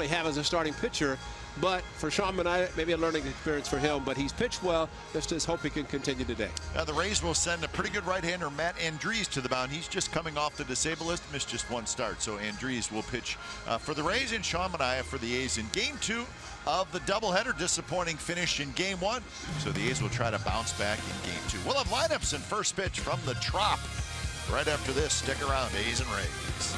normally have as a starting pitcher. But for Sean Manaea, maybe a learning experience for him. But he's pitched well. Just hope he can continue today. Now the Rays will send a pretty good right-hander, Matt Andriese, to the mound. He's just coming off the disabled list, missed just one start. So Andriese will pitch for the Rays, and Sean Manaea for the A's in Game 2 of the doubleheader. Disappointing finish in Game 1. So the A's will try to bounce back in Game 2. We'll have lineups and first pitch from the Trop right after this. Stick around, A's and Rays.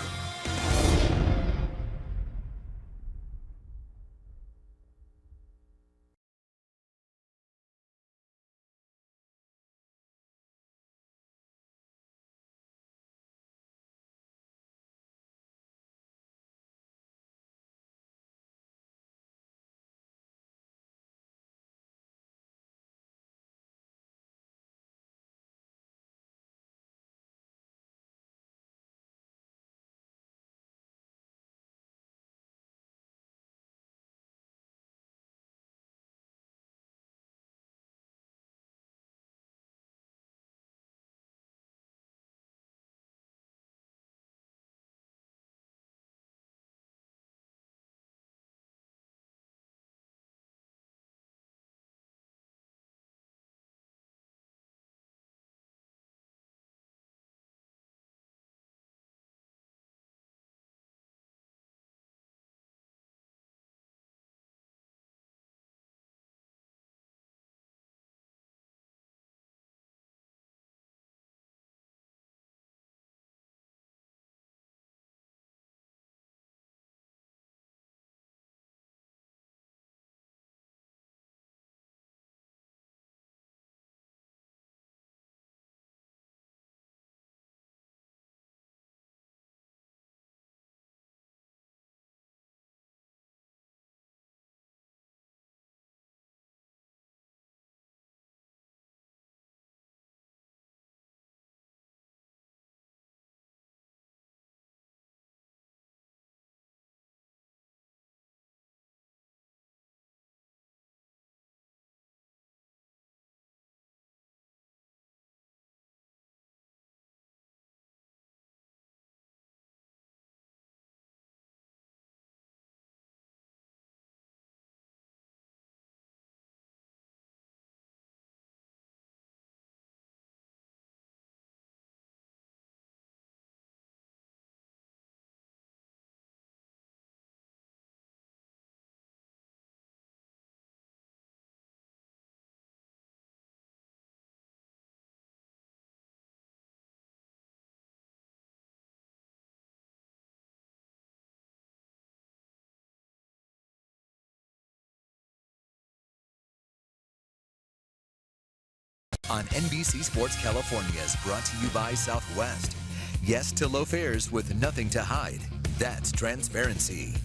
On NBC Sports California is brought to you by Southwest. Yes to low fares with nothing to hide. That's transparency.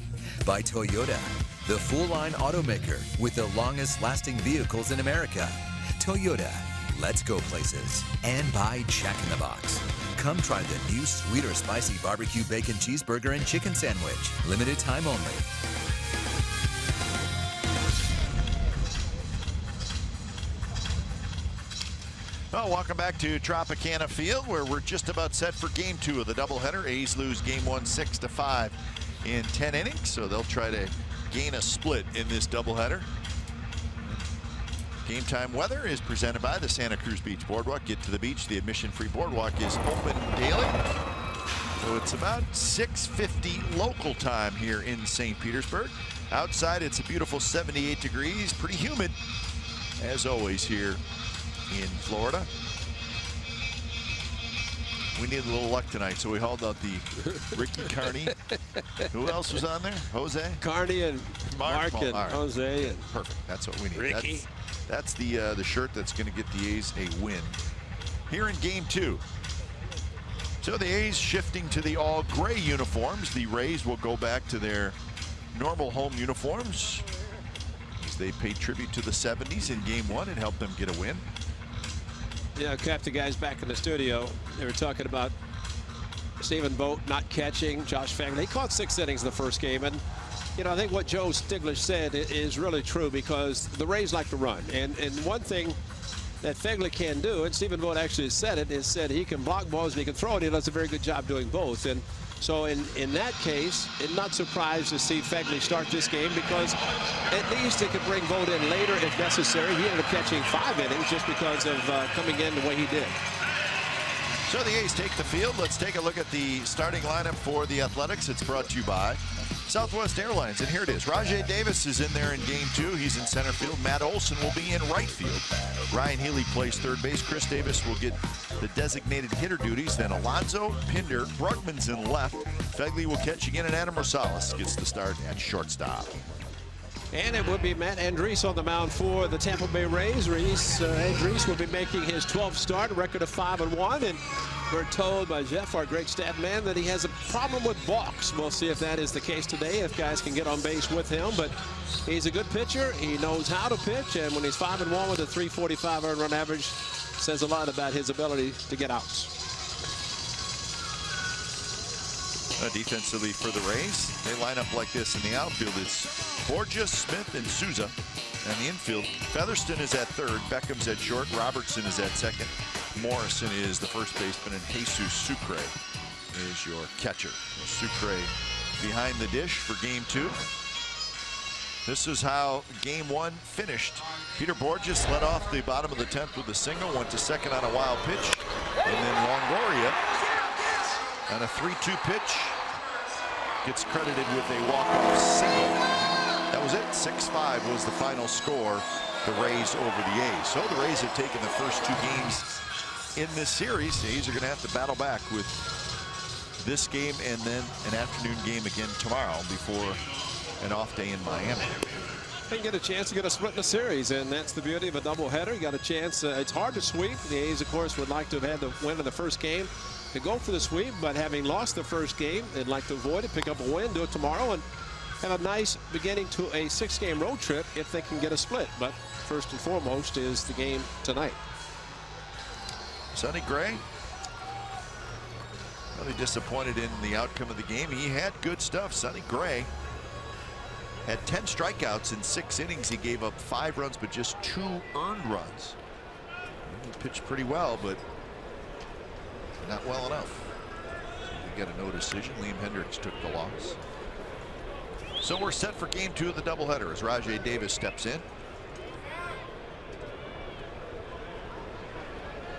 By Toyota, the full-line automaker with the longest-lasting vehicles in America. Toyota, let's go places. And by Jack in the Box. Come try the new sweet or spicy barbecue bacon cheeseburger and chicken sandwich. Limited time only. Well, welcome back to Tropicana Field, where we're just about set for Game 2 of the doubleheader. A's lose Game 1 6-5 in 10 innings, so they'll try to gain a split in this doubleheader. Game time weather is presented by the Santa Cruz Beach Boardwalk. Get to the beach. The admission-free boardwalk is open daily. So it's about 6:50 local time here in St. Petersburg. Outside, it's a beautiful 78 degrees, pretty humid, as always here in Florida. We need a little luck tonight, so we hauled out the Ricky Carney. Who else was on there? Jose? Carney and Mark and right. Jose. And perfect. That's what we need. Ricky. That's the shirt that's going to get the A's a win here in Game 2. So the A's shifting to the all-gray uniforms. The Rays will go back to their normal home uniforms as they pay tribute to the 70s in Game 1 and help them get a win. Yeah, kept the guys back in the studio. They were talking about Stephen Vogt not catching. Josh Phegley, he caught 6 innings in the first game. And, you know, I think what Joe Stiglitz said is really true, because the Rays like to run. And one thing that Phegley can do, and Stephen Vogt actually said it, is said he can block balls and he can throw it. He does a very good job doing both. And So in that case, I'm not surprised to see Phegley start this game, because at least it could bring Vogt in later if necessary. He ended up catching 5 innings just because of coming in the way he did. So the A's take the field. Let's take a look at the starting lineup for the Athletics. It's brought to you by Southwest Airlines, and here it is. Rajai Davis is in there in game 2. He's in center field. Matt Olson will be in right field. Ryan Healy plays third base. Chris Davis will get the designated hitter duties. Then Alonso, Pinder, Brugman's in left. Phegley will catch again, and Adam Rosales gets the start at shortstop. And it would be Matt Andriese on the mound for the Tampa Bay Rays. Andriese will be making his 12th start, a record of 5-1. And we're told by Jeff, our great stat man, that he has a problem with balks. We'll see if that is the case today, if guys can get on base with him. But he's a good pitcher. He knows how to pitch. And when he's 5-1 with a .345 earned run average, says a lot about his ability to get outs. Defensively for the Rays, they line up like this. In the outfield, it's Borges, Smith, and Souza. And the infield, Featherston is at third, Beckham's at short, Robertson is at second, Morrison is the first baseman, and Jesus Sucre is your catcher. Sucre behind the dish for game 2. This is how game 1 finished. Peter Borges led off the bottom of the 10th with a single, went to second on a wild pitch, and then Longoria on a 3-2 pitch gets credited with a walk-off single. That was it. 6-5 was the final score. The Rays over the A's. So the Rays have taken the first 2 games in this series. The A's are going to have to battle back with this game and then an afternoon game again tomorrow before an off day in Miami. They get a chance to get a split in the series, and that's the beauty of a doubleheader. You got a chance. It's hard to sweep. The A's, of course, would like to have had the win of the first game to go for the sweep, but having lost the first game, they'd like to avoid it, pick up a win, do it tomorrow, and have a nice beginning to a 6-game road trip if they can get a split. But first and foremost is the game tonight. Sonny Gray, really disappointed in the outcome of the game. He had good stuff. Sonny Gray had 10 strikeouts in 6 innings. He gave up 5 runs, but just 2 earned runs. He pitched pretty well, but not well enough. So we got a no decision. Liam Hendricks took the loss. So we're set for game 2 of the doubleheader as Rajai Davis steps in.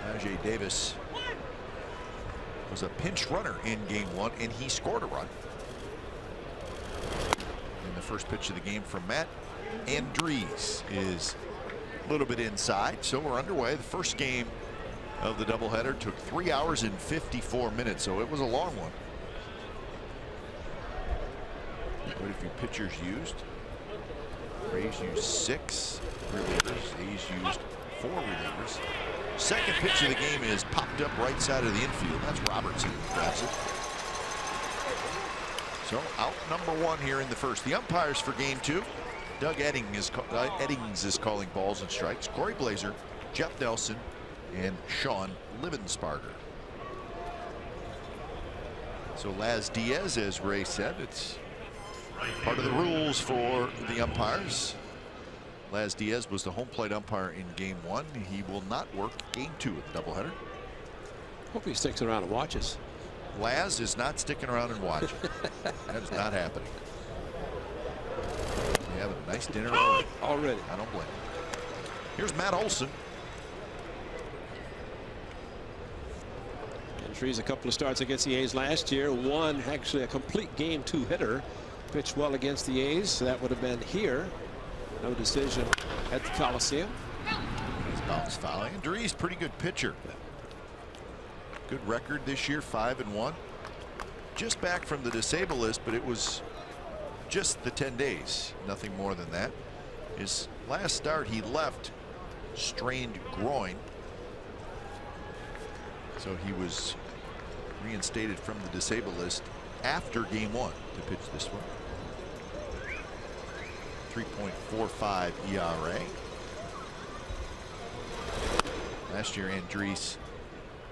Rajai Davis was a pinch runner in game 1, and he scored a run. And the first pitch of the game from Matt Andriese is a little bit inside. So we're underway. The first game of the doubleheader took 3 hours and 54 minutes, so it was a long one. Quite a few pitchers used. Rays used 6 relievers. A's used 4 relievers. Second pitch of the game is popped up right side of the infield. That's Robertson who grabs it. So out number 1 here in the first. The umpires for game 2. Doug Eddings is calling balls and strikes. Corey Blazer, Jeff Nelson, and Sean Livensparger. So Laz Diaz, as Ray said, it's part of the rules for the umpires. Laz Diaz was the home plate umpire in game 1. He will not work game 2 of the doubleheader. Hope he sticks around and watches. Laz is not sticking around and watching. That is not happening. We have a nice dinner already. I don't blame him. Here's Matt Olson. Andriese, a couple of starts against the A's last year. One, actually a complete game 2 hitter. Pitched well against the A's. So that would have been here. No decision at the Coliseum. He's bounce foul. Andriese, pretty good pitcher. Good record this year, 5-1. Just back from the disabled list, but it was just the 10 days. Nothing more than that. His last start, he left strained groin. So he was reinstated from the disabled list after game 1 to pitch this one. 3.45 ERA. Last year, Andriese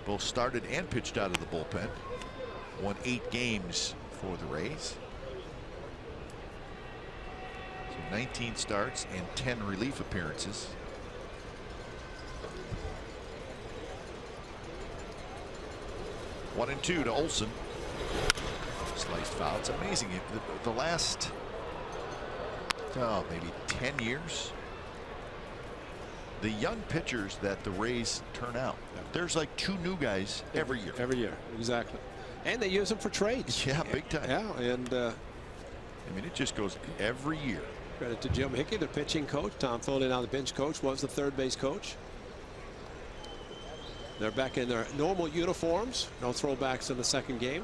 both started and pitched out of the bullpen. Won 8 games for the Rays. So 19 starts and 10 relief appearances. One and 2 to Olson. Sliced foul. It's amazing. The last maybe 10 years, the young pitchers that the Rays turn out, there's like 2 new guys every year. Every year, exactly. And they use them for trades. Yeah, big time. Yeah, and I mean, it just goes every year. Credit to Jim Hickey, the pitching coach. Tom Foley, now the bench coach, was the third base coach. They're back in their normal uniforms. No throwbacks in the second game.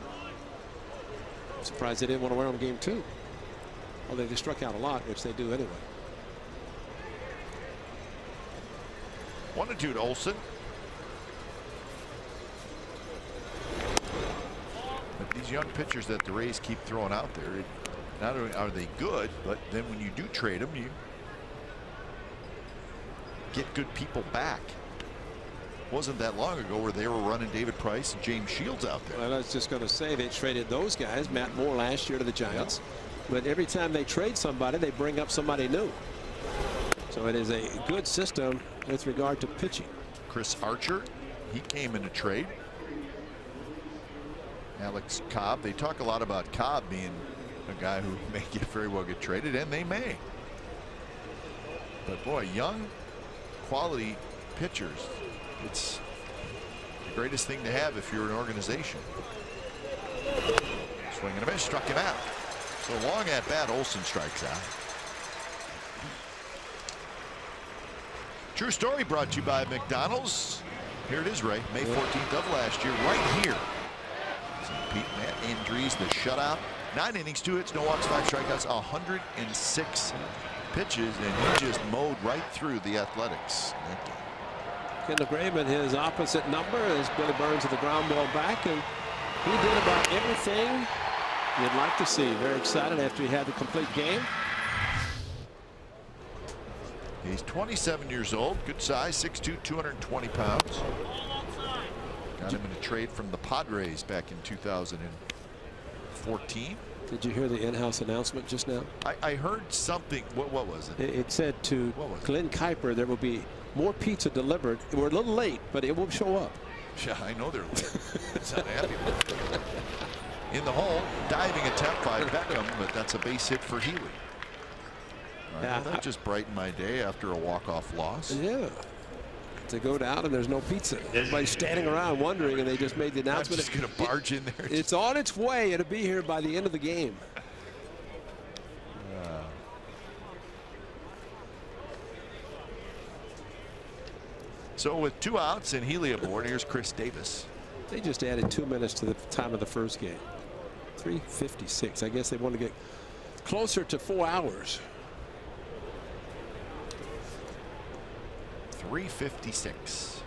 I'm surprised they didn't want to wear them game 2. Although they struck out a lot, which they do anyway. 1-2 to Olsen. But these young pitchers that the Rays keep throwing out there, not only are they good, but then when you do trade them, you get good people back. Wasn't that long ago where they were running David Price and James Shields out there. Well, I was just going to say they traded those guys. Matt Moore last year to the Giants. But every time they trade somebody, they bring up somebody new. So it is a good system with regard to pitching. Chris Archer, he came in a trade. Alex Cobb, they talk a lot about Cobb being a guy who may very well get traded, and they may. But boy, young quality pitchers, it's the greatest thing to have if you're an organization. Swing and a miss, struck him out. So long at bat, Olsen strikes out. True story brought to you by McDonald's. Here it is, Ray. May 14th of last year, right here. Pete Matt Andrees, the shutout. 9 innings, 2 hits, no walks, 5 strikeouts, 106 pitches, and he just mowed right through the Athletics. Kendall Graveman, his opposite number, as Billy Burns with the ground ball back, and he did about everything you'd like to see. Very excited after he had the complete game. He's 27 years old, good size, 6'2", 220 pounds. Got him in a trade from the Padres back in 2014. Did you hear the in-house announcement just now? I heard something. What was it? It said to Glenn Kuiper there will be more pizza delivered. We're a little late, but it will show up. Yeah, I know they're late. It's not happy with it. In the hole, diving attempt by Beckham, but that's a base hit for Healy. Yeah, well, that just brightened my day after a walk-off loss. Yeah. To go down and there's no pizza. Everybody's standing around wondering, and they just made the announcement. It's going to barge in there. It's on its way. It'll be here by the end of the game. So with 2 outs and Healy aboard, here's Chris Davis. They just added 2 minutes to the time of the first game. 3:56. I guess they want to get closer to 4 hours. 3:56.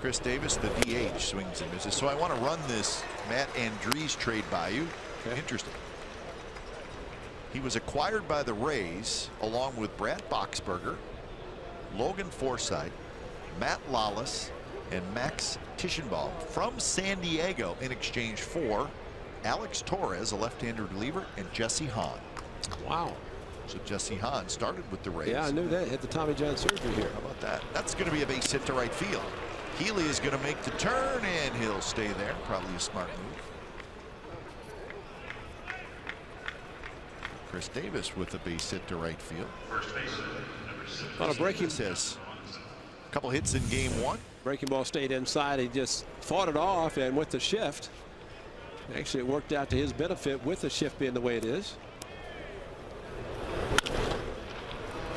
Chris Davis, the DH, swings and misses. So I want to run this Matt Andrees trade by you. Okay. Interesting. He was acquired by the Rays along with Brad Boxberger, Logan Forsythe, Matt Lawless, and Max Tischenbaum from San Diego in exchange for Alex Torres, a left-hander reliever, and Jesse Hahn. Wow. So Jesse Hahn started with the Rays. Yeah, I knew that. Hit the Tommy John surgery here. How about that? That's going to be a base hit to right field. Healy is going to make the turn, and he'll stay there. Probably a smart move. Chris Davis with a base hit to right field. On a breaking, says a couple hits in game 1. Breaking ball stayed inside. He just fought it off, and with the shift, actually it worked out to his benefit with the shift being the way it is.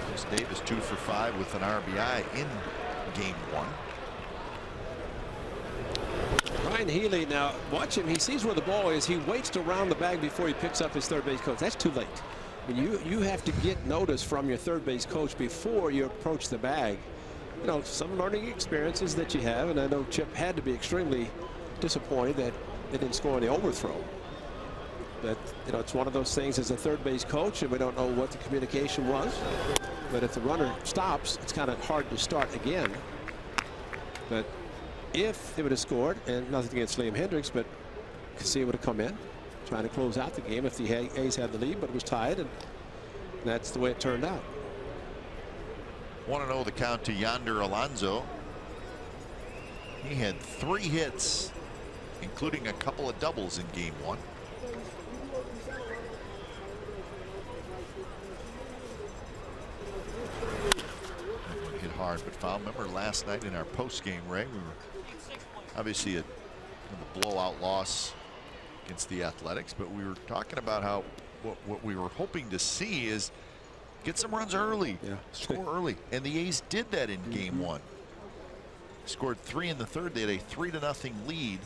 Chris Davis 2 for 5 with an RBI in game 1. Ryan Healy, now watch him. He sees where the ball is. He waits to round the bag before he picks up his third base coach. That's too late. I mean, you have to get notice from your third base coach before you approach the bag. You know, some learning experiences that you have, and I know Chip had to be extremely disappointed that they didn't score on the overthrow. But you know, it's one of those things as a third base coach, and we don't know what the communication was. But if the runner stops, it's kind of hard to start again. But if they would have scored, and nothing against Liam Hendricks, but Casilla would have come in trying to close out the game if the A's had the lead, but it was tied, and that's the way it turned out. 1-0 the count to Yonder Alonso. He had 3 hits, including a couple of doubles in game 1. That one hit hard but foul. Remember last night in our post game, Ray, we were obviously a blowout loss against the Athletics, but we were talking about how what we were hoping to see is get some runs early, score early, and the A's did that in game 1. Scored 3 in the 3rd. They had a 3-0 lead,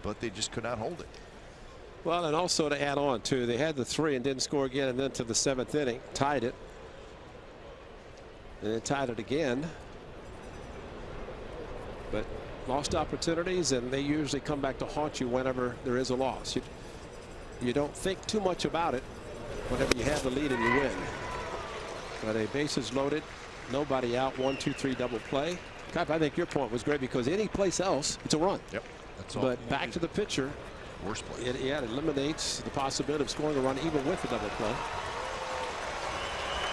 but they just could not hold it. Well, and also to add on too, they had the 3 and didn't score again, and then to the 7th inning, tied it, and then tied it again. But lost opportunities, and they usually come back to haunt you whenever there is a loss. You don't think too much about it whenever you have the lead and you win. But a bases loaded, nobody out, 1-2-3 double play. Cap, I think your point was great because any place else, it's a run. Yep. That's all. But back to the pitcher. Worst play. It eliminates the possibility of scoring a run even with a double play.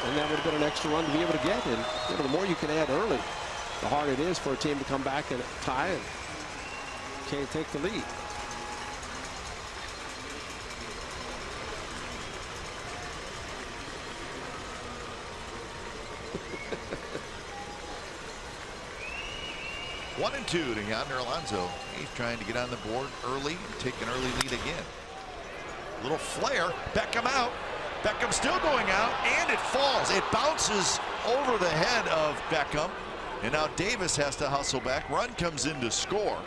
And that would have been an extra run to be able to get. And the more you can add early, the harder it is for a team to come back and tie and can't take the lead. One and 2 to Yonder Alonso. He's trying to get on the board early and take an early lead again. Little flare. Beckham out. Beckham still going out, and it falls. It bounces over the head of Beckham, and now Davis has to hustle back. Run comes in to score.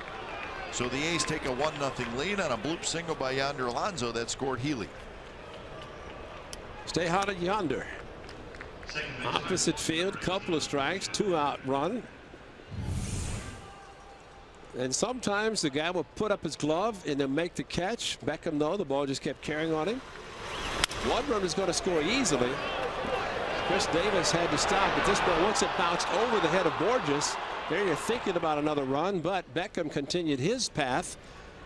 So the A's take a 1-0 lead on a bloop single by Yonder Alonso that scored Healy. Stay hot at Yonder. Opposite field, couple of strikes, 2-out run. And sometimes the guy will put up his glove and then make the catch. Beckham, though, the ball just kept carrying on him. One run is going to score easily. Chris Davis had to stop, but this ball, once it bounced over the head of Borges, there you're thinking about another run, but Beckham continued his path.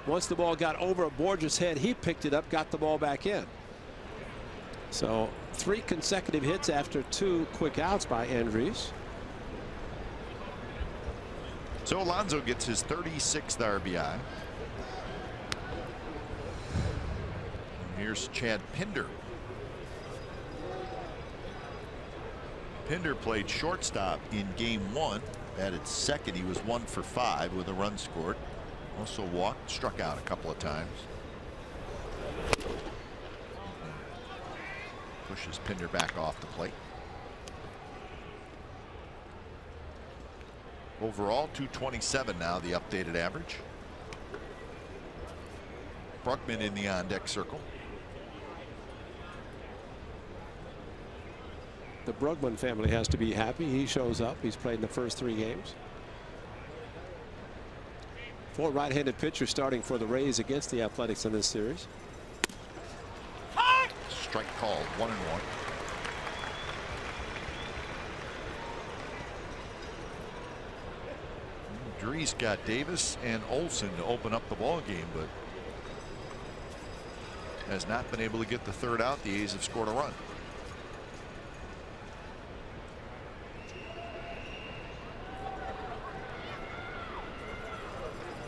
Once the ball got over Borges' head, he picked it up, got the ball back in. So 3 consecutive hits after 2 quick outs by Andrews. So Alonso gets his 36th RBI. Here's Chad Pinder. Pinder played shortstop in game 1. Batted second. He was 1 for 5 with a run scored. Also walked, struck out a couple of times. Pushes Pinder back off the plate. Overall, 227 now, the updated average. Bruckman in the on-deck circle. The Brugman family has to be happy. He shows up. He's played in the first 3 games. 4 right-handed pitchers starting for the Rays against the Athletics in this series. Strike called, 1-1. Drees got Davis and Olsen to open up the ball game, but has not been able to get the 3rd out. The A's have scored a run.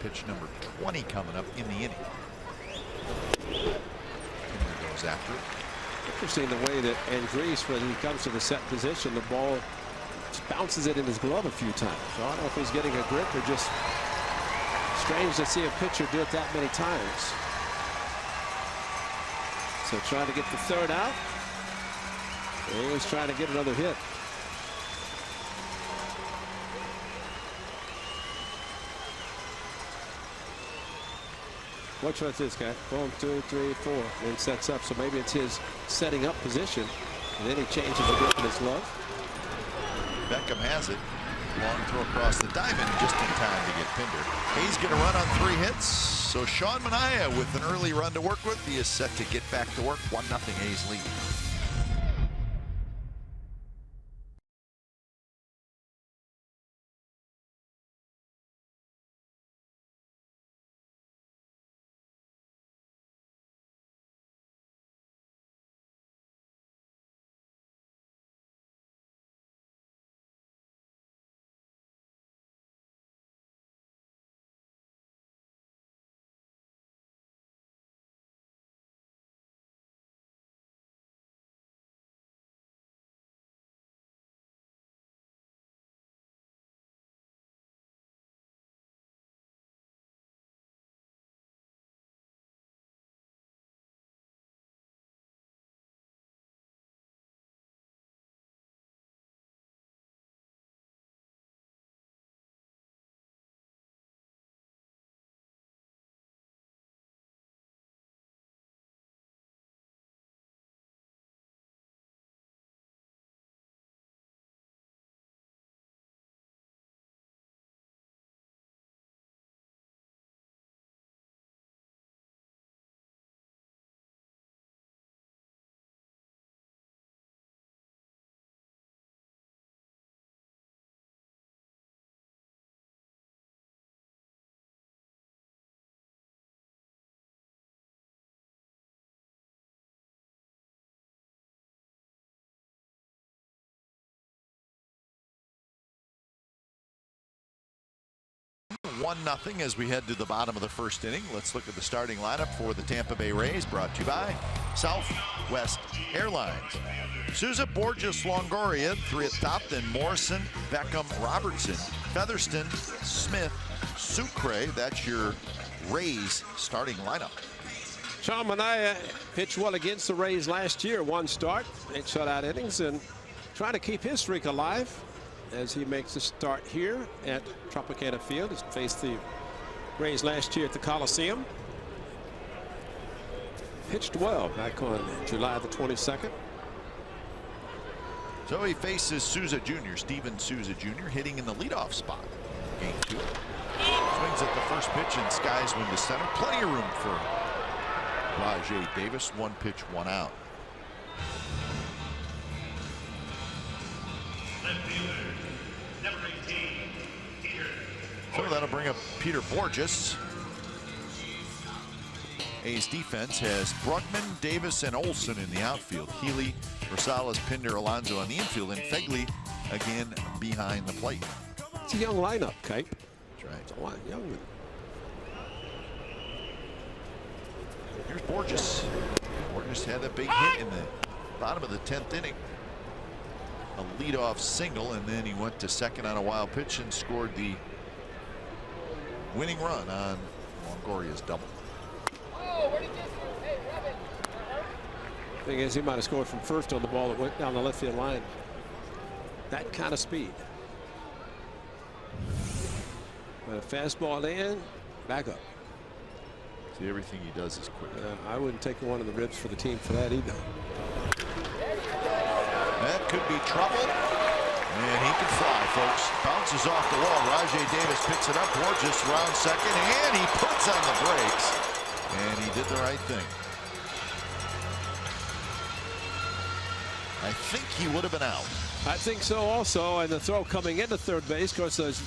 Pitch number 20 coming up in the inning. Pinder goes after it. Interesting the way that Andrees, when he comes to the set position, the ball just bounces it in his glove a few times. So I don't know if he's getting a grip or just strange to see a pitcher do it that many times. So trying to get the 3rd out. And he's trying to get another hit. Watch what's this guy. 1, 2, 3, 4. And sets up. So maybe it's his setting up position. And then he changes the grip in his glove. Beckham has it. Long throw across the diamond just in time to get Pinder. He's going to run on 3 hits. So Sean Manaea with an early run to work with. He is set to get back to work. 1-0 A's lead. 1-0 as we head to the bottom of the first inning. Let's look at the starting lineup for the Tampa Bay Rays, brought to you by Southwest Airlines. Souza, Borges, Longoria, 3 at top, then Morrison, Beckham, Robertson, Featherston, Smith, Sucre. That's your Rays starting lineup. Sean Manaea pitched well against the Rays last year. 1 start, 8 shutout innings, and trying to keep his streak alive as he makes a start here at Tropicana Field. He's faced the Rays last year at the Coliseum. Pitched well back on July the 22nd. So he faces Souza Jr., Steven Souza Jr., hitting in the leadoff spot. Game 2. Swings at the first pitch and skies one to center. Plenty of room for Rajai Davis. 1 pitch, 1 out. So that'll bring up Peter Borges. A's defense has Brugman, Davis, and Olson in the outfield. Healy, Rosales, Pinder, Alonso on the infield, and Fegley again behind the plate. It's a young lineup, Kite. That's right. It's a lot young. Here's Borges. Borges had a big hit in the bottom of the 10th inning. A leadoff single, and then he went to second on a wild pitch and scored the winning run on Longoria's double. Thing is, he might have scored from first on the ball that went down the left field line. That kind of speed. But a fastball in, back up. See, everything he does is quick. I wouldn't take one of the ribs for the team for that either. That could be trouble. And he can fly, folks. Bounces off the wall. Rajai Davis picks it up. Borges around second, and he puts on the brakes. And he did the right thing. I think he would have been out. I think so also, and the throw coming into third base, of course, as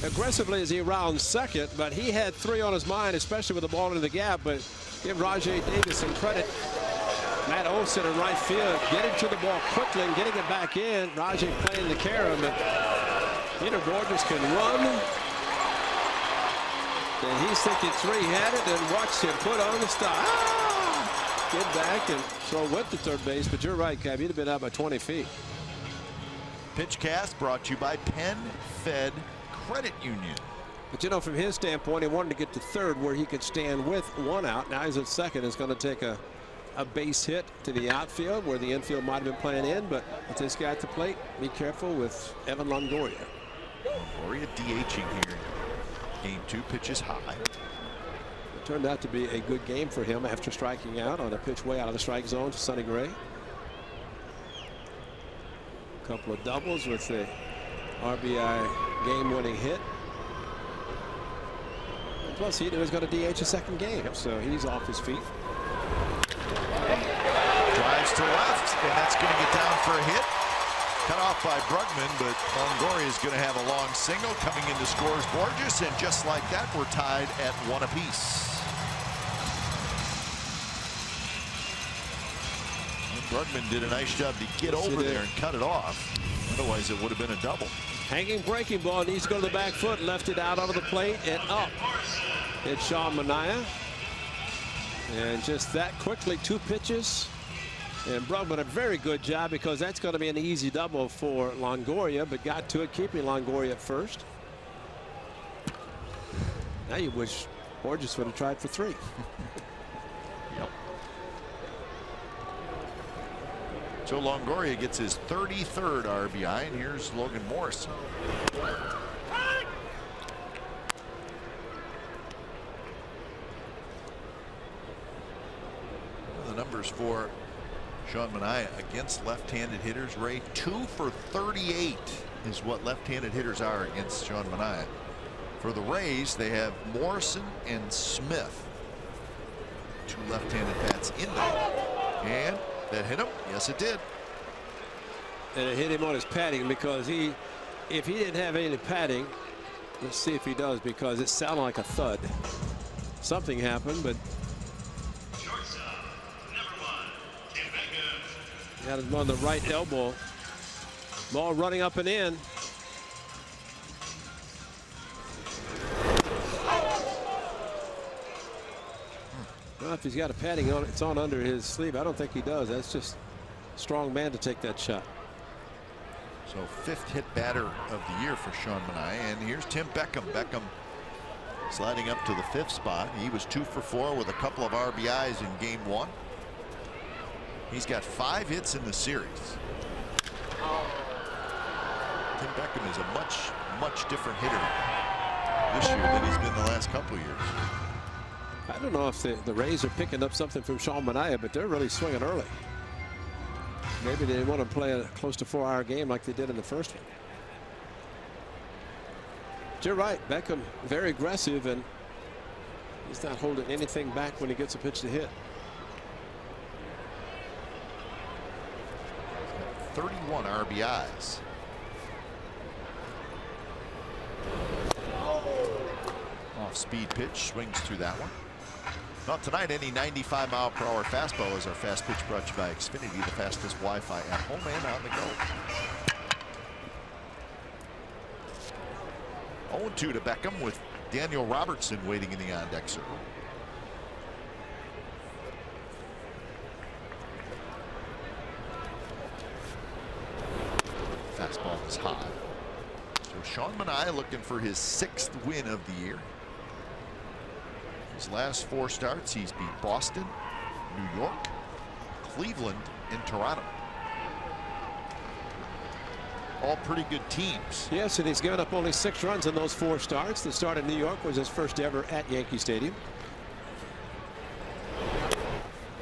aggressively as he rounds second, but he had 3 on his mind, especially with the ball into the gap. But give Rajai Davis some credit. Matt Olson in right field, getting to the ball quickly and getting it back in. Rajai playing the care of it. Peter Borges can run. And he's thinking 3 had it, and watch him put on the stop. Get back and throw went to third base, but you're right, Cab. He'd have been out by 20 feet. Pitch cast brought to you by Penn Fed Credit Union. But you know, from his standpoint, he wanted to get to third where he could stand with 1 out. Now he's at second. It's going to take a base hit to the outfield where the infield might have been playing in, but with this guy at the plate, be careful with Evan Longoria. Longoria DHing here. Game 2, pitches high. It turned out to be a good game for him after striking out on a pitch way out of the strike zone to Sonny Gray. A couple of doubles with the RBI game-winning hit. And plus, he was going to DH a second game, so he's off his feet. Drives to left, and that's going to get down for a hit. Cut off by Brugman, but Longoria is going to have a long single. Coming into scores Borges, and just like that, we're tied at 1 apiece. And Brugman did a nice job to get over there and cut it off. Otherwise, it would have been a double. Hanging breaking ball, needs to go to the back foot, left it out onto the plate and up. It's Sean Manaea. And just that quickly, 2 pitches. And Brugman a very good job, because that's going to be an easy double for Longoria, but got to it, keeping Longoria at first. Now you wish Borges would have tried for 3. Yep. So Longoria gets his 33rd RBI, and here's Logan Morrison. The numbers for Sean Manaea against left-handed hitters, Ray, 2 for 38 is what left-handed hitters are against Sean Manaea. For the Rays, they have Morrison and Smith. 2 left-handed bats in there. And that hit him. Yes, it did. And it hit him on his padding, because if he didn't have any padding, let's see if he does, because it sounded like a thud. Something happened, but got him on the right elbow. Ball running up and in. Well, if he's got a padding on, it's on under his sleeve. I don't think he does. That's just a strong man to take that shot. So 5th hit batter of the year for Sean Manaea. And here's Tim Beckham. Beckham sliding up to the 5th spot. He was 2 for 4 with a couple of RBIs in game 1. He's got 5 hits in the series. Tim Beckham is a much different hitter this year than he's been the last couple of years. I don't know if the Rays are picking up something from Sean Manaea, but they're really swinging early. Maybe they want to play a close to 4-hour game like they did in the first one. But you're right, Beckham very aggressive, and he's not holding anything back when he gets a pitch to hit. 31 RBIs. Off speed pitch, swings through that one. Not tonight, any 95-mile-per-hour fastball is our fast pitch brought to you by Xfinity, the fastest Wi-Fi at home and on the go. 0-2 to Beckham with Daniel Robertson waiting in the on-deck circle. Fastball is high. So Sean Manaea looking for his 6th win of the year. His last 4 starts, he's beat Boston, New York, Cleveland, and Toronto. All pretty good teams. Yes, and he's given up only 6 runs in those 4 starts. The start in New York was his first ever at Yankee Stadium.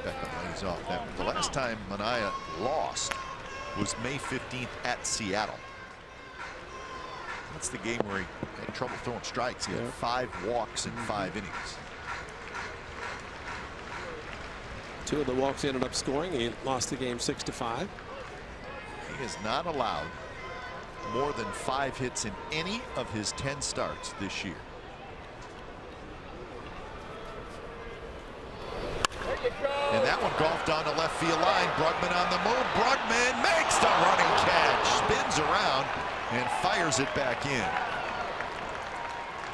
Beckham lays off that one. The last time Manaea lost was May 15th at Seattle. That's the game where he had trouble throwing strikes. He had 5 walks in 5 innings. 2 of the walks ended up scoring. He lost the game 6-5. He has not allowed more than 5 hits in any of his 10 starts this year. And that one golfed down the left field line. Brugman on the move. Brugman makes the running catch, spins around and fires it back in.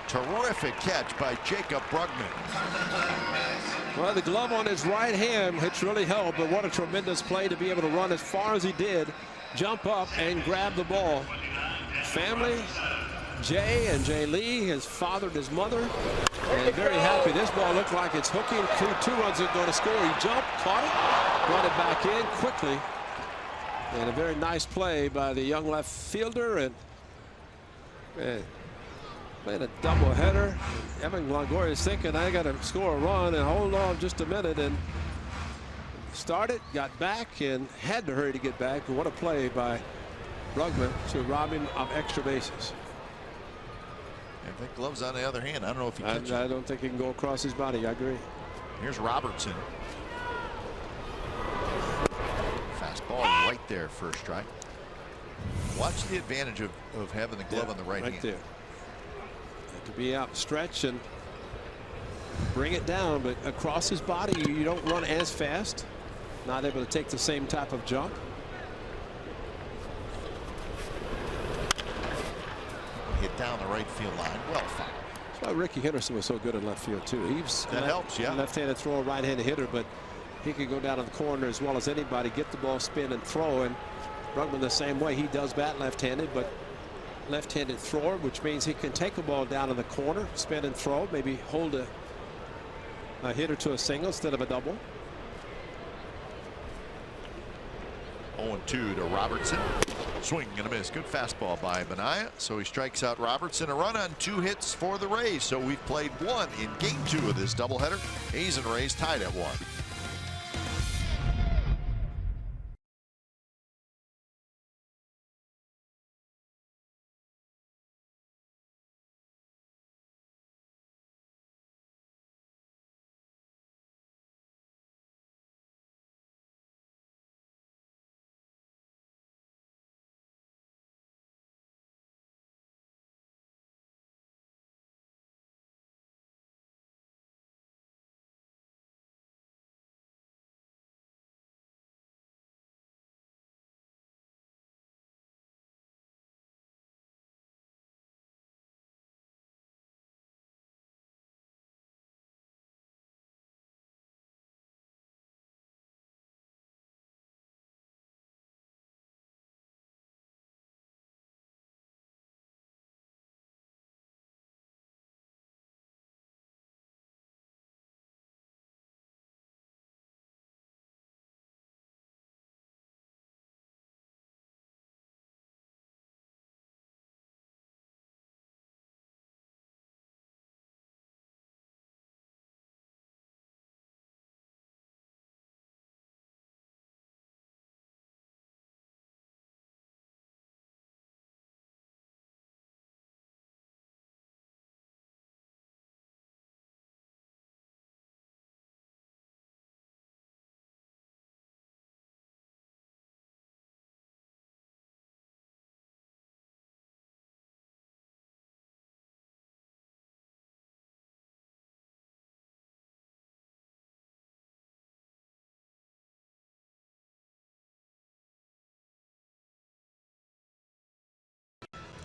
Terrific catch by Jacob Brugman. Well, the glove on his right hand, which really helped, but what a tremendous play to be able to run as far as he did, jump up and grab the ball. Family, Jay and Jay Lee, his father and his mother, and very happy. This ball looked like it's hooking. 2 runs are going to score. He jumped, caught it, brought it back in quickly. And a very nice play by the young left fielder, and playing a doubleheader. Evan Longoria is thinking, I got to score a run and hold on just a minute, and started, got back, and had to hurry to get back. And what a play by Brugman to rob him of extra bases. I think gloves on the other hand. I don't know if he catches. I don't think he can go across his body. I agree. Here's Robertson. Fastball right there, first strike. Watch the advantage of having the glove on the right hand. There. To be out stretch and bring it down, but across his body you don't run as fast. Not able to take the same type of jump. Hit down the right field line. Well fouled. That's why Ricky Henderson was so good in left field too. He was helps, yeah. Left-handed thrower, right-handed hitter, but he could go down in the corner as well as anybody, get the ball, spin, and throw. And Brugman the same way. He does bat left-handed, but left-handed thrower, which means he can take a ball down in the corner, spin and throw, maybe hold a hitter to a single instead of a double. 0-2 to Robertson. Swing and a miss. Good fastball by Manaea. So he strikes out Robertson. A run on 2 hits for the Rays. So we've played 1 in game 2 of this doubleheader. A's and Rays tied at 1.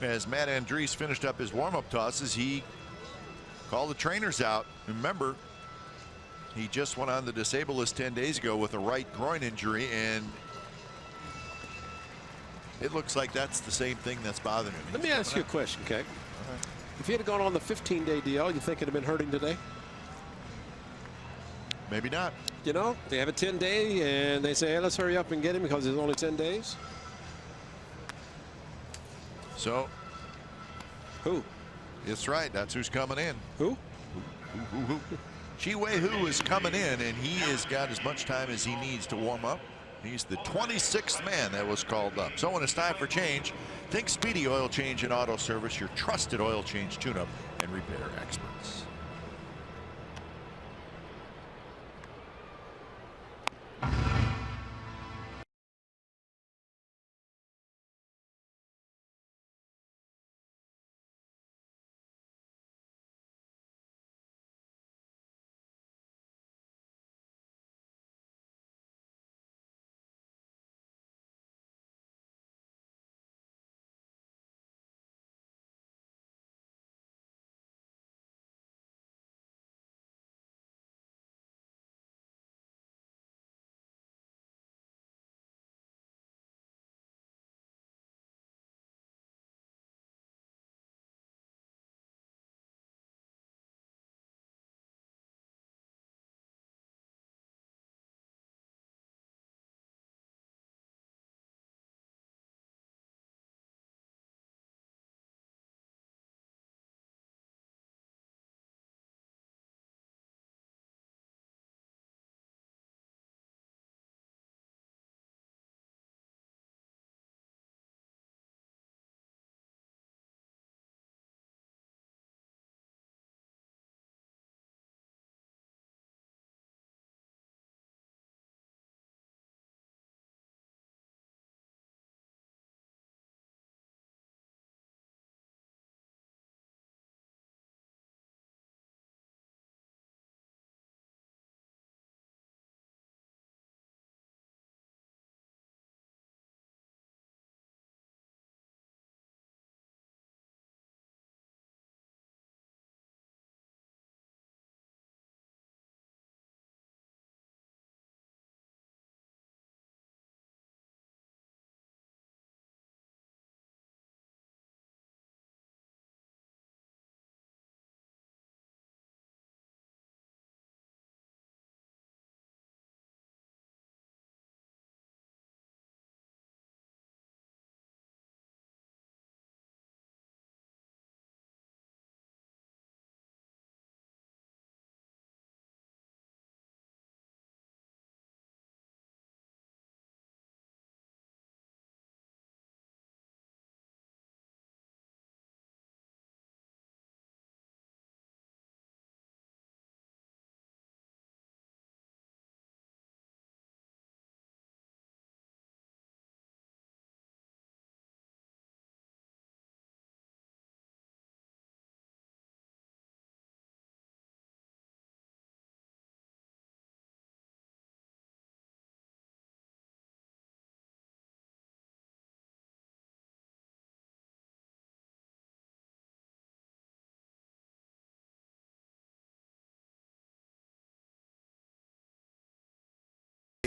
As Matt Andriese finished up his warm-up tosses, he called the trainers out. Remember, he just went on the disabled list 10 days ago with a right groin injury, and it looks like that's the same thing that's bothering him. Let me ask you a question, okay? If he had gone on the 15-day deal, you think it'd have been hurting today? Maybe not. You know, they have a 10-day, and they say, hey, let's hurry up and get him because it's only 10 days. So, who? That's right. That's who's coming in. Who? Who? Chi-Wei Hu is coming in, and he has got as much time as he needs to warm up. He's the 26th man that was called up. So when it's time for change, think Speedy Oil Change and Auto Service, your trusted oil change tune-up and repair experts.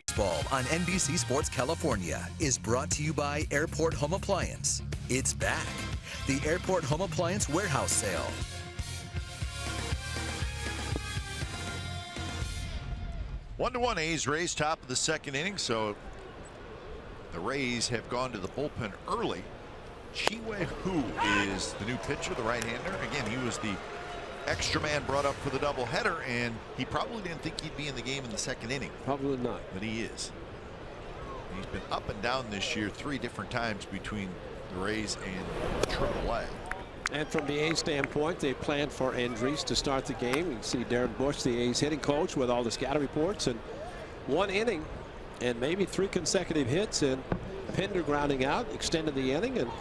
Baseball on NBC Sports California is brought to you by Airport Home Appliance. It's back. The Airport Home Appliance Warehouse Sale. One-to-one A's Rays, top of the second inning, so the Rays have gone to the bullpen early. Chi-Wei Hu is the new pitcher, the right-hander. Again, he was the extra man brought up for the doubleheader, and he probably didn't think he'd be in the game in the second inning. Probably not. But he is. He's been up and down this year 3 different times between the Rays and AAA. And from the A's standpoint, they planned for Andriese to start the game. You can see Darren Bush, the A's hitting coach, with all the scouting reports, and 1 inning and maybe 3 consecutive hits, and Pinder grounding out, extended the inning, and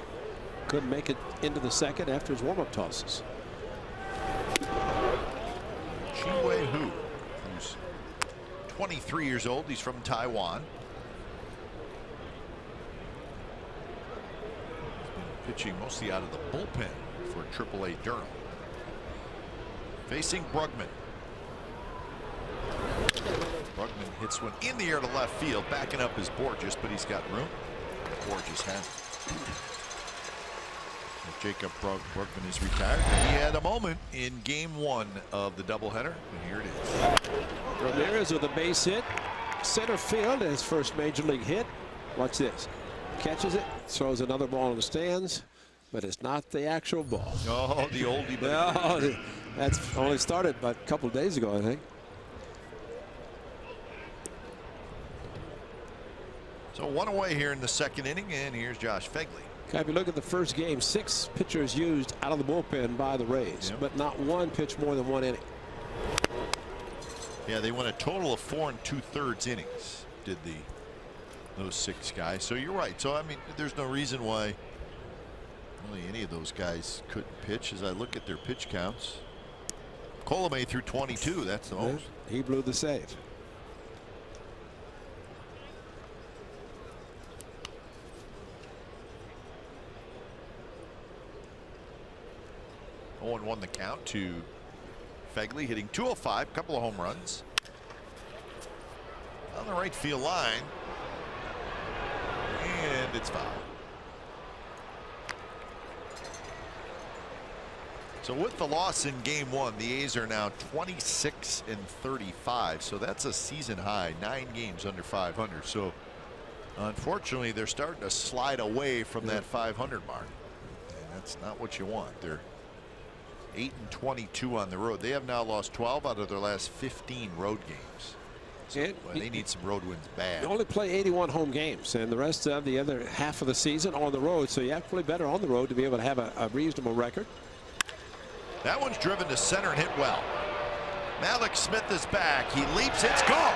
couldn't make it into the second after his warm-up tosses. Chi-Wei Hu, who's 23 years old. He's from Taiwan. He's been pitching mostly out of the bullpen for AAA Durham. Facing Brugman. Brugman hits one in the air to left field, backing up his Borges, but he's got room. Borges has it. Jacob Brugman is retired. He had a moment in Game 1 of the doubleheader, and here it is. Ramirez with a base hit, center field, his first major league hit. Watch this. Catches it, throws another ball in the stands, but it's not the actual ball. Oh, the oldie. No, that's only started about a couple of days ago, I think. So one away here in the second inning, and here's Josh Phegley. If you look at the first game, 6 pitchers used out of the bullpen by the Rays, but not one pitched more than 1 inning. Yeah, they went a total of 4 2/3 innings. Did those 6 guys? So you're right. So I mean, there's no reason why really any of those guys couldn't pitch. As I look at their pitch counts, Colomé threw 22. That's the most. He blew the save. 0-1 the count to Phegley, hitting .205, couple of home runs. On the right field line. And it's foul. So with the loss in Game 1, the A's are now 26-35. So that's a season high, 9 games under 500. So unfortunately, they're starting to slide away from that 500 mark. And that's not what you want. They're 8-22 on the road. They have now lost 12 out of their last 15 road games. So they need some road wins bad. You only play 81 home games, and the rest of the other half of the season on the road. So you have to play better on the road to be able to have a reasonable record. That one's driven to center and hit well. Malik Smith is back. He leaps. It's gone.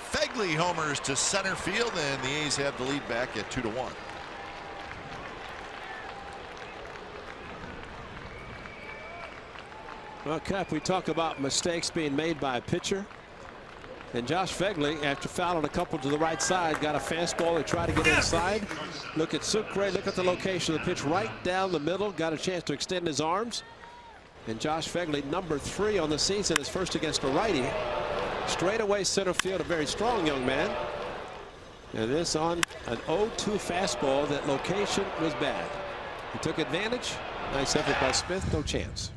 Phegley homers to center field, and the A's have the lead back at 2-1. Well, Cap, we talk about mistakes being made by a pitcher. And Josh Phegley, after fouling a couple to the right side, got a fastball and tried to get inside. Look at Sucre. Look at the location of the pitch right down the middle. Got a chance to extend his arms. And Josh Phegley, number 3 on the season, is first against a righty. Straight away center field, a very strong young man. And this on an 0-2 fastball. That location was bad. He took advantage. Nice effort by Smith. No chance.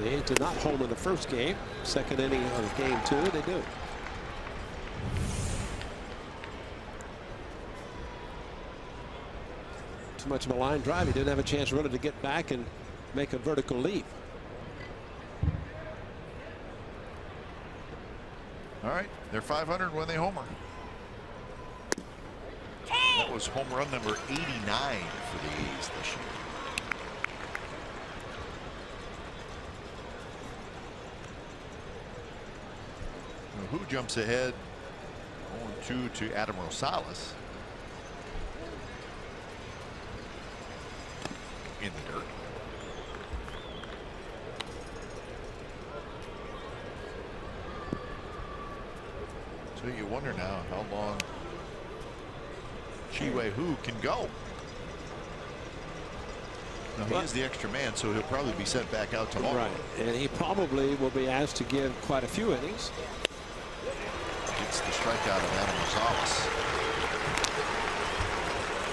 The A's did not home in the first game. Second inning of Game 2, they do. Too much of a line drive. He didn't have a chance really to get back and make a vertical leap. All right, they're 500 when they homer. That was home run number 89 for the A's this year. Who jumps ahead 0-2 to Adam Rosales in the dirt. So you wonder now how long Chi-Wei-Hu can go. Now he is the extra man, so he'll probably be sent back out tomorrow. Right, and he probably will be asked to give quite a few innings. It's the strikeout of Adam Rosales.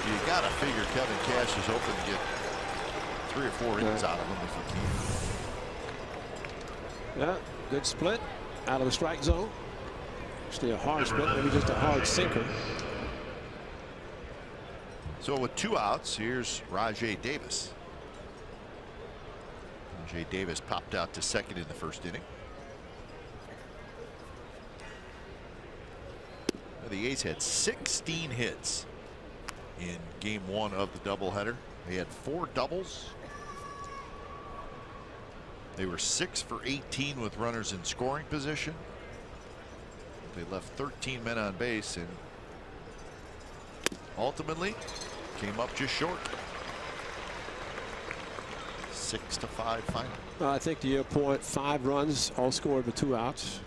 You got to figure Kevin Cash is hoping to get 3 or 4 innings out of him if he can. Yeah, good split out of the strike zone. Actually a hard split, maybe just a hard sinker. So with 2 outs, here's Rajai Davis. Rajai Davis popped out to second in the first inning. The A's had 16 hits in Game 1 of the doubleheader. They had 4 doubles. They were 6 for 18 with runners in scoring position. They left 13 men on base and ultimately came up just short. 6-5 final. I think to your point, 5 runs all scored with 2 outs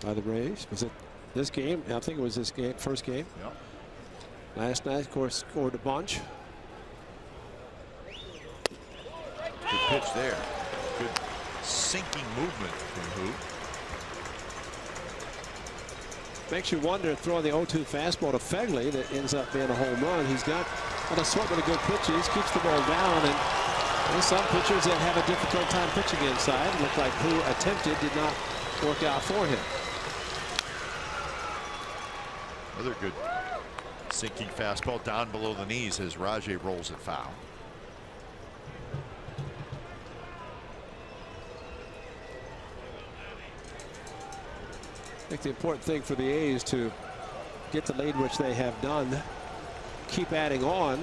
by the Rays. Was it this game? I think it was this game, first game. Yep. Last night, of course, scored a bunch. Good pitch there. Good sinking movement from Who. Makes you wonder, throwing the 0-2 fastball to Phegley that ends up being a home run. He's got an assortment of good pitches, keeps the ball down, and there's some pitchers that have a difficult time pitching inside. Looked like Who attempted, did not work out for him. Another good sinking fastball down below the knees as Rajai rolls it foul. I think the important thing for the A's to get the lead, which they have done, keep adding on,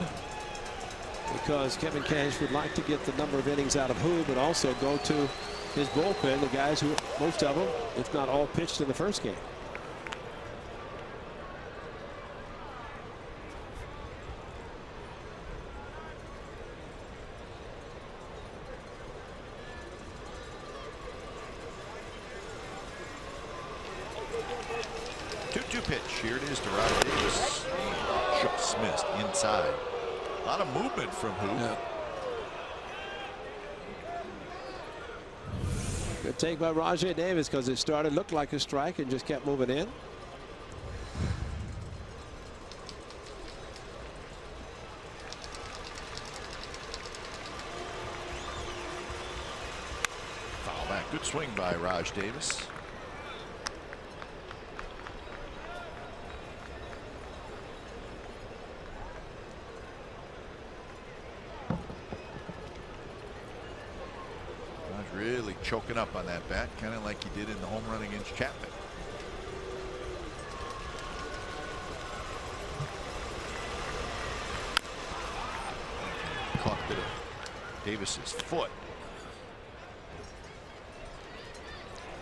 because Kevin Cash would like to get the number of innings out of Who, but also go to his bullpen, the guys who, most of them, if not all, pitched in the first game. Pitch. Here it is to Rod Davis. Just missed inside. A lot of movement from Who. Yeah. Good take by Rajai Davis, because it started, looked like a strike, and just kept moving in. Foul back. Good swing by Raj Davis. Really choking up on that bat, kind of like he did in the home run against Chapman. Caught a bit of Davis's foot.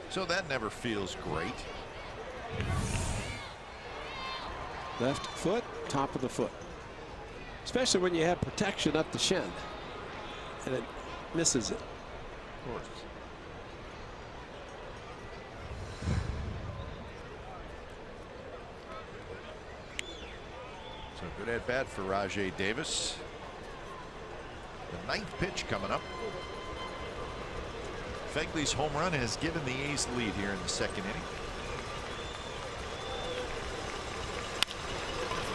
So that never feels great. Left foot, top of the foot. Especially when you have protection up the shin and it misses it. Of course. So good at bat for Rajai Davis. The ninth pitch coming up. Phegley's home run has given the A's lead here in the second inning.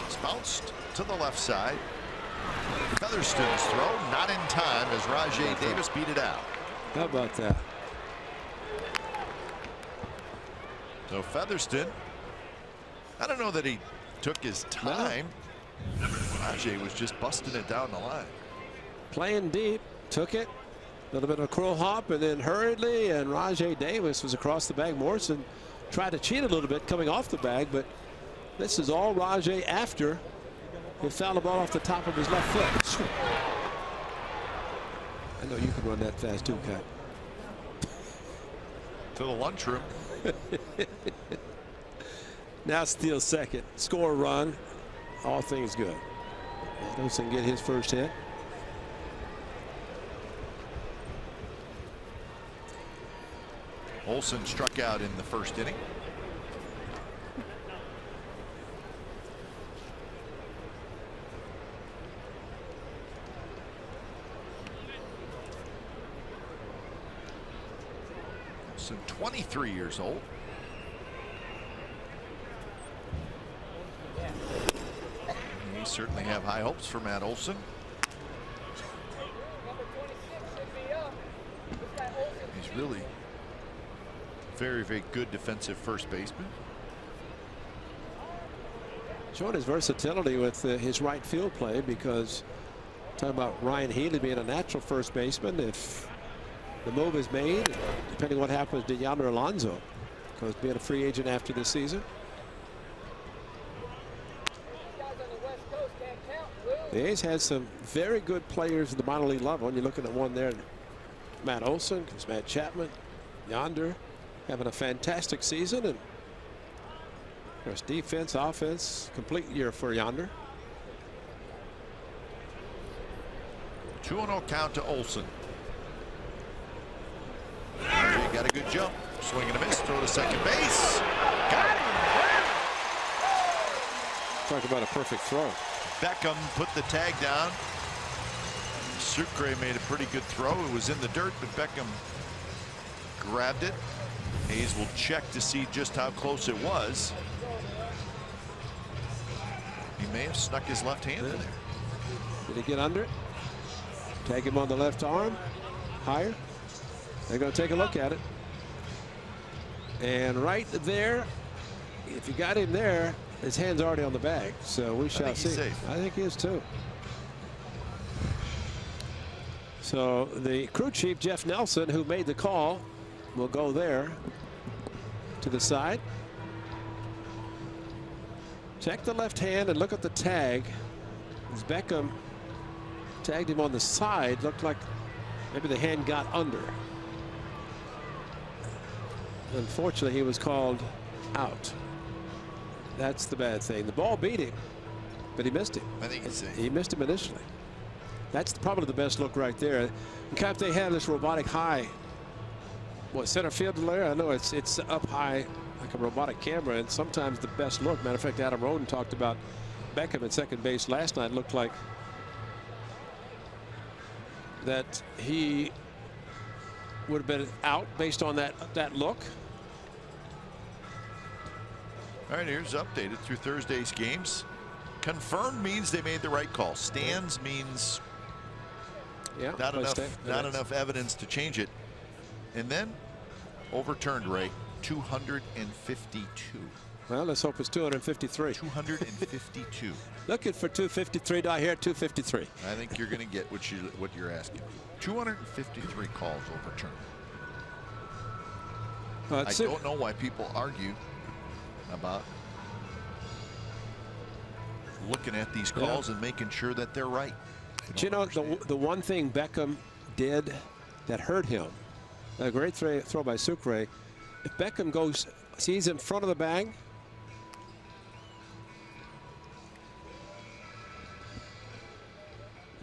It's bounced to the left side. Featherston's throw not in time as Rajai Davis beat it out. How about that? So Featherston, I don't know that he took his time. No. Rajai was just busting it down the line. Playing deep, took it. A little bit of a crow hop, and then hurriedly, and Rajai Davis was across the bag. Morrison tried to cheat a little bit coming off the bag, but this is all Rajai after he fouled the ball off the top of his left foot. I know you can run that fast too, Cat. To the lunchroom. Now steals second. Score a run. All things good. Olsen get his first hit. Olsen struck out in the first inning. Olsen, 23 years old. We certainly have high hopes for Matt Olson. He's really very, very good defensive first baseman. Showing his versatility with his right field play, because talking about Ryan Healy being a natural first baseman, if the move is made, depending what happens to Yonder Alonso, because being a free agent after this season. The A's had some very good players at the minor league level, and you're looking at one there, Matt Olson, comes Matt Chapman, Yonder, having a fantastic season, and of course defense, offense, complete year for Yonder. 2-0 count to Olson. He got a good jump, swing and a miss, throw to second base. Got it. Talk about a perfect throw. Beckham put the tag down. Sucre made a pretty good throw. It was in the dirt, but Beckham grabbed it. Hayes will check to see just how close it was. He may have snuck his left hand in there. Did he get under it? Tag him on the left arm. Higher. They're going to take a look at it. And right there, if you got him there, his hand's already on the bag. So we shall see. Safe. I think he is too. So the crew chief, Jeff Nelson, who made the call, will go there to the side. Check the left hand and look at the tag. As Beckham tagged him on the side, looked like maybe the hand got under. Unfortunately, he was called out. That's the bad thing. The ball beat him, but he missed him. I think he's safe. He missed him initially. That's probably the best look right there. In fact, they have this robotic high. What, center field there? I know it's up high like a robotic camera, and sometimes the best look. Matter of fact, Adam Roden talked about Beckham at second base last night. Looked like that he would have been out based on that look. All right, here's updated through Thursday's games. Confirmed means they made the right call. Stands means not enough evidence to change it. And then overturned, Ray, 252. Well, let's hope it's 253. 252. Looking for 253. I hear 253. I think you're going to get what you're asking. 253 calls overturned. I don't know why people argue about looking at these calls and making sure that they're right. But you know, the one thing Beckham did that hurt him, a great throw by Sucre. If Beckham goes, sees in front of the bag,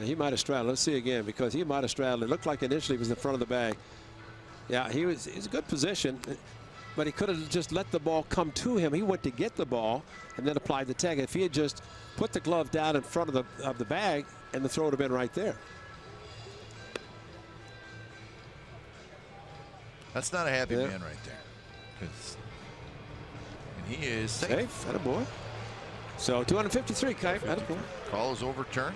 he might have straddled. Let's see again, because he might have straddled. It looked like initially he was in front of the bag. Yeah, he's a good position, but he could have just let the ball come to him. He went to get the ball and then applied the tag. If he had just put the glove down in front of the bag, and the throw would have been right there. That's not a happy man right there. And he is safe. Attaboy. So 253, Kite. Call is overturned.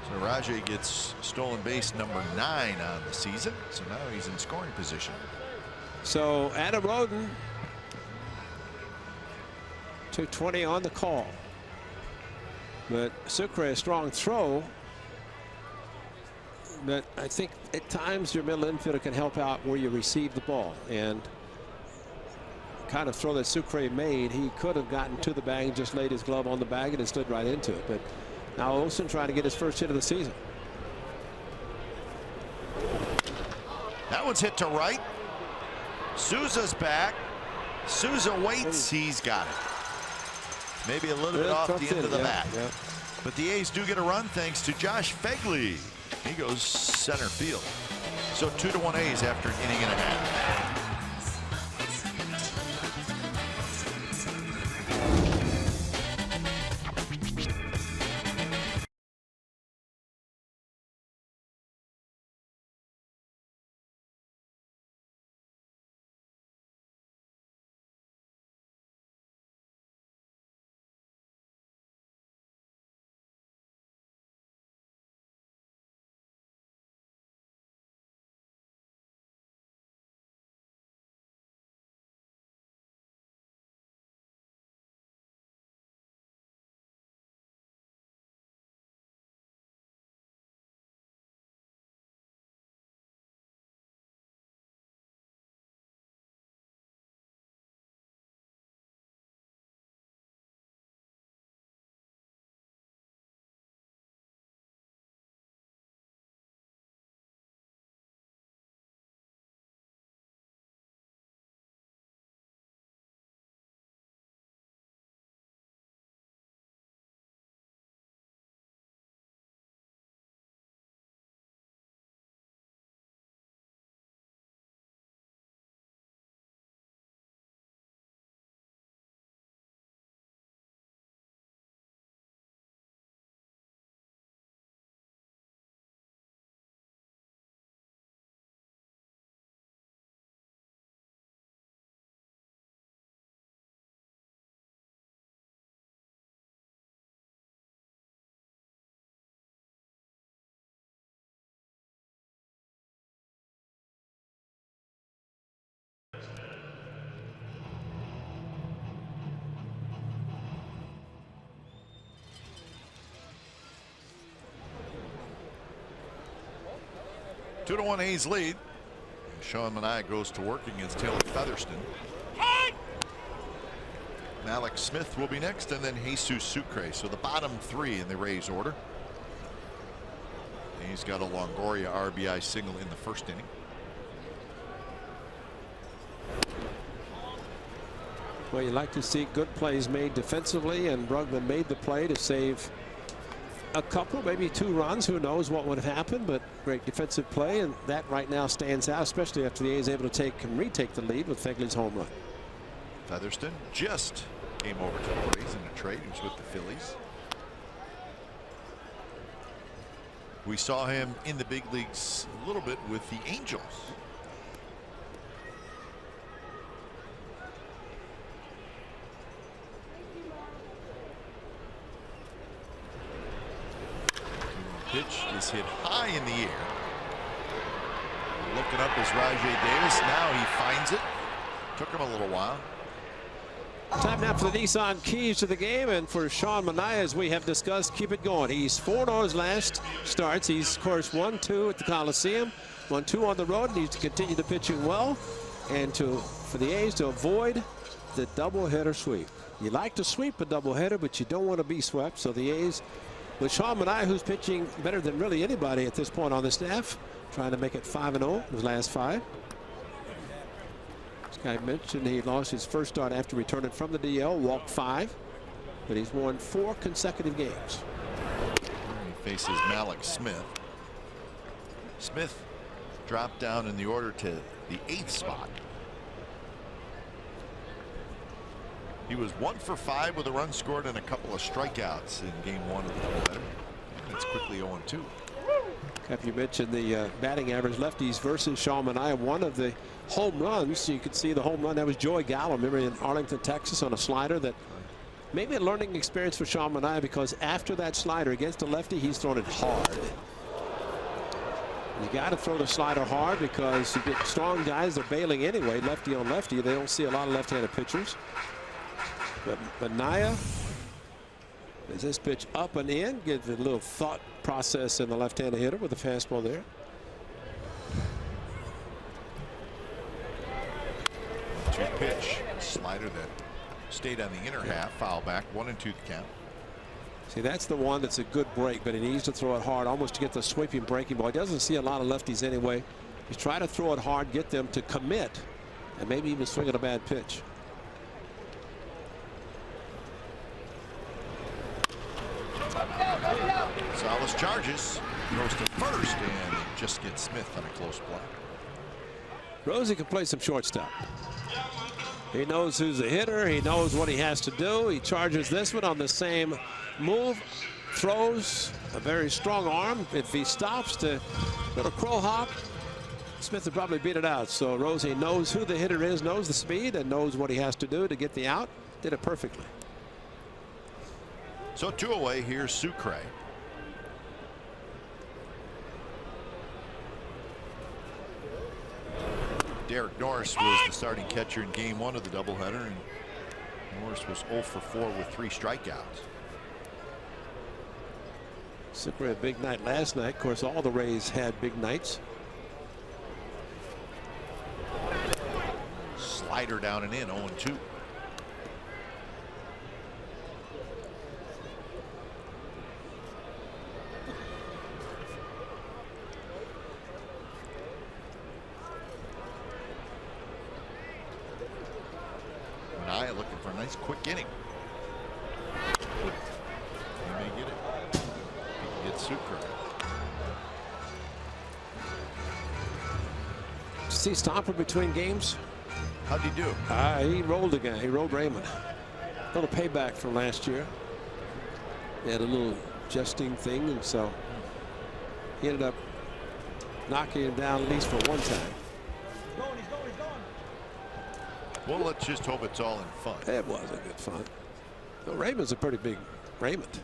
So Rajay gets stolen base number 9 on the season. So now he's in scoring position. So Adam Roden, 220 on the call. But Sucre, a strong throw. But I think at times your middle infielder can help out where you receive the ball. And kind of throw that Sucre made, he could have gotten to the bag and just laid his glove on the bag and it slid right into it. But now Olsen trying to get his first hit of the season. That one's hit to right. Souza's back. Souza waits. He's got it. Maybe a little bit off the end of the bat. Yeah. But the A's do get a run thanks to Josh Fegley. He goes center field. So 2-1 A's after an inning and a half. 2-1 A's lead. Sean Manaea goes to work against Taylor Featherston. Alex Smith will be next, and then Jesus Sucre. So the bottom three in the Rays order. And he's got a Longoria RBI single in the first inning. Well, you like to see good plays made defensively, and Brugman made the play to save a couple, maybe 2 runs. Who knows what would have happened, but great defensive play, and that right now stands out, especially after the A's able to take and retake the lead with Fegley's home run. Featherston just came over to the Rays in a trade. He was with the Phillies. We saw him in the big leagues a little bit with the Angels. Pitch is hit high in the air. Looking up is Rajay Davis. Now he finds it. Took him a little while. Time now for the Nissan keys to the game, and for Sean Manaea, as we have discussed, keep it going. He's 4-0 his last starts. He's, of course, 1-2 at the Coliseum, 1-2 on the road. Needs to continue the pitching well, and for the A's to avoid the doubleheader sweep. You like to sweep a doubleheader, but you don't want to be swept. So the A's, with Sean Manaea, who's pitching better than really anybody at this point on the staff, trying to make it 5-0 his last 5. This guy mentioned he lost his first start after returning from the DL, walked 5, but he's won 4 consecutive games. He faces Malik Smith. Smith dropped down in the order to the 8th spot. He was 1 for 5 with a run scored and a couple of strikeouts in game 1 of the doubleheader. It's quickly 0-2. If you mentioned the batting average lefties versus Sean Manaea, one of the home runs, you could see the home run, that was Joey Gallo, remember, in Arlington, Texas, on a slider. That maybe a learning experience for Sean Manaea, because after that slider against a lefty, he's thrown it hard. You got to throw the slider hard, because you get strong guys, they're bailing anyway, lefty on lefty. They don't see a lot of left-handed pitchers. But Manaea, is this pitch up and in? Gives a little thought process in the left-handed hitter with the fastball there. Pitch, slider that stayed on the inner half, foul back, 1-2 the count. See, that's the one that's a good break, but he needs to throw it hard, almost to get the sweeping breaking ball. He doesn't see a lot of lefties anyway. He's trying to throw it hard, get them to commit, and maybe even swing at a bad pitch. Salas charges, goes to first, and just gets Smith on a close play. Rosie can play some shortstop. He knows who's the hitter. He knows what he has to do. He charges this one on the same move. Throws a very strong arm. If he stops to little crow hop, Smith would probably beat it out. So Rosie knows who the hitter is, knows the speed, and knows what he has to do to get the out. Did it perfectly. So 2 away. Here's Sucre. Derek Norris was the starting catcher in game 1 of the doubleheader, and Norris was 0 for 4 with 3 strikeouts. Sucre a big night last night. Of course, all the Rays had big nights. Slider down and in, 0-2. Manaea looking for a nice quick inning. He may get it. He can get Sucre. See Stomper between games? How'd he do? He rolled a guy. He rolled Raymond. A little payback from last year. They had a little adjusting thing, and so he ended up knocking him down at least for one time. Well, let's just hope it's all in fun. It was a good fun. Well, Raymond's a pretty big Raymond.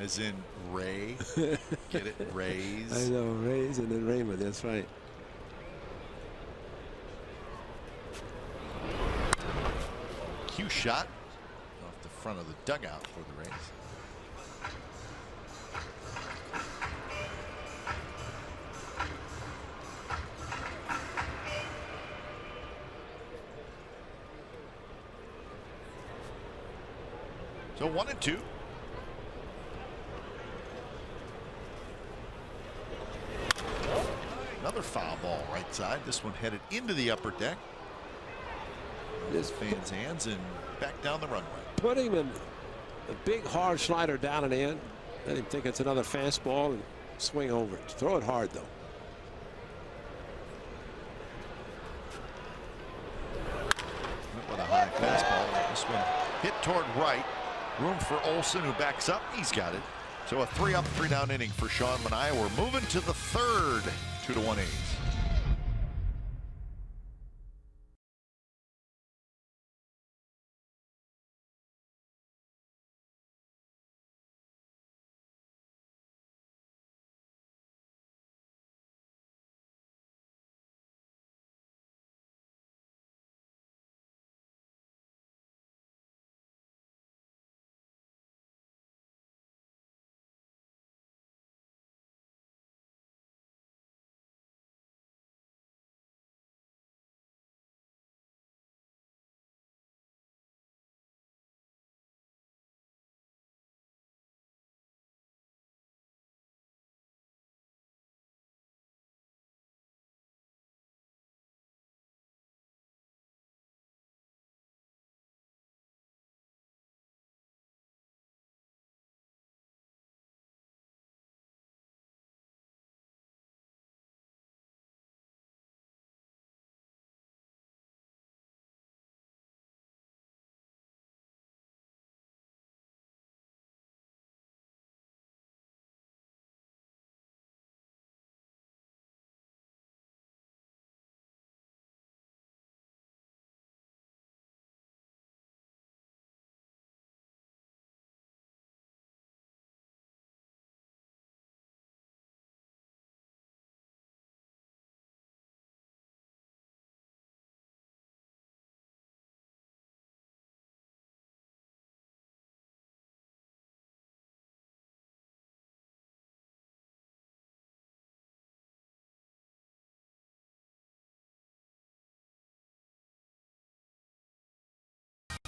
As in Ray. Get it? Rays. I know, Rays and then Raymond. That's right. Cue shot off the front of the dugout for the Rays. So 1-2. Another foul ball right side. This one headed into the upper deck. This fans' hands and back down the runway. Putting a big hard slider down and in. Let him think it's another fastball and swing over it. Throw it hard though. Went with a high fastball. This one hit toward right. Room for Olsen, who backs up. He's got it. So a 3-up, 3-down inning for Sean Manaea. We're moving to the third. 2-1 A's.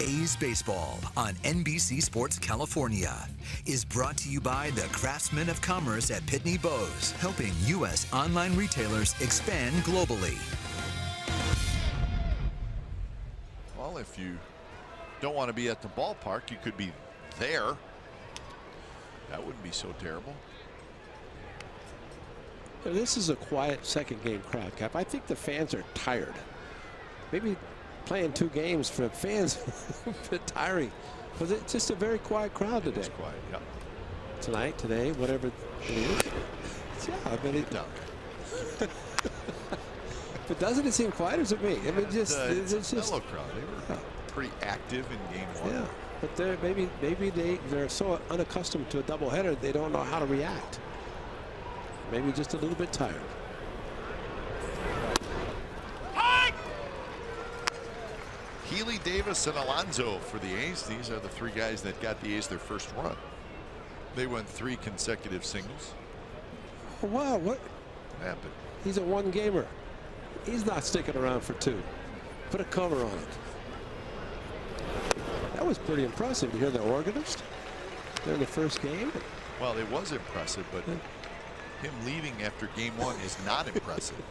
A's Baseball on NBC Sports California is brought to you by the Craftsmen of Commerce at Pitney Bowes, helping U.S. online retailers expand globally. Well, if you don't want to be at the ballpark, you could be there. That wouldn't be so terrible. This is a quiet second game crowd, Cap. I think the fans are tired. Maybe playing 2 games for fans a bit tiring. Was it just a very quiet crowd today? It's quiet, yeah. Tonight, today, whatever it is. Yeah, I mean, but doesn't it seem quiet, or is it me? I mean, it's just mellow crowd. They were pretty active in game 1. Yeah, but maybe they're so unaccustomed to a doubleheader they don't know how to react. Maybe just a little bit tired. Healy, Davis, and Alonso for the A's. These are the 3 guys that got the A's their first run. They won 3 consecutive singles. Oh, wow, what happened? He's a 1-gamer. He's not sticking around for 2. Put a cover on it. That was pretty impressive. You hear the organist during the first game? Well, it was impressive, but him leaving after game 1 is not impressive.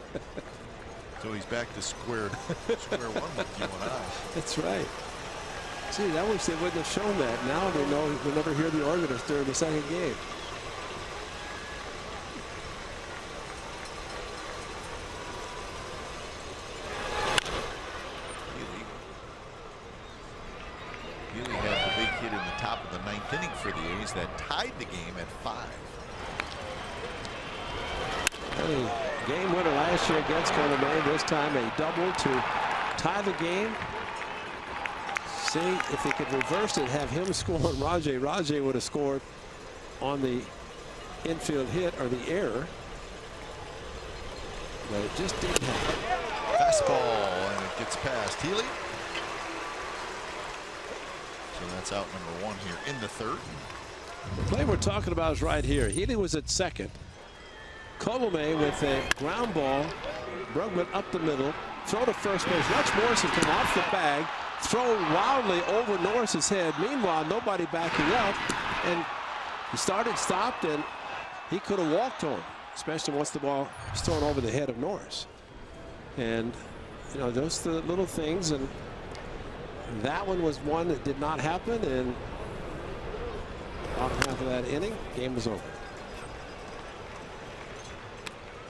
So he's back to square one with you and I. That's right. Gee, I wish they wouldn't have shown that. Now they know we'll never hear the organist during the second game. Healy had the big hit in the top of the 9th inning for the A's that tied the game at 5. Game winner last year against Colomé. This time a double to tie the game. See if he could reverse it, have him score on Rajay. Rajay would have scored on the infield hit or the error. But it just didn't happen. Fastball, and it gets past Healy. So that's out number 1 here in the 3rd. The play we're talking about is right here. Healy was at second. Colomé with a ground ball. Brugman up the middle. Throw to first base. Rex Morrison come off the bag. thrown wildly over Norris's head. Meanwhile, nobody backing up, and he stopped, and he could have walked on, especially once the ball was thrown over the head of Norris. And you know, those the little things, and that one was one that did not happen. And bottom half of that inning, game was over.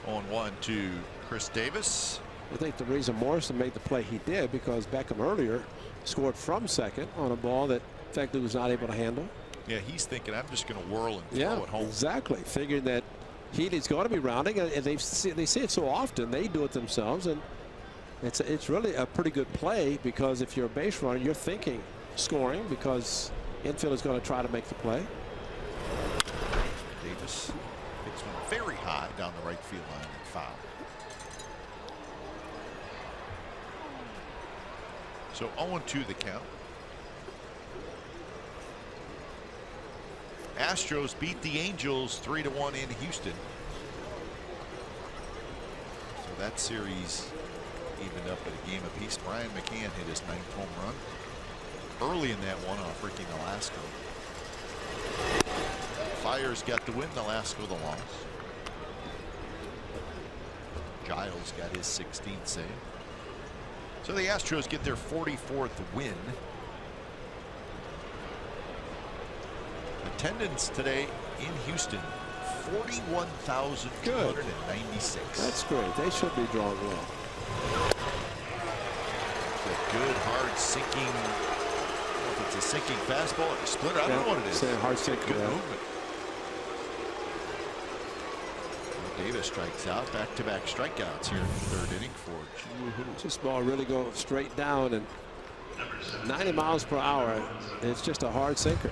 0-1 to Chris Davis. I think the reason Morrison made the play he did because Beckham earlier scored from second on a ball that Feckley was not able to handle. Yeah, he's thinking, I'm just going to whirl and throw it home. Exactly. Figuring that Healy's going to be rounding, and they see it so often. They do it themselves, and it's really a pretty good play because if you're a base runner, you're thinking scoring because infield is going to try to make the play. Davis hits one very high down the right field line and foul. So 0-2 the count. Astros beat the Angels 3-1 in Houston. So that series evened up at a game apiece. Brian McCann hit his 9th home run early in that one off Ricky Nolasco. Fires got the win, Nolasco the loss. Giles got his 16th save. So the Astros get their 44th win. Attendance today in Houston, 41,296. That's great. They should be drawing well. It's a good, hard sinking. I don't know if it's a sinking fastball or a splitter. I don't know what it is. It's a hard sinker. Good movement. Davis strikes out. Back-to-back strikeouts here in the 3rd inning for This ball really goes straight down and 90 miles per hour. It's just a hard sinker.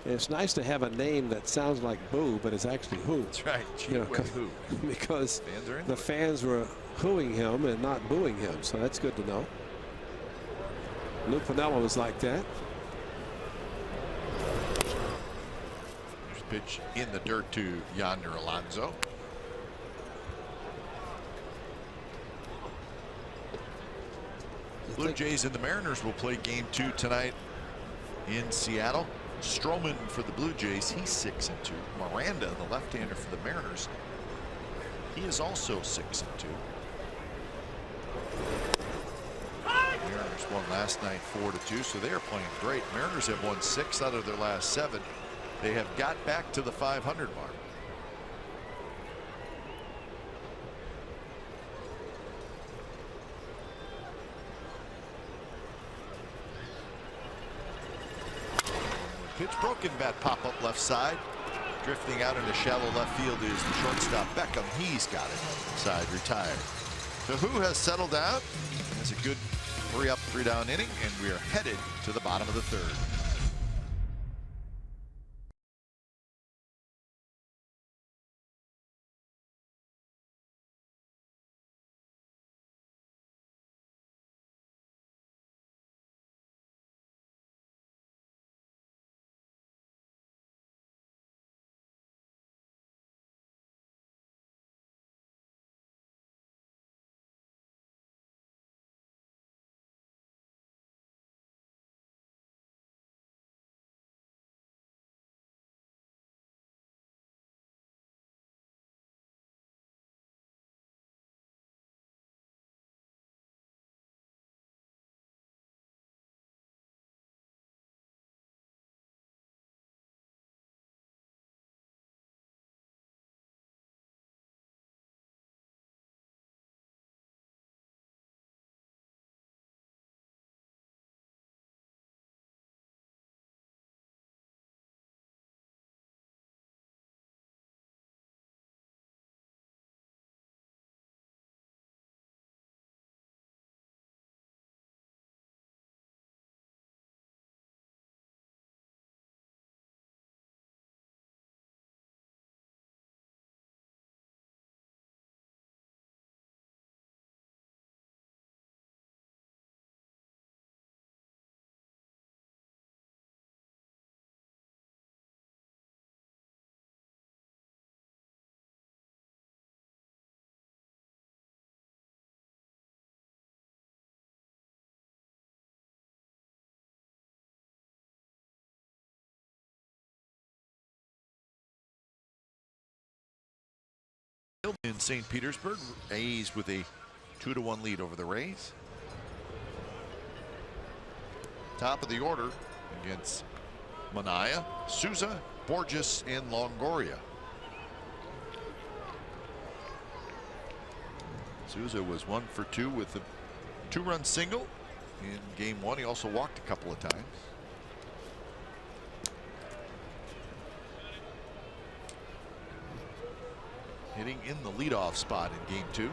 It's nice to have a name that sounds like boo, but it's actually who. That's right. You know, who. because the fans were hooing him and not booing him, so that's good to know. Lou Piniella was like that. There's a pitch in the dirt to Yonder Alonso. Blue Jays and the Mariners will play game 2 tonight in Seattle. Stroman for the Blue Jays, he's 6-2. Miranda, the left-hander for the Mariners, he is also 6-2. Mariners won last night 4-2, so they are playing great. Mariners have won 6 out of their last 7. They have got back to the 500 mark. Pitch broken, bat pop up left side. Drifting out into shallow left field is the shortstop Beckham. He's got it. Side retired. So who has settled down? Has a good 3-up, 3-down inning, and we are headed to the bottom of the 3rd. in St. Petersburg. A's with a 2-1 lead over the Rays. Top of the order against Manaea, Souza, Borges, and Longoria. Souza was 1 for 2 with a 2-run single in game 1. He also walked a couple of times. Hitting in the leadoff spot in game 2.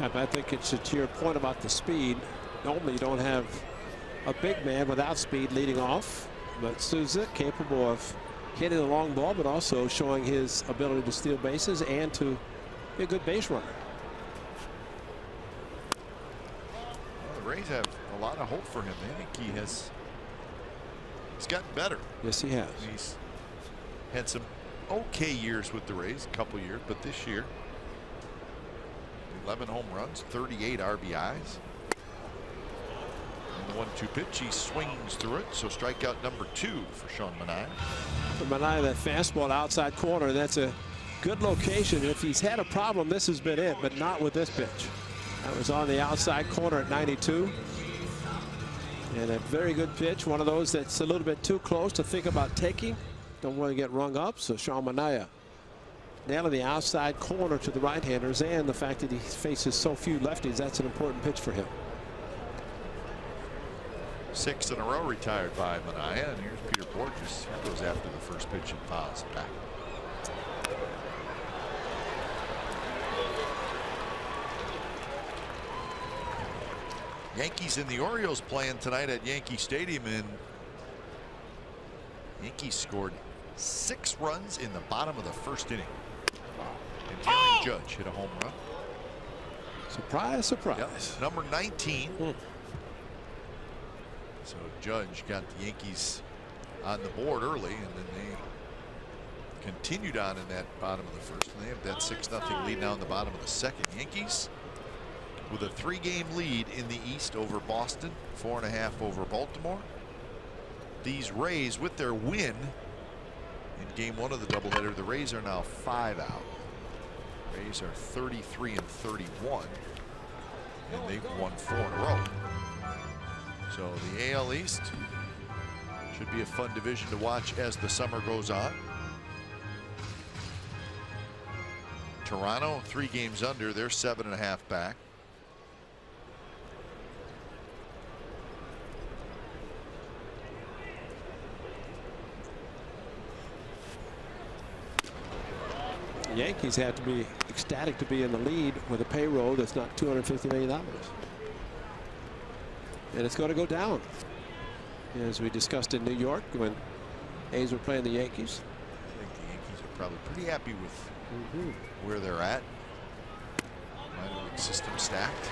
I think it's to your point about the speed. Normally you don't have a big man without speed leading off, but Souza capable of hitting the long ball, but also showing his ability to steal bases and to be a good base runner. Well, the Rays have a lot of hope for him. I think he's gotten better. Yes, he has. He's had some okay years with the Rays, a couple years, but this year 11 home runs, 38 RBIs. And the 1-2 pitch, he swings through it. So strikeout number 2 for Sean Manaea. For Manaea, that fastball outside corner, that's a good location. If he's had a problem, this has been it, but not with this pitch. That was on the outside corner at 92. And a very good pitch, one of those that's a little bit too close to think about taking. Don't want to get rung up, so Sean Manaea nailing the outside corner to the right-handers, and the fact that he faces so few lefties, that's an important pitch for him. 6 in a row retired by Manaea, and here's Peter Borges. He goes after the first pitch and fouls it back. Yankees and the Orioles playing tonight at Yankee Stadium, and Yankees scored 6 runs in the bottom of the first inning. And Aaron Judge hit a home run. Surprise, surprise. Yep. Number 19. So Judge got the Yankees on the board early, and then they continued on in that bottom of the first, and they have that 6-0 lead now in the bottom of the second. Yankees with a 3-game lead in the East over Boston, 4.5 over Baltimore. These Rays, with their win in game 1 of the doubleheader, the Rays are now 5 out. Rays are 33 and 31, and they've won 4 in a row. So the AL East should be a fun division to watch as the summer goes on. Toronto 3 games under, they're 7.5 back. The Yankees have to be ecstatic to be in the lead with a payroll that's not $250 million. And it's going to go down, as we discussed in New York when A's were playing the Yankees. I think the Yankees are probably pretty happy with where they're at. Minor league system stacked.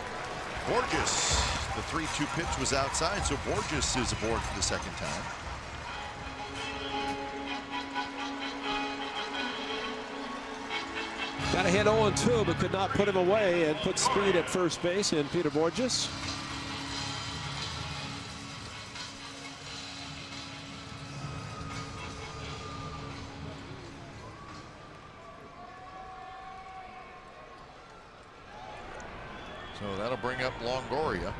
Borges, the 3-2 pitch was outside, so Borges is aboard for the second time. Got a hit 0-2, but could not put him away, and put speed at first base in Peter Borges. So that'll bring up Longoria.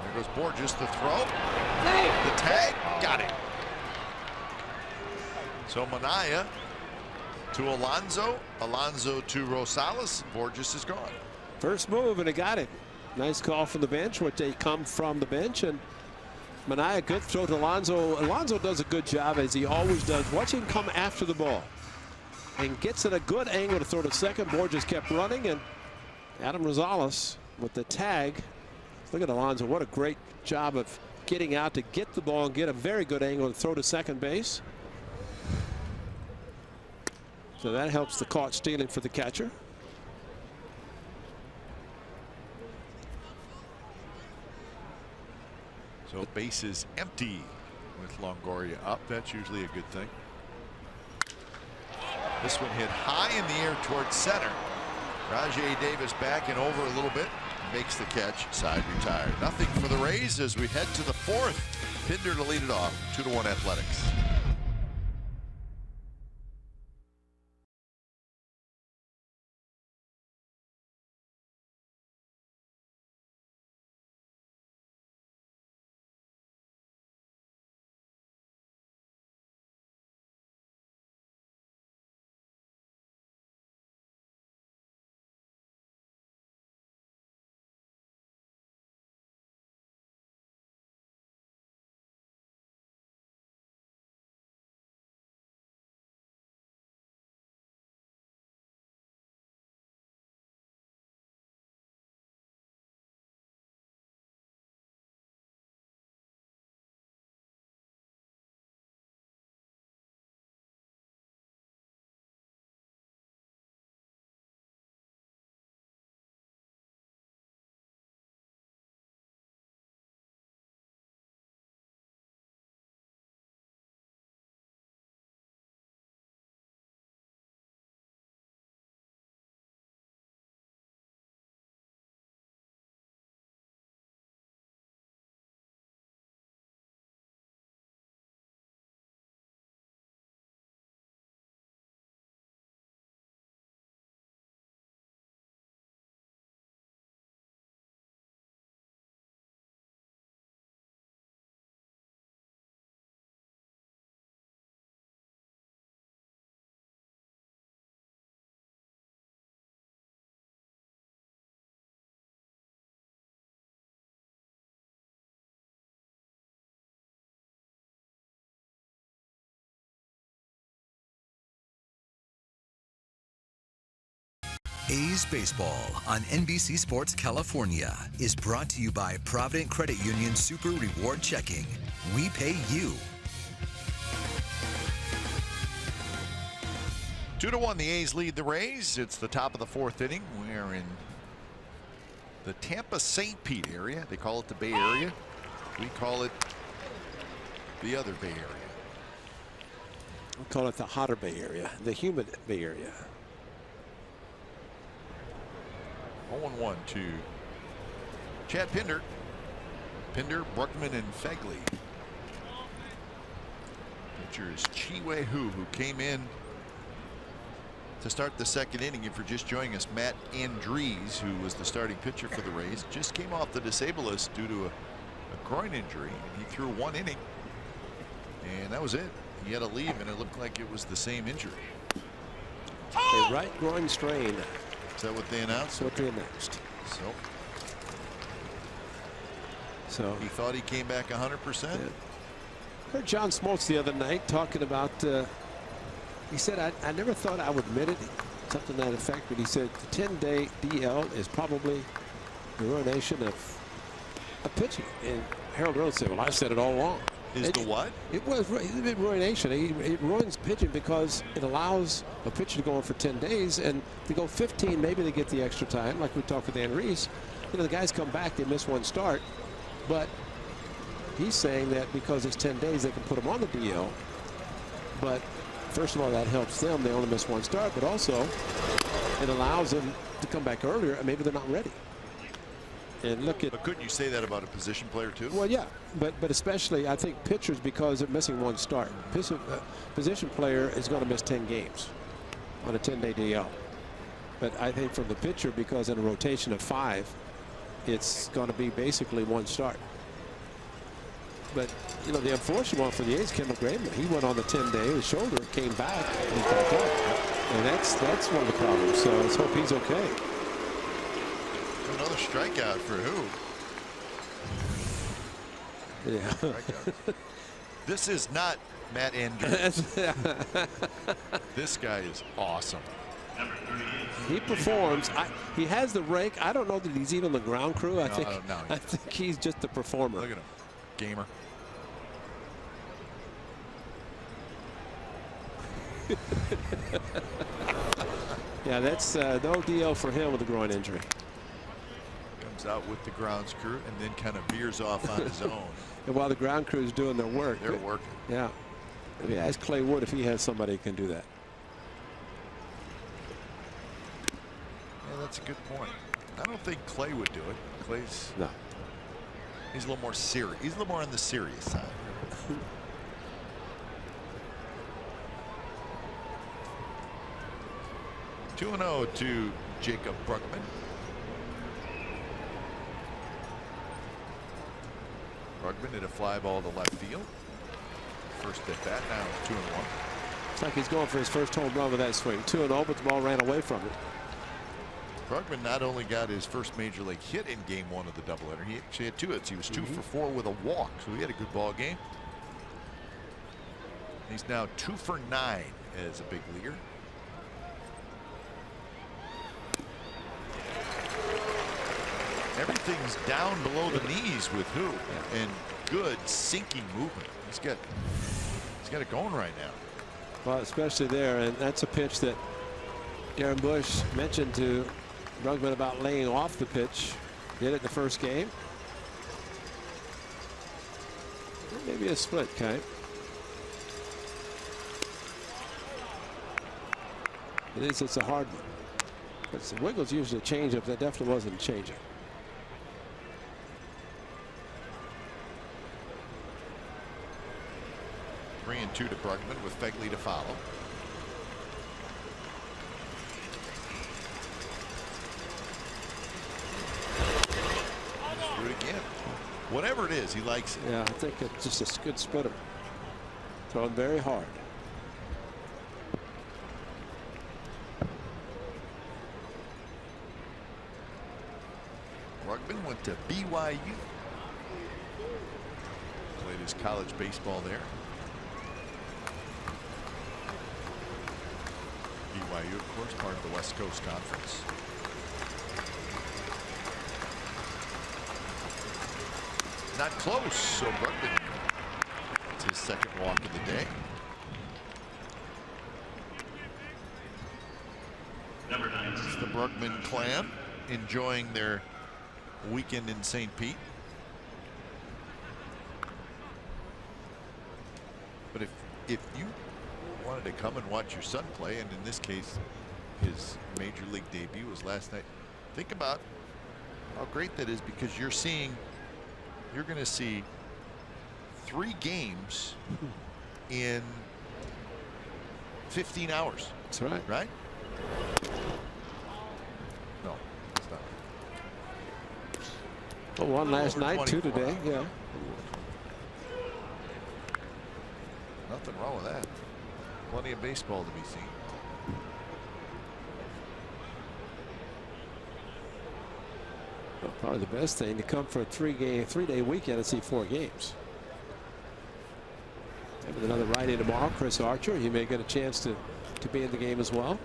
There goes Borges, the throw. The tag, got it. So Manaea to Alonso. Alonso to Rosales. Borges is gone. First move, and it got it. Nice call from the bench, what they come from the bench, and Manaea, good throw to Alonso. Alonso does a good job, as he always does. Watch him come after the ball and gets at a good angle to throw to second. Borges kept running, and Adam Rosales with the tag. Look at Alonso. What a great job of getting out to get the ball and get a very good angle to throw to second base. So that helps the caught stealing for the catcher. So base is empty with Longoria up. That's usually a good thing. This one hit high in the air towards center. Rajai Davis back and over a little bit. Makes the catch. Side retired. Nothing for the Rays as we head to the fourth. Pinder to lead it off. 2-1 Athletics. A's Baseball on NBC Sports California is brought to you by Provident Credit Union Super Reward Checking. We pay you. 2-1, the A's lead the Rays. It's the top of the fourth inning. We're in the Tampa St. Pete area. They call it the Bay Area. We call it the other Bay Area. We call it the hotter Bay Area, the humid Bay Area. 0-1 to Chad Pinder. Pinder, Bruckman, and Fegley. Pitcher is Chi-Wei Hu, who came in to start the second inning. If you're just joining us, Matt Andrees, who was the starting pitcher for the Rays, just came off the disabled list due to a groin injury. He threw one inning, and that was it. He had to leave, and it looked like it was the same injury. A right groin strain. Is that what they announced? That's what they announced. So he thought he came back 100%. Yeah. Heard John Smoltz the other night talking about. He said, I never thought I would admit it, something to that effect, but he said the 10-day DL is probably the ruination of pitching. And Harold Rhodes said, well, I said it all along. The what? It was ruination. It ruins pitching because it allows a pitcher to go on for 10 days, and to go 15, maybe they get the extra time, like we talked with Andrees. You know, the guys come back, they miss one start, but he's saying that because it's 10 days, they can put them on the DL. But first of all, that helps them. They only miss one start, but also it allows them to come back earlier, and maybe they're not ready. And look at. But couldn't you say that about a position player too? Well, yeah, but especially I think pitchers, because they're missing one start. Position player is going to miss 10 games on a 10-day DL. But I think from the pitcher, because in a rotation of 5, it's going to be basically one start. But you know, the unfortunate one for the A's, Kendall Graveman, he went on the 10-day, his shoulder came back, and he's back up. And that's one of the problems. So let's hope he's okay. Another strikeout for who? Yeah. This is not Matt Andrews. This guy is awesome. He performs. He has the rake. I don't know that he's even the ground crew. I think he's just the performer. Look at him, gamer. Yeah, that's no DL for him with a groin injury. Comes out with the grounds crew and then kind of veers off on his own. And while the ground crew is doing their work, they're working. Yeah. Maybe ask Clay Wood if he has somebody who can do that. Yeah, that's a good point. I don't think Clay would do it. Clay's no. He's a little more serious. He's a little more on the serious side. 2-0 to Jacob Brugman. Brugman hit a fly ball to left field. First at bat, now 2-1. It's like he's going for his first home run with that swing. 2-0, but the ball ran away from it. Brugman not only got his first major league hit in game 1 of the doubleheader, he actually had 2 hits. He was 2 for 4 with a walk, so he had a good ball game. He's now 2 for 9 as a big leaguer. Everything's down below the knees with who, and good sinking movement. He's got it going right now. Well, especially there, and that's a pitch that Darren Bush mentioned to Brugman about laying off the pitch. Did it in the first game. Maybe a split, Kai. It's a hard one. But the Wiggles usually a changeup. That definitely wasn't a changeup. Three and 2 to Brugman with Fegley to follow. Do it again. Whatever it is, he likes it. Yeah, I think it's just a good splitter. Throwing very hard. Brugman went to BYU. Played his college baseball there. BYU, of course, part of the West Coast Conference. Not close, so Brugman, it's his second walk of the day. Number 9. It's the Brugman clan enjoying their weekend in St. Pete. But if you wanted to come and watch your son play, and in this case his major league debut was last night, think about how great that is, because you're going to see 3 games in 15 hours. That's right. Right? No, it's not. Well, one last Over night, 2 today. hours. Yeah. Nothing wrong with that. Plenty of baseball to be seen. Well, probably the best thing to come for a 3-day weekend and see 4 games. Maybe another righty tomorrow, Chris Archer. He may get a chance to be in the game as well.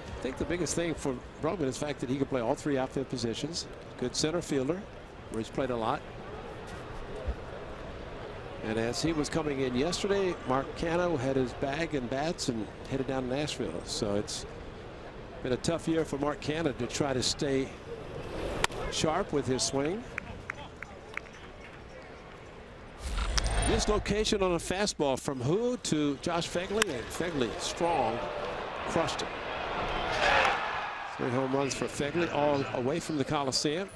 I think the biggest thing for Brugman is the fact that he can play all 3 outfield positions. Good center fielder, where he's played a lot. And as he was coming in yesterday, Mark Canha had his bag and bats and headed down to Nashville. So it's been a tough year for Mark Canha to try to stay sharp with his swing. Dislocation on a fastball from who to Josh Fegley, and Fegley strong, crushed it. 3 home runs for Fegley, all away from the Coliseum.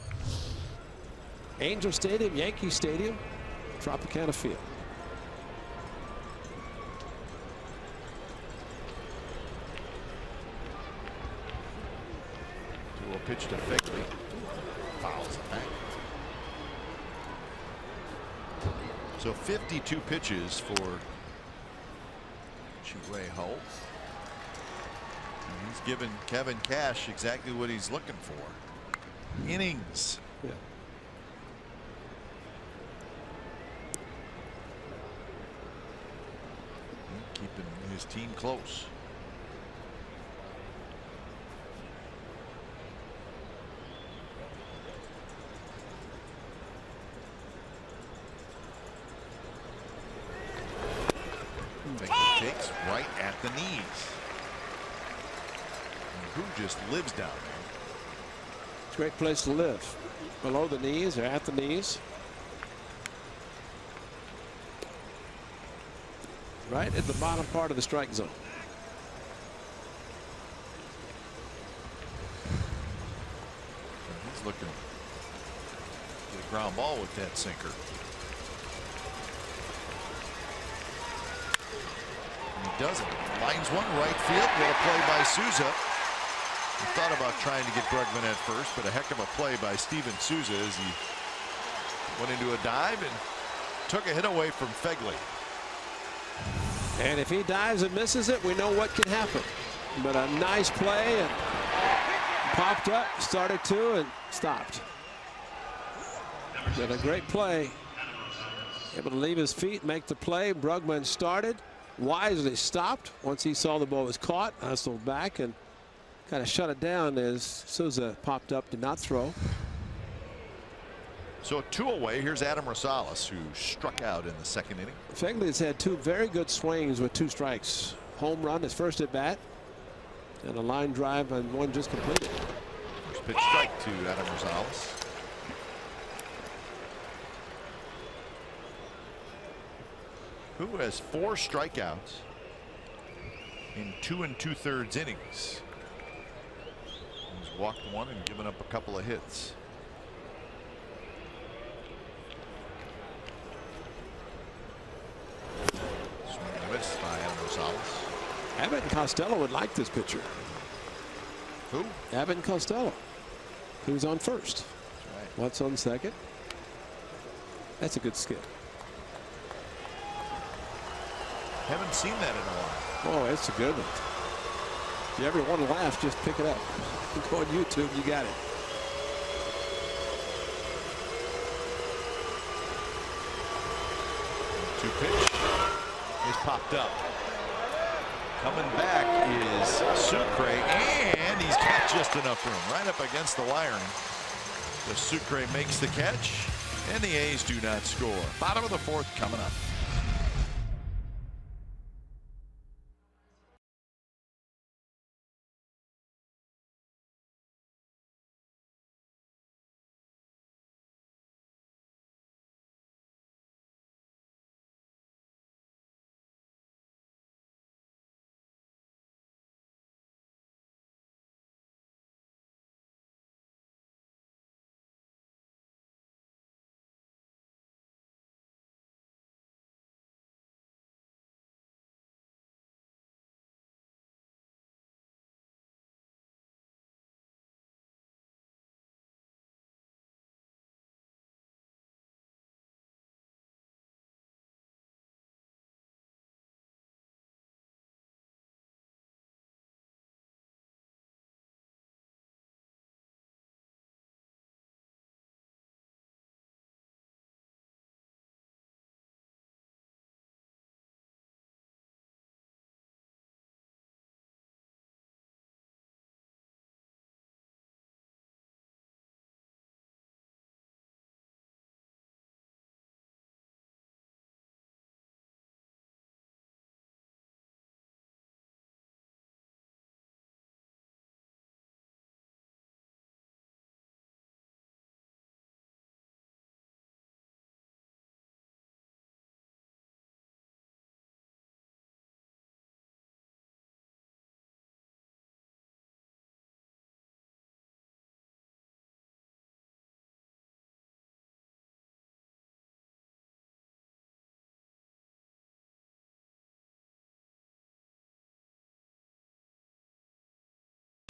Angel Stadium, Yankee Stadium, Tropicana Field. To a pitch to Fegley. Fouls it back. So 52 pitches for Chih-Wei Ho. And he's given Kevin Cash exactly what he's looking for. Innings. Yeah. Keeping his team close. Takes right at the knees. And who just lives down there? It's a great place to live. Below the knees or at the knees. Right at the bottom part of the strike zone. looking to get a ground ball with that sinker. And he doesn't. Lines one right field. What a play by Souza. He thought about trying to get Bregman at first, but a heck of a play by Steven Souza as he went into a dive and took a hit away from Fegley. And if he dives and misses it, we know what can happen. But a nice play, and popped up, started to, and stopped. But a great play. Able to leave his feet, make the play. Bregman started, wisely stopped once he saw the ball was caught. Hustled back and kind of shut it down as Souza popped up, did not throw. So 2 away. Here's Adam Rosales, who struck out in the second inning. Fegley has had 2 very good swings with 2 strikes. Home run, his first at bat, and a line drive on one just completed. First pitch strike to Adam Rosales. Who has 4 strikeouts in 2 2/3 innings. He's walked 1 and given up a couple of hits. Swing and a miss by Adam Rosales. Abbott and Costello would like this pitcher. Who? Abbott and Costello, who's on first. That's right. What's on second? That's a good skip. Haven't seen that in a while. Oh, it's a good one. If you ever want to laugh, just pick it up. Go on YouTube, you got it. Two pitch is popped up. Coming back is Sucre, and he's got just enough room right up against the wiring. The Sucre makes the catch, and the A's do not score. Bottom of the 4th coming up.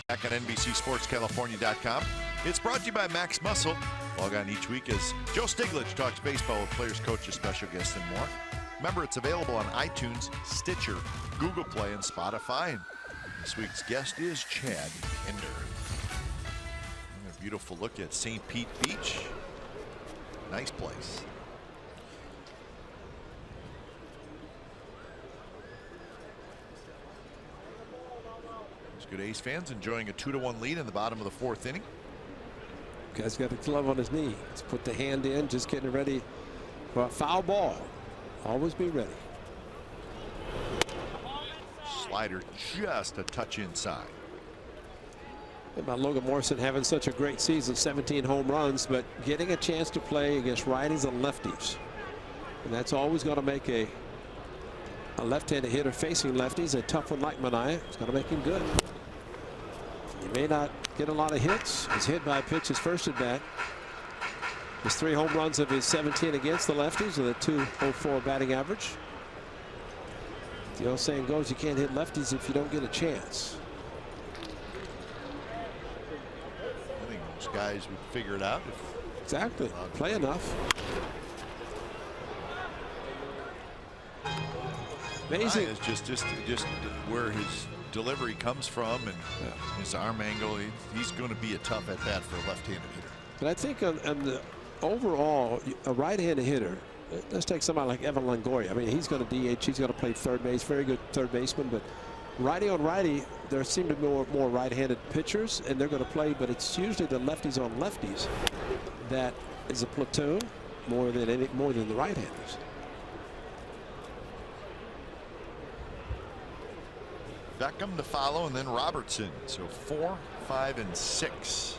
Back at NBCSportsCalifornia.com. It's brought to you by Max Muscle. Log on each week as Joe Stiglitz talks baseball with players, coaches, special guests, and more. Remember, it's available on iTunes, Stitcher, Google Play, and Spotify. And this week's guest is Chad Pinder. A beautiful look at St. Pete Beach. Nice place. Good A's fans enjoying a 2-1 lead in the bottom of the 4th inning. Guy's got a glove on his knee. He's put the hand in, just getting ready for a foul ball. Always be ready. Slider just a touch inside. About Logan Morrison having such a great season, 17 home runs, but getting a chance to play against righties and lefties. And that's always going to make a left-handed hitter facing lefties, a tough one like Manaea. It's going to make him good. He may not get a lot of hits. He's hit by a pitch his first at bat. His 3 home runs of his 17 against the lefties with a .204 batting average. The old saying goes, you can't hit lefties if you don't get a chance. I think most guys would figure it out. Exactly. Play enough. Amazing. It's just where his delivery comes from and his arm angle. He's going to be a tough at bat for a left-handed hitter. But I think on the overall, a right-handed hitter, let's take somebody like Evan Longoria. I mean, he's going to DH. He's going to play third base. Very good third baseman. But righty on righty, there seem to be more right-handed pitchers, and they're going to play. But it's usually the lefties on lefties that is a platoon more than the right-handers. Beckham to follow, and then Robertson. So 4, 5, and 6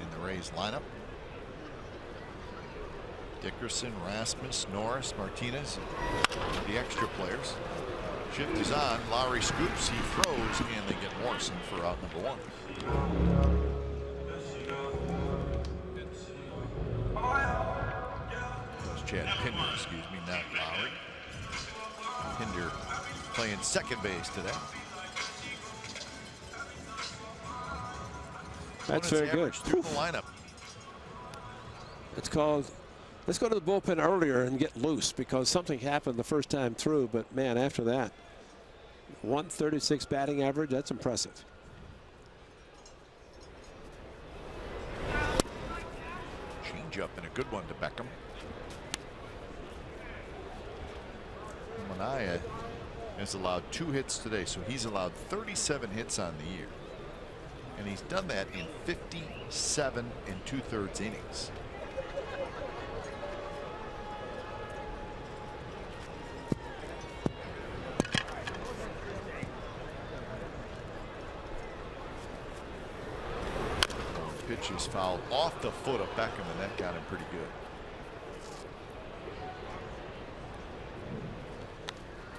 in the Rays lineup. Dickerson, Rasmus, Norris, Martinez, the extra players. Shift is on. Lowry scoops, he throws, and they get Morrison for out number 1. That was Chad Pinder, excuse me, not Lowry. Pinder playing second base today. That's very good. Through the lineup. It's called, let's go to the bullpen earlier and get loose, because something happened the first time through. But man, after that, 136 batting average, that's impressive. Change up and a good one to Beckham. Manaya has allowed 2 hits today, so he's allowed 37 hits on the year. And he's done that in 57 2/3 innings. Pitch is fouled off the foot of Beckham, and that got him pretty good.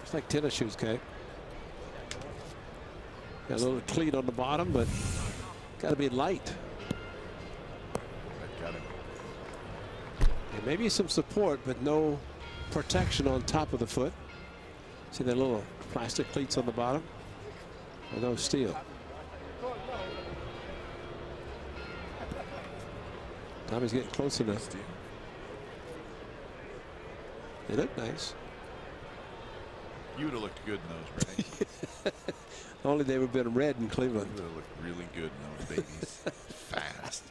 It's like tennis shoes, Kate. Got a little cleat on the bottom, but got to be light. That got him. And maybe some support, but no protection on top of the foot. See that little plastic cleats on the bottom? Or no steel. Tommy's getting close enough. They look nice. You would have looked good in those, right? Only they would have been red in Cleveland. You would have looked really good in those babies. Fast.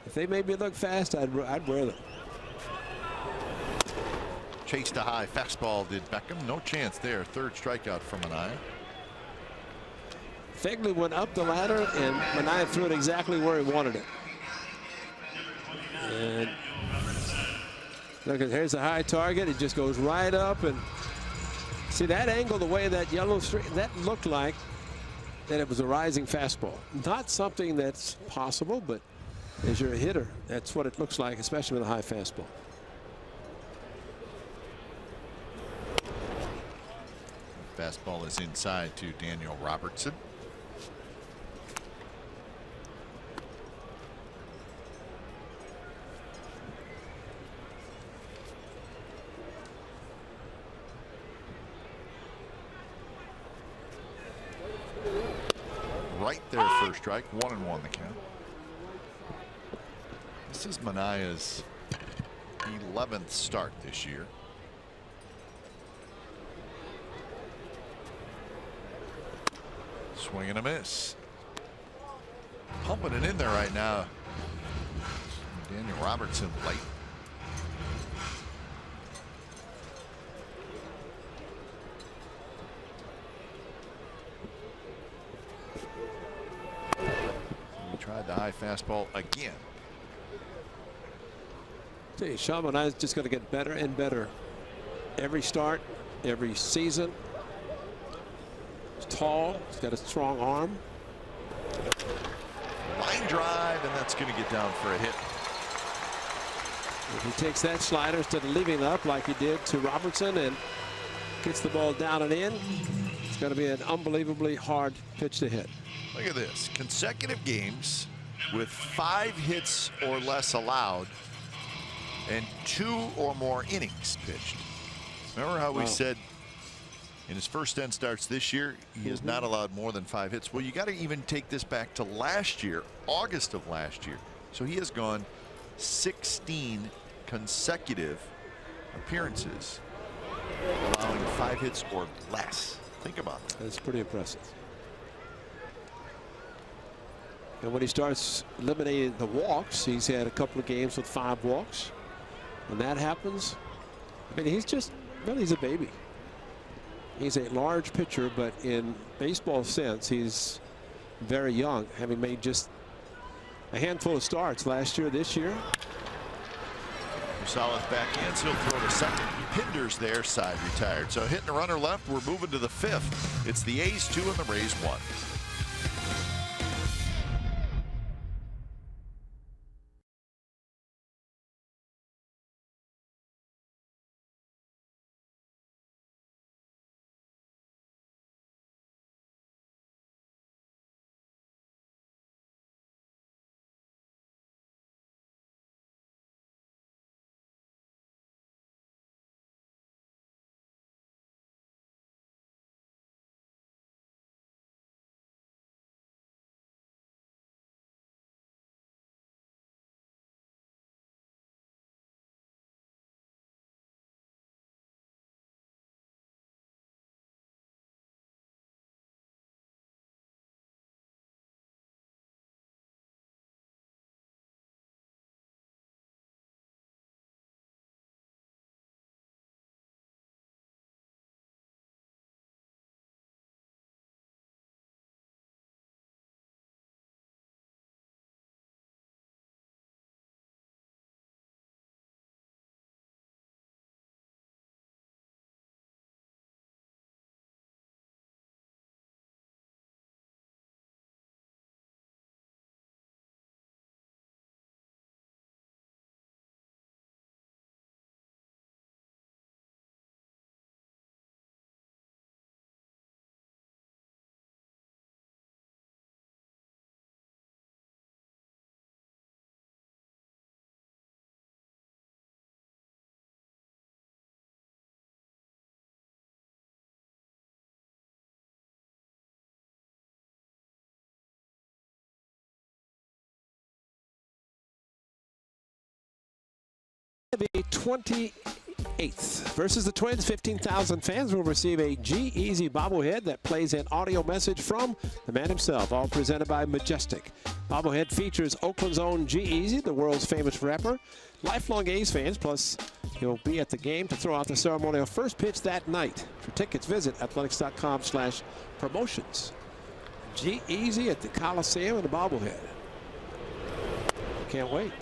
If they made me look fast, I'd wear them. Chase to high fastball did Beckham. No chance there. 3rd strikeout from Manaya. Fegley went up the ladder, and Manaya threw it exactly where he wanted it. And look, here's a high target. It just goes right up, and see that angle, the way that yellow streak, that looked like that it was a rising fastball. Not something that's possible, but as you're a hitter, that's what it looks like, especially with a high fastball. Fastball is inside to Daniel Robertson. Right there, 1st strike, 1-1 the count. This is Manaya's 11th start this year. Swing and a miss. Pumping it in there right now. Daniel Robertson late. Tried the high fastball again. See, Sean Manaya's just going to get better and better every start, every season. He's tall. He's got a strong arm. Line drive, and that's going to get down for a hit. If he takes that slider instead of leaving it up like he did to Robertson and gets the ball down and in, It's going to be an unbelievably hard pitch to hit. Look at this. Consecutive games with 5 hits or less allowed and 2 or more innings pitched. Remember how we said in his first 10 starts this year, he has not allowed more than 5 hits. Well, you got to even take this back to last year, August of last year. So he has gone 16 consecutive appearances allowing 5 hits or less. Think about that. That's pretty impressive. And when he starts eliminating the walks, he's had a couple of games with 5 walks. When that happens, I mean, he's a baby. He's a large pitcher, but in baseball sense, he's very young, having made just a handful of starts last year, this year. Solid backhands. He'll throw to second. Pinder's there, side retired. So hitting a runner left. We're moving to the 5th. It's the A's 2 and the Rays 1. The 28th versus the Twins. 15,000 fans will receive a G-Eazy bobblehead that plays an audio message from the man himself, all presented by Majestic. Bobblehead features Oakland's own G-Eazy, the world's famous rapper. Lifelong A's fans, plus he'll be at the game to throw out the ceremonial first pitch that night. For tickets, visit athletics.com/promotions. G-Eazy at the Coliseum and the bobblehead. Can't wait.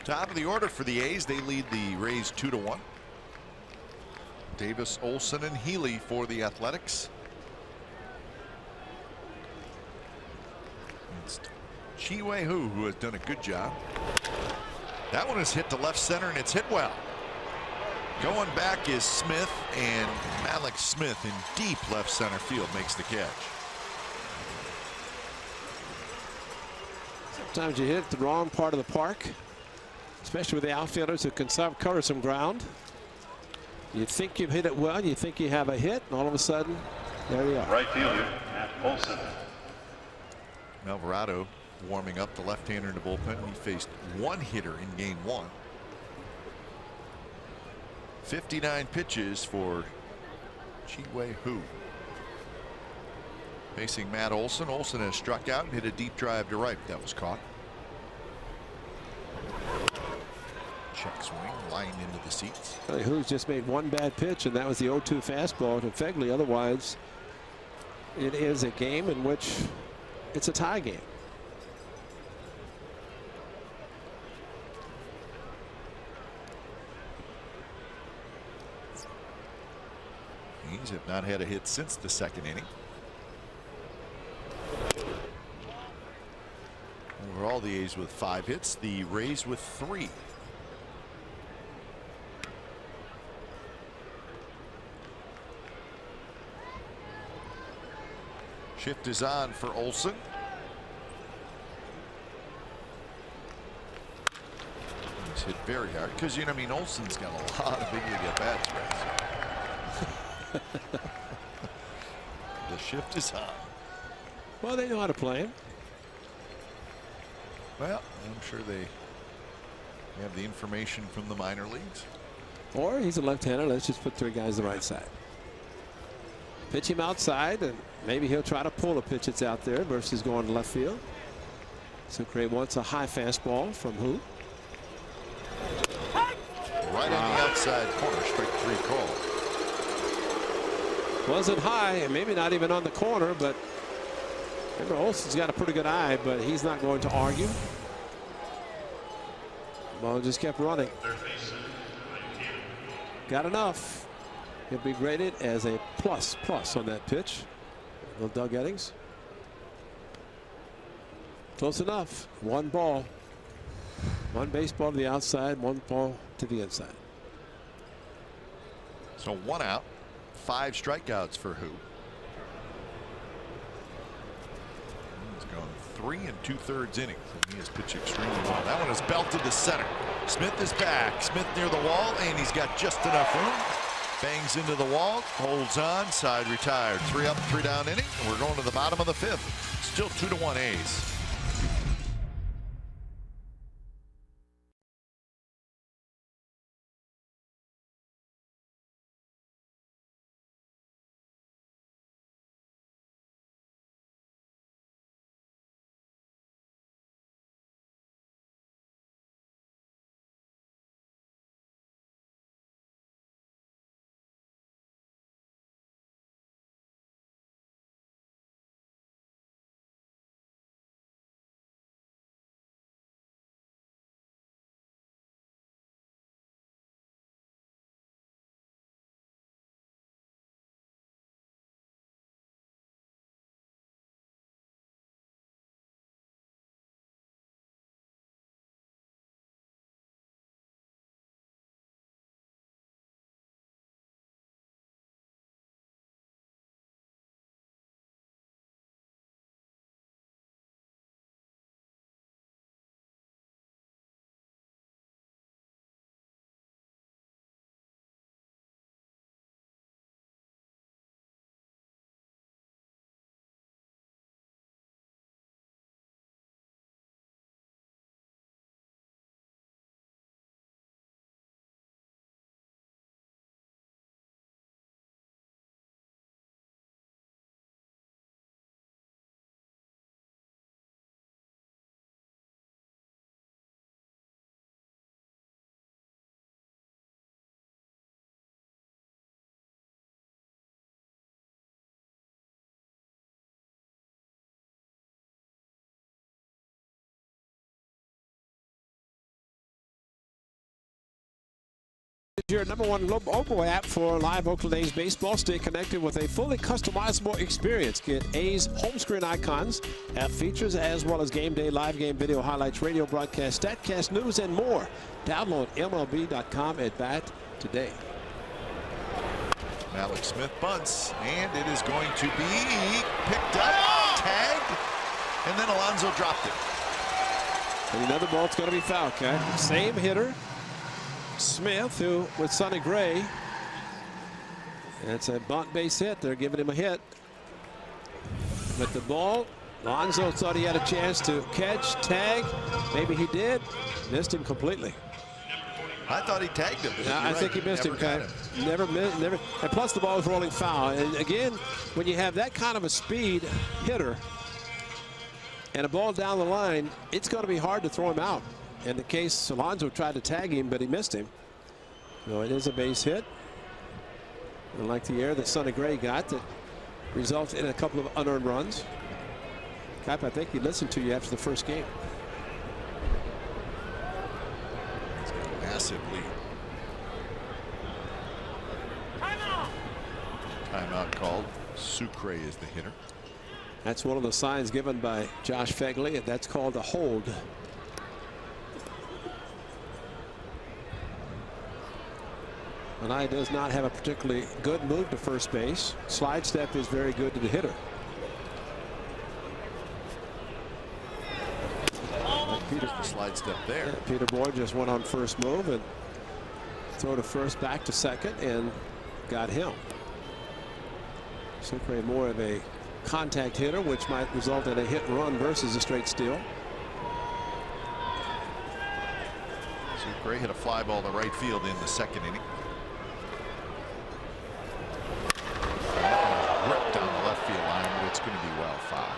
Top of the order for the A's. They lead the Rays 2-1. Davis, Olsen, and Healy for the Athletics. It's Chi-Wei Hu who has done a good job. That one is hit to left center, and it's hit well. Going back is Smith, and Malik Smith in deep left center field makes the catch. Sometimes you hit the wrong part of the park, especially with the outfielders who can cover some ground. You think you've hit it well, you think you have a hit, and all of a sudden, there you are. Right fielder, Matt Olson. Alvarado warming up, the left-hander in the bullpen. He faced one hitter in game 1. 59 pitches for Chi-Wei Hu. Facing Matt Olson. Olson has struck out and hit a deep drive to right. That was caught. Check swing, lined into the seats. Who's just made one bad pitch, and that was the 0-2 fastball to Fegley. Otherwise, it is a game in which it's a tie game. A's have not had a hit since the second inning. Overall, the A's with 5 hits, the Rays with 3. Shift is on for Olsen. He's hit very hard because, you know, I mean, Olsen's got a lot of big league at bats, right? The shift is on. Well, they know how to play him. Well, I'm sure they have the information from the minor leagues. Or he's a left-hander. Let's just put 3 guys the right side. Pitch him outside, and maybe he'll try to pull a pitch that's out there versus going to left field. So Cray wants a high fastball from who? Right on the outside corner, strike 3 call. Wasn't high, and maybe not even on the corner, but remember, Olsen's got a pretty good eye, but he's not going to argue. Ball just kept running. Got enough. He'll be graded as a plus on that pitch. Little Doug Eddings. Close enough. 1 ball. 1 baseball to the outside, 1 ball to the inside. So 1 out, 5 strikeouts for who? He's gone 3 2/3 innings, and he has pitched extremely well. That one is belted to center. Smith is back. Smith near the wall, and he's got just enough room. Bangs into the wall, holds on, side retired. 3 up, 3 down inning. And we're going to the bottom of the 5th. Still 2-1 A's. Your #1 mobile app for live Oakland A's baseball. Stay connected with a fully customizable experience. Get A's home screen icons, app features, as well as game day, live game video highlights, radio broadcast, StatCast, news, and more. Download MLB.com at bat today. Alex Smith bunts, and it is going to be picked up, tagged, and then Alonso dropped it. And another ball, it's going to be foul, okay? Same hitter, Smith, who with Sonny Gray. That's a bunt base hit. They're giving him a hit. But the ball, Alonso thought he had a chance to catch, tag. Maybe he did. Missed him completely. I thought he tagged him. Yeah, I think he missed him. Never missed. Never. And plus the ball was rolling foul. And again, when you have that kind of a speed hitter and a ball down the line, it's going to be hard to throw him out. In the case, Alonso tried to tag him, but he missed him. So it is a base hit. And like the air that Sonny Gray got that resulted in a couple of unearned runs. Cap, I think he listened to you after the first game. He's got a massive lead. Timeout called. Sucre is the hitter. That's one of the signs given by Josh Phegley, and that's called a hold. Anaya does not have a particularly good move to first base. Slide step is very good to the hitter. Peter, the slide step there. Yeah, Peter Boyd just went on first move and throw to first, back to second, and got him. Sucre more of a contact hitter, which might result in a hit and run versus a straight steal. Sucre hit a fly ball to right field in the second inning. Ripped down the left field line, but it's going to be well foul.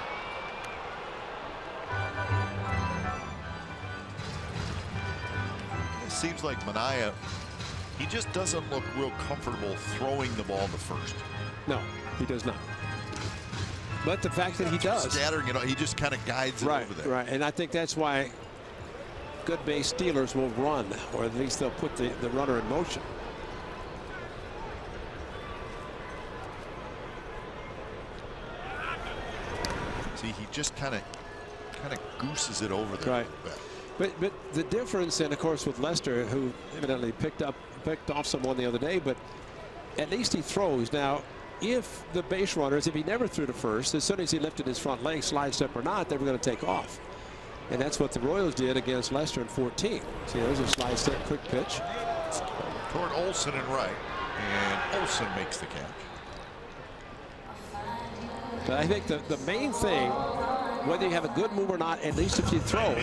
It seems like Manaea, he just doesn't look real comfortable throwing the ball to first. No, he does not. But the fact that he does. Scattering it, he just kind of guides it over there. Right, and I think that's why good base stealers will run, or at least they'll put the runner in motion. See, he just kind of gooses it over there. Right. But the difference, and of course with Lester, who evidently picked off someone the other day, but at least he throws. Now, if the base runners, if he never threw to first, as soon as he lifted his front leg, slide step or not, they were going to take off. And that's what the Royals did against Lester in 14. See, there's a slide step, quick pitch. Toward Olsen and right. And Olsen makes the catch. But I think the main thing, whether you have a good move or not, at least if you throw,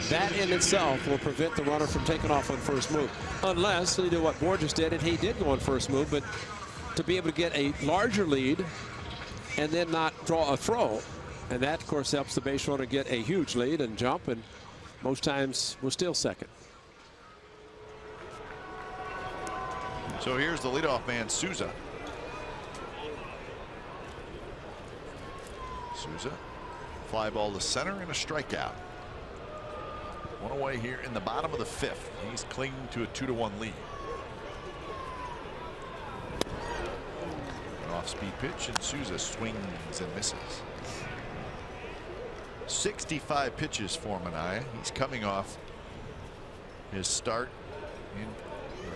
that in itself will prevent the runner from taking off on first move. Unless you do what Borges did, and he did go on first move, but to be able to get a larger lead and then not draw a throw. And that, of course, helps the base runner get a huge lead and jump, and most times will steal second. So here's the leadoff man, Souza. Souza, fly ball to center and a strikeout. One away here in the bottom of the fifth. He's clinging to a 2-1 lead. An off-speed pitch, and Souza swings and misses. 65 pitches for Manaea. He's coming off his start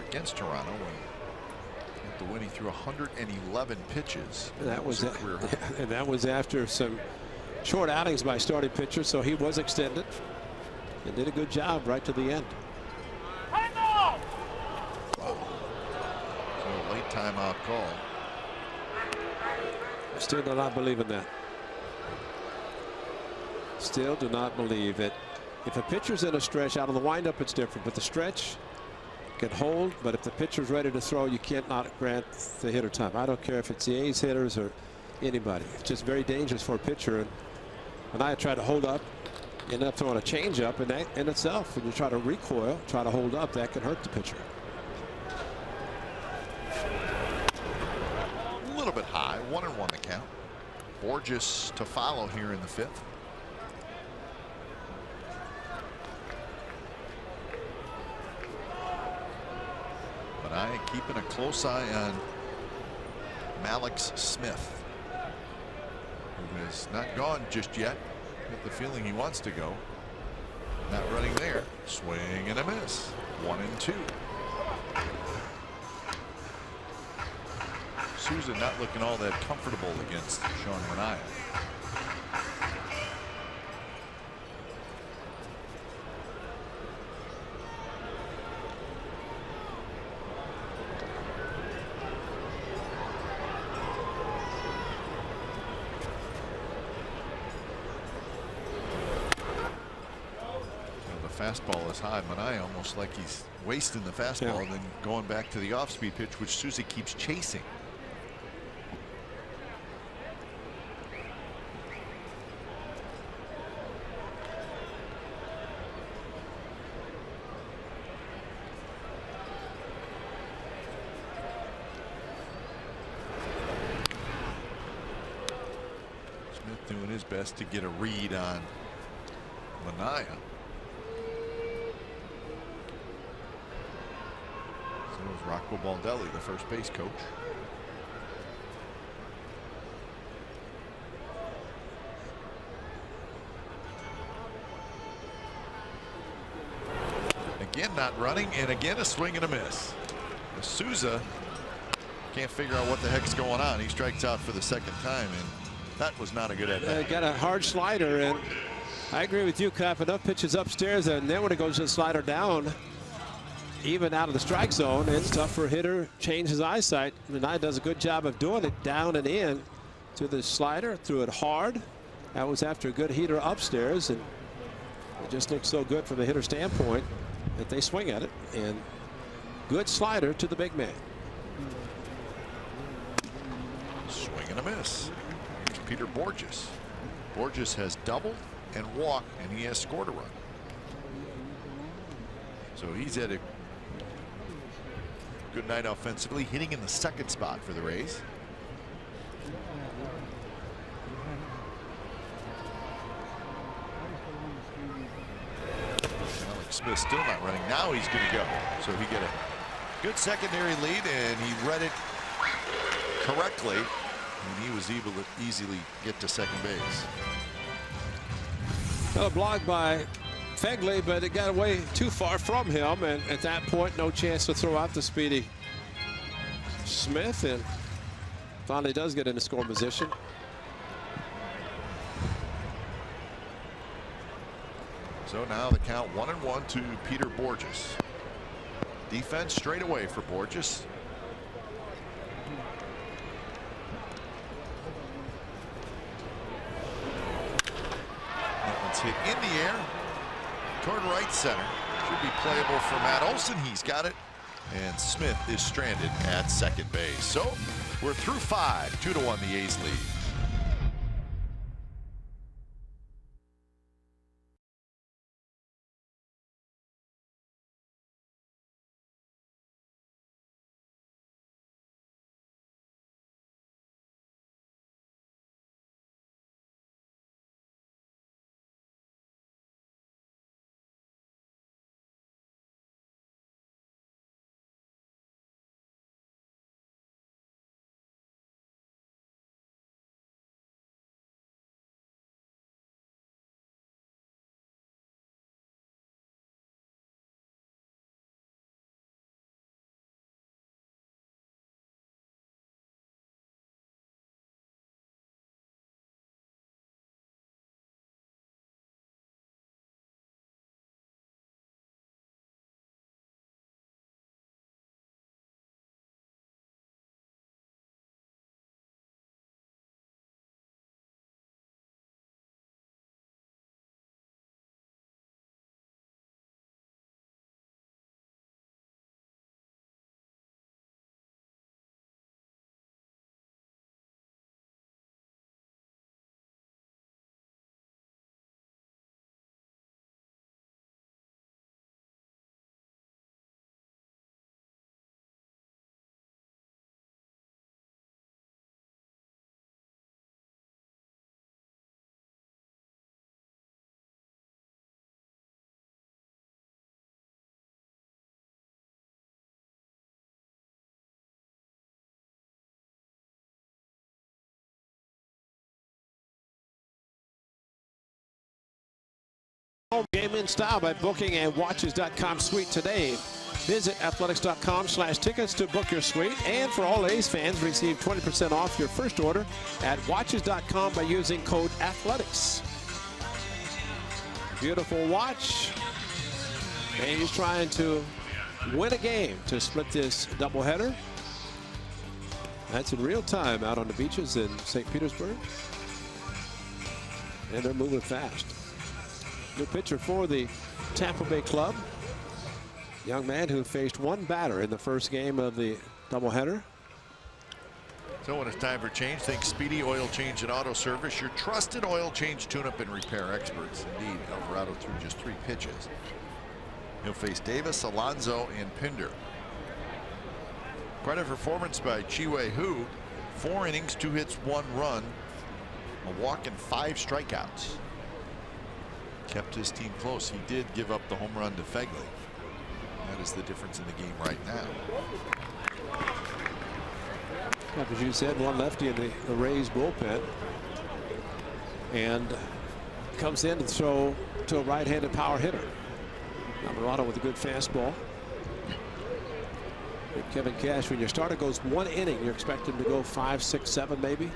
against Toronto when he threw 111 pitches. And that was after some short outings by starting pitchers, so he was extended and did a good job right to the end. Wow. So a late timeout call. Still do not believe in that. Still do not believe it. If a pitcher's in a stretch, out of the windup it's different, but the stretch can hold. But if the pitcher's ready to throw, you can't not grant the hitter time. I don't care if it's the A's hitters or anybody. It's just very dangerous for a pitcher. And when I try to hold up, end up throwing a changeup, and that in itself, when you try to recoil, try to hold up, that can hurt the pitcher. A little bit high, 1-1 the count. Borges to follow here in the fifth. Manaea keeping a close eye on Malix Smith, who has not gone just yet. Get the feeling he wants to go. Not running there. Swing and a miss. 1-2. Souza not looking all that comfortable against Sean Manaea. Fastball is high. Manaea almost like he's wasting the fastball, and then going back to the off-speed pitch, which Souza keeps chasing. Smith doing his best to get a read on Manaea. Rocco Baldelli, the first base coach. Again not running, and again a swing and a miss. Souza can't figure out what the heck's going on. He strikes out for the second time, and that was not a good at bat. Got a hard slider, and I agree with you, Cap. Enough pitches upstairs, and then when it goes to the slider down, even out of the strike zone, it's tough for a hitter change his eyesight. Minaya does a good job of doing it down and in to the slider, threw it hard. That was after a good heater upstairs, and it just looks so good from the hitter standpoint that they swing at it. And good slider to the big man. Swing and a miss. Here's Peter Borges. Borges has doubled and walked, and he has scored a run. So he's at a good night offensively, hitting in the second spot for the Rays. Alex Smith still not running. Now he's going to go. So he get a good secondary lead, and he read it correctly, and he was able to easily get to second base. Well, a block by Fegley, but it got away too far from him, and at that point, no chance to throw out the speedy Smith, and finally does get into scoring position. So now the count 1-1 to Peter Borges. Defense straight away for Borges. That one's hit in the air toward right center. Should be playable for Matt Olson. He's got it. And Smith is stranded at second base. So we're through 5. 2-1 the A's lead. Home game in style by booking a watches.com suite today. Visit athletics.com/tickets to book your suite. And for all A's fans, receive 20% off your first order at watches.com by using code athletics. Beautiful watch. And he's trying to win a game to split this doubleheader. That's in real time out on the beaches in St. Petersburg. And they're moving fast. New pitcher for the Tampa Bay club. Young man who faced one batter in the first game of the doubleheader. So when it's time for change, think Speedy Oil Change and Auto Service, your trusted oil change, tune-up, and repair experts. Indeed, Alvarado threw just 3 pitches. He'll face Davis, Alonso, and Pinder. Credit performance by Chi-Wei Hu. 4 innings, 2 hits, 1 run, a walk, and 5 strikeouts. Kept his team close. He did give up the home run to Fegley. That is the difference in the game right now. As you said, one lefty in the Rays bullpen. And comes in to throw to a right-handed power hitter. Alvarado with a good fastball. Kevin Cash, when your starter goes 1 inning, you're expecting him to go 5, 6, 7 maybe.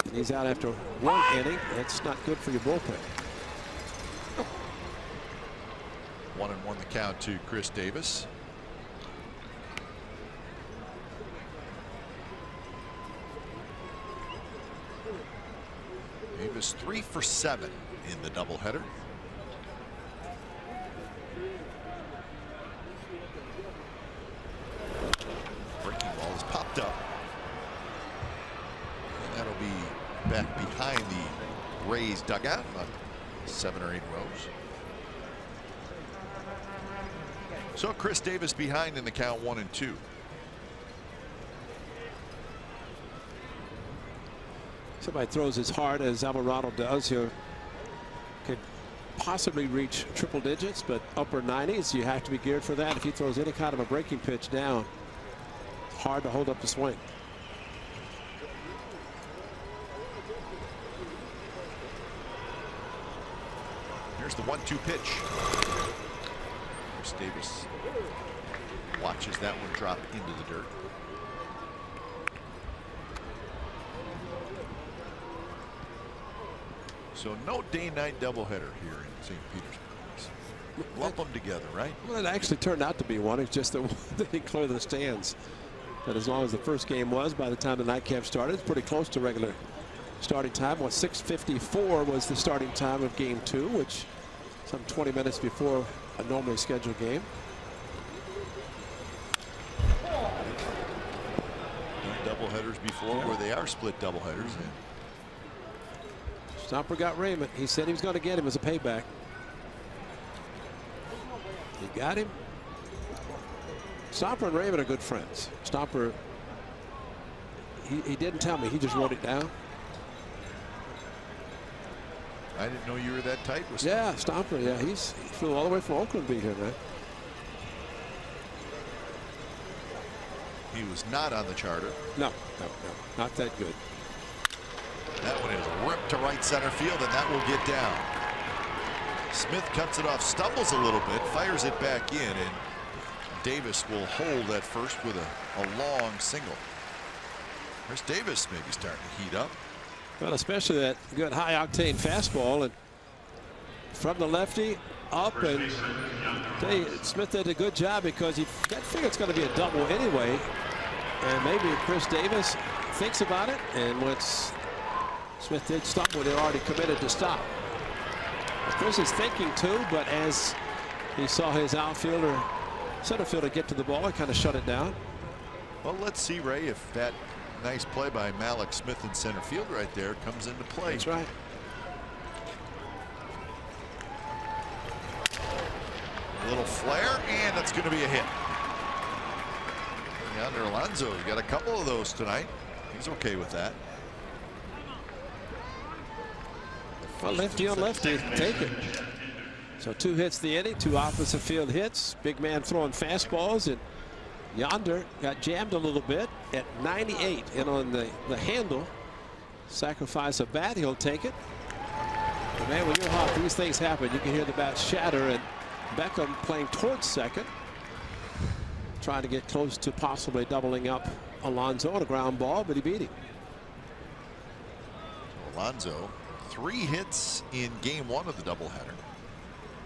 And he's out after 1 inning. That's not good for your bullpen. 1-1 the count to Chris Davis. Davis 3 for 7 in the doubleheader. Breaking ball is popped up. And that'll be back behind the Rays dugout, about 7 or 8 rows. So Chris Davis behind in the count 1-2. Somebody throws as hard as Alvarado does, he could possibly reach triple digits, but upper 90s, you have to be geared for that. If he throws any kind of a breaking pitch down, it's hard to hold up the swing. Here's the 1-2 pitch. Chris Davis watches that one drop into the dirt. So no day-night doubleheader here in St. Petersburg. Lump them together, right? Well, it actually turned out to be one. It's just that they didn't clear the stands. But as long as the first game was, by the time the nightcap started, it's pretty close to regular starting time. What, 6:54 was the starting time of game 2, which some 20 minutes before a normally scheduled game. Done doubleheaders before where they are split doubleheaders. Stomper got Raymond. He said he was going to get him as a payback. He got him. Stomper and Raymond are good friends. Stomper, he didn't tell me. He just wrote it down. I didn't know you were that tight with Stomper. Yeah, Stomper. Yeah, he flew all the way from Oakland to be here, man. He was not on the charter. No, not that good. That one is ripped to right center field, and that will get down. Smith cuts it off, stumbles a little bit, fires it back in, and Davis will hold at first with a long single. Chris Davis maybe starting to heat up. Well, especially that good high-octane fastball, and from the lefty up, and Smith did a good job because he figured it's going to be a double anyway, and maybe Chris Davis thinks about it, and once Smith did stop when they're already committed to stop. Chris is thinking too, but as he saw his outfielder, center fielder get to the ball, he kind of shut it down. Well, let's see, Ray, if that nice play by Malik Smith in center field right there comes into play. That's right. A little flare, and that's going to be a hit. Yonder Alonso's got a couple of those tonight. He's okay with that. Well, lefty on lefty, take it. So 2 hits the inning, 2 opposite field hits. Big man throwing fastballs, and Yonder got jammed a little bit at 98 and on the handle. Sacrifice a bat, he'll take it. But man, when you're hot, these things happen. You can hear the bat shatter, and Beckham playing towards second, trying to get close to possibly doubling up Alonso on a ground ball, but he beat him. Alonso, 3 hits in game 1 of the doubleheader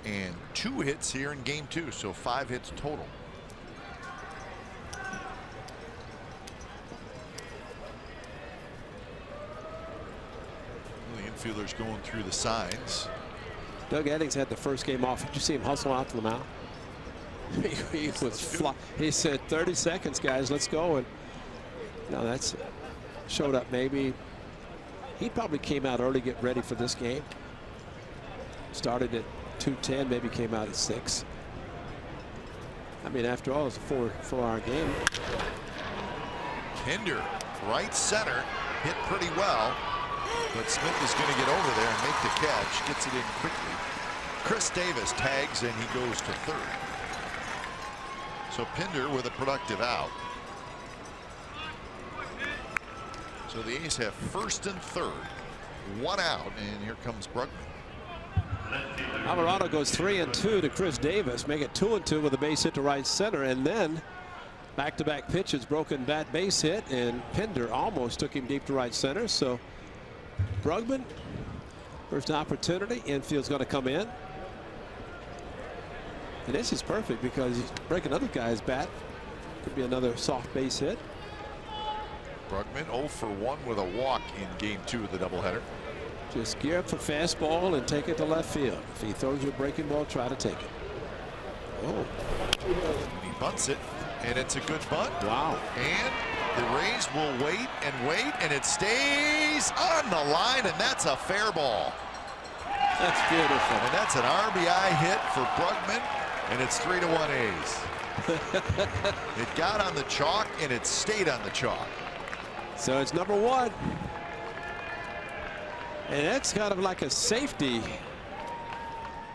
and 2 hits here in game 2, so 5 hits total. The infielders going through the signs. Doug Eddings had the first game off. Did you see him hustle out to the mound? He was fly. He said 30 seconds, guys, let's go. And now that's showed up. Maybe he probably came out early, get ready for this game. Started at 2:10, maybe came out at 6. I mean, after all, it's a 4-hour game. Pinder, right center, hit pretty well, but Smith is going to get over there and make the catch. Gets it in quickly. Chris Davis tags, and he goes to third. So Pinder with a productive out. So the A's have first and third, 1 out, and here comes Brugman. Alvarado goes 3-2 to Chris Davis, make it 2-2 with a base hit to right center, and then back-to-back pitches, broken bat base hit, and Pinder almost took him deep to right center. So Brugman, first opportunity, infield's going to come in. And this is perfect because he's breaking another guy's bat. Could be another soft base hit. Brugman 0 for 1 with a walk in game 2 of the doubleheader. Just gear up for fastball and take it to left field. If he throws you a breaking ball, try to take it. Oh. And he bunts it, and it's a good bunt. Wow. And the Rays will wait, and it stays on the line, and that's a fair ball. That's beautiful. And that's an RBI hit for Brugman, and it's 3-1 A's. It got on the chalk, and it stayed on the chalk. So it's number 1. And that's kind of like a safety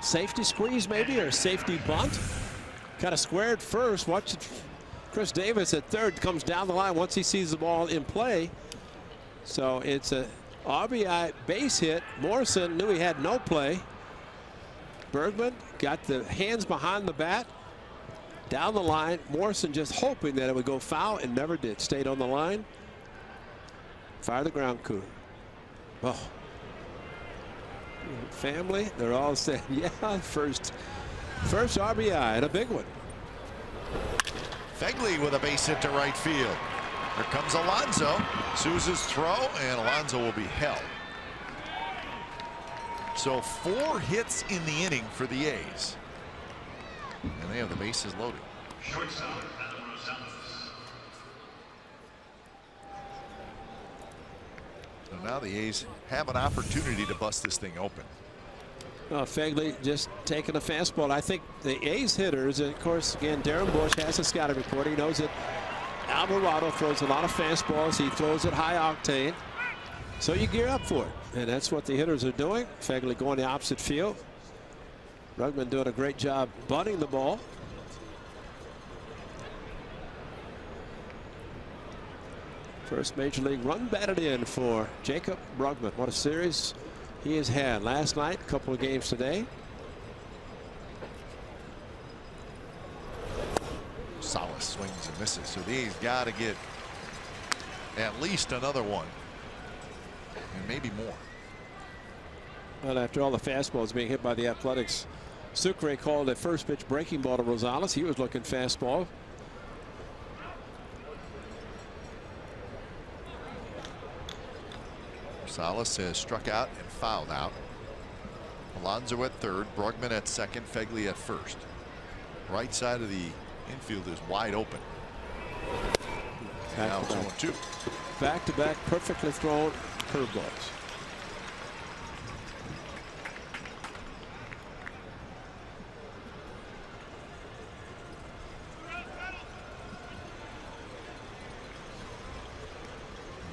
squeeze maybe, or a safety bunt. Kind of squared first. Watch it. Chris Davis at third comes down the line once he sees the ball in play. So it's a RBI base hit. Morrison knew he had no play. Bergman got the hands behind the bat. Down the line. Morrison just hoping that it would go foul and never did. Stayed on the line. Fire the ground coup. Oh. Family, they're all saying, yeah, first RBI and a big one. Fegley with a base hit to right field. Here comes Alonso. Souza's throw, and Alonso will be held. So 4 hits in the inning for the A's. And they have the bases loaded. Shortstop, So now the A's have an opportunity to bust this thing open. Fegley just taking a fastball. I think the A's hitters, and of course, again, Darren Bush has a scouting report. He knows that Alvarado throws a lot of fastballs. He throws it high octane. So you gear up for it. And that's what the hitters are doing. Fegley going the opposite field. Brugman doing a great job bunting the ball. First major league run batted in for Jacob Brugman. What a series he has had last night, a couple of games today. Salas swings and misses. So these got to get at least another one, and maybe more. Well, after all the fastballs being hit by the Athletics, Sucre called a first pitch breaking ball to Rosales. He was looking fastball. Salas has struck out and fouled out. Alonso at third, Brugman at second, Fegley at first. Right side of the infield is wide open. Now 2-2. Back-to-back perfectly thrown curveballs.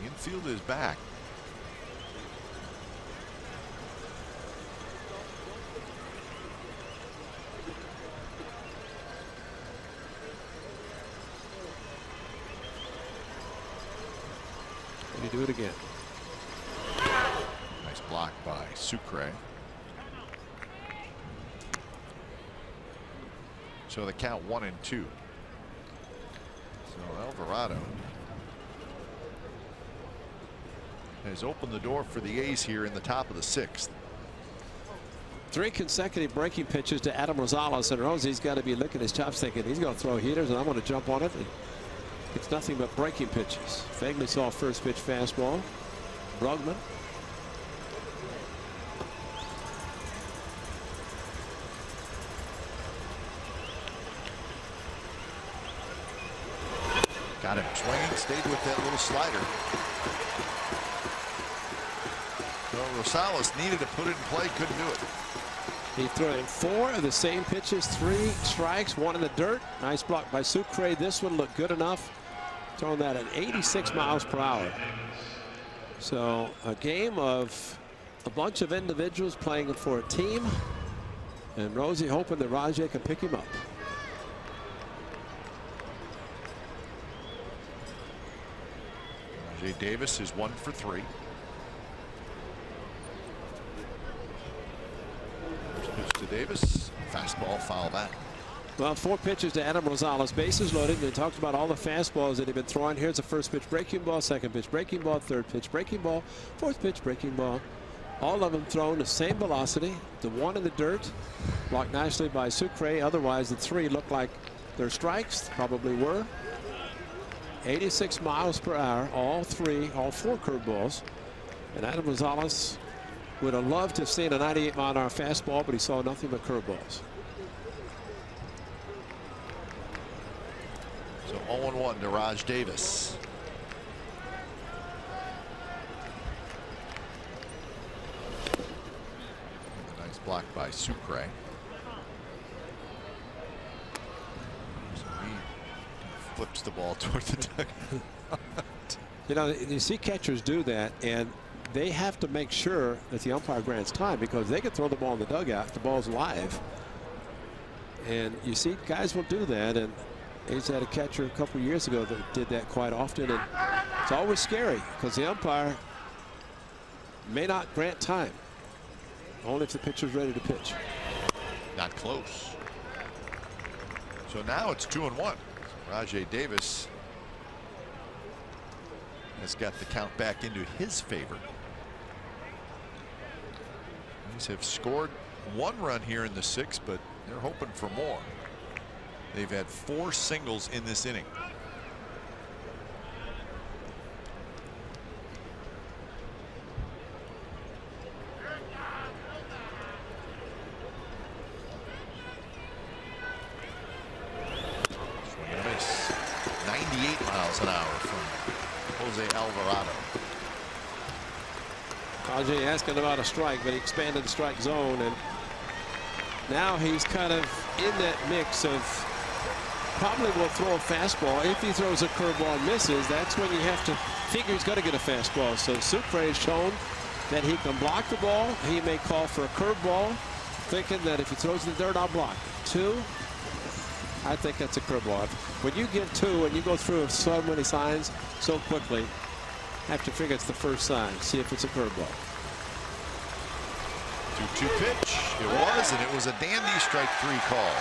The infield is back. Do it again. Nice block by Sucre. So the count 1-2. So Alvarado has opened the door for the A's here in the top of the 6th. 3 consecutive breaking pitches to Adam Rosales, and Rosie's got to be licking his chops thinking he's going to throw heaters and I'm going to jump on it. It's nothing but breaking pitches. Fegley saw first pitch fastball. Brugman. Got him swinging, stayed with that little slider. So Rosales needed to put it in play, couldn't do it. He threw in 4 of the same pitches, 3 strikes, 1 in the dirt. Nice block by Sucre. This one looked good enough. Throwing that at 86 miles per hour. So a game of a bunch of individuals playing for a team, and Rosie hoping that Rajay can pick him up. Rajay Davis is 1 for 3. First pitch to Davis, fastball, foul back. Well, 4 pitches to Adam Rosales, bases loaded. They talked about all the fastballs that he'd been throwing. Here's the first pitch breaking ball, second pitch breaking ball, third pitch breaking ball, fourth pitch breaking ball. All of them thrown the same velocity. The one in the dirt, blocked nicely by Sucre. Otherwise, the three look like they're strikes. Probably were. 86 miles per hour, all four curveballs. And Adam Rosales would have loved to have seen a 98-mile-an-hour fastball, but he saw nothing but curveballs. So 0-1 to Raj Davis. Nice block by Sucre. So he flips the ball toward the dugout. You know, you see catchers do that, and they have to make sure that the umpire grants time, because they can throw the ball in the dugout if the ball's live. And you see guys will do that, and he's had a catcher a couple years ago that did that quite often, and it's always scary because the umpire may not grant time, only if the pitcher's ready to pitch. Not close. So now it's 2-1. Rajai Davis has got the count back into his favor. These have scored one run here in the sixth, but they're hoping for more. They've had 4 singles in this inning. Swing and a miss. 98 miles an hour from Jose Alvarado. Ajay asking about a strike, but he expanded the strike zone, and now he's kind of in that mix of probably will throw a fastball. If he throws a curveball and misses, that's when you have to figure he's going to get a fastball. So Sucre has shown that he can block the ball. He may call for a curveball, thinking that if he throws in the dirt, I'll block. 2, I think that's a curveball. When you get 2 and you go through so many signs so quickly, have to figure it's the first sign. See if it's a curveball. 2-2 pitch. It was, and it was a dandy strike 3 call.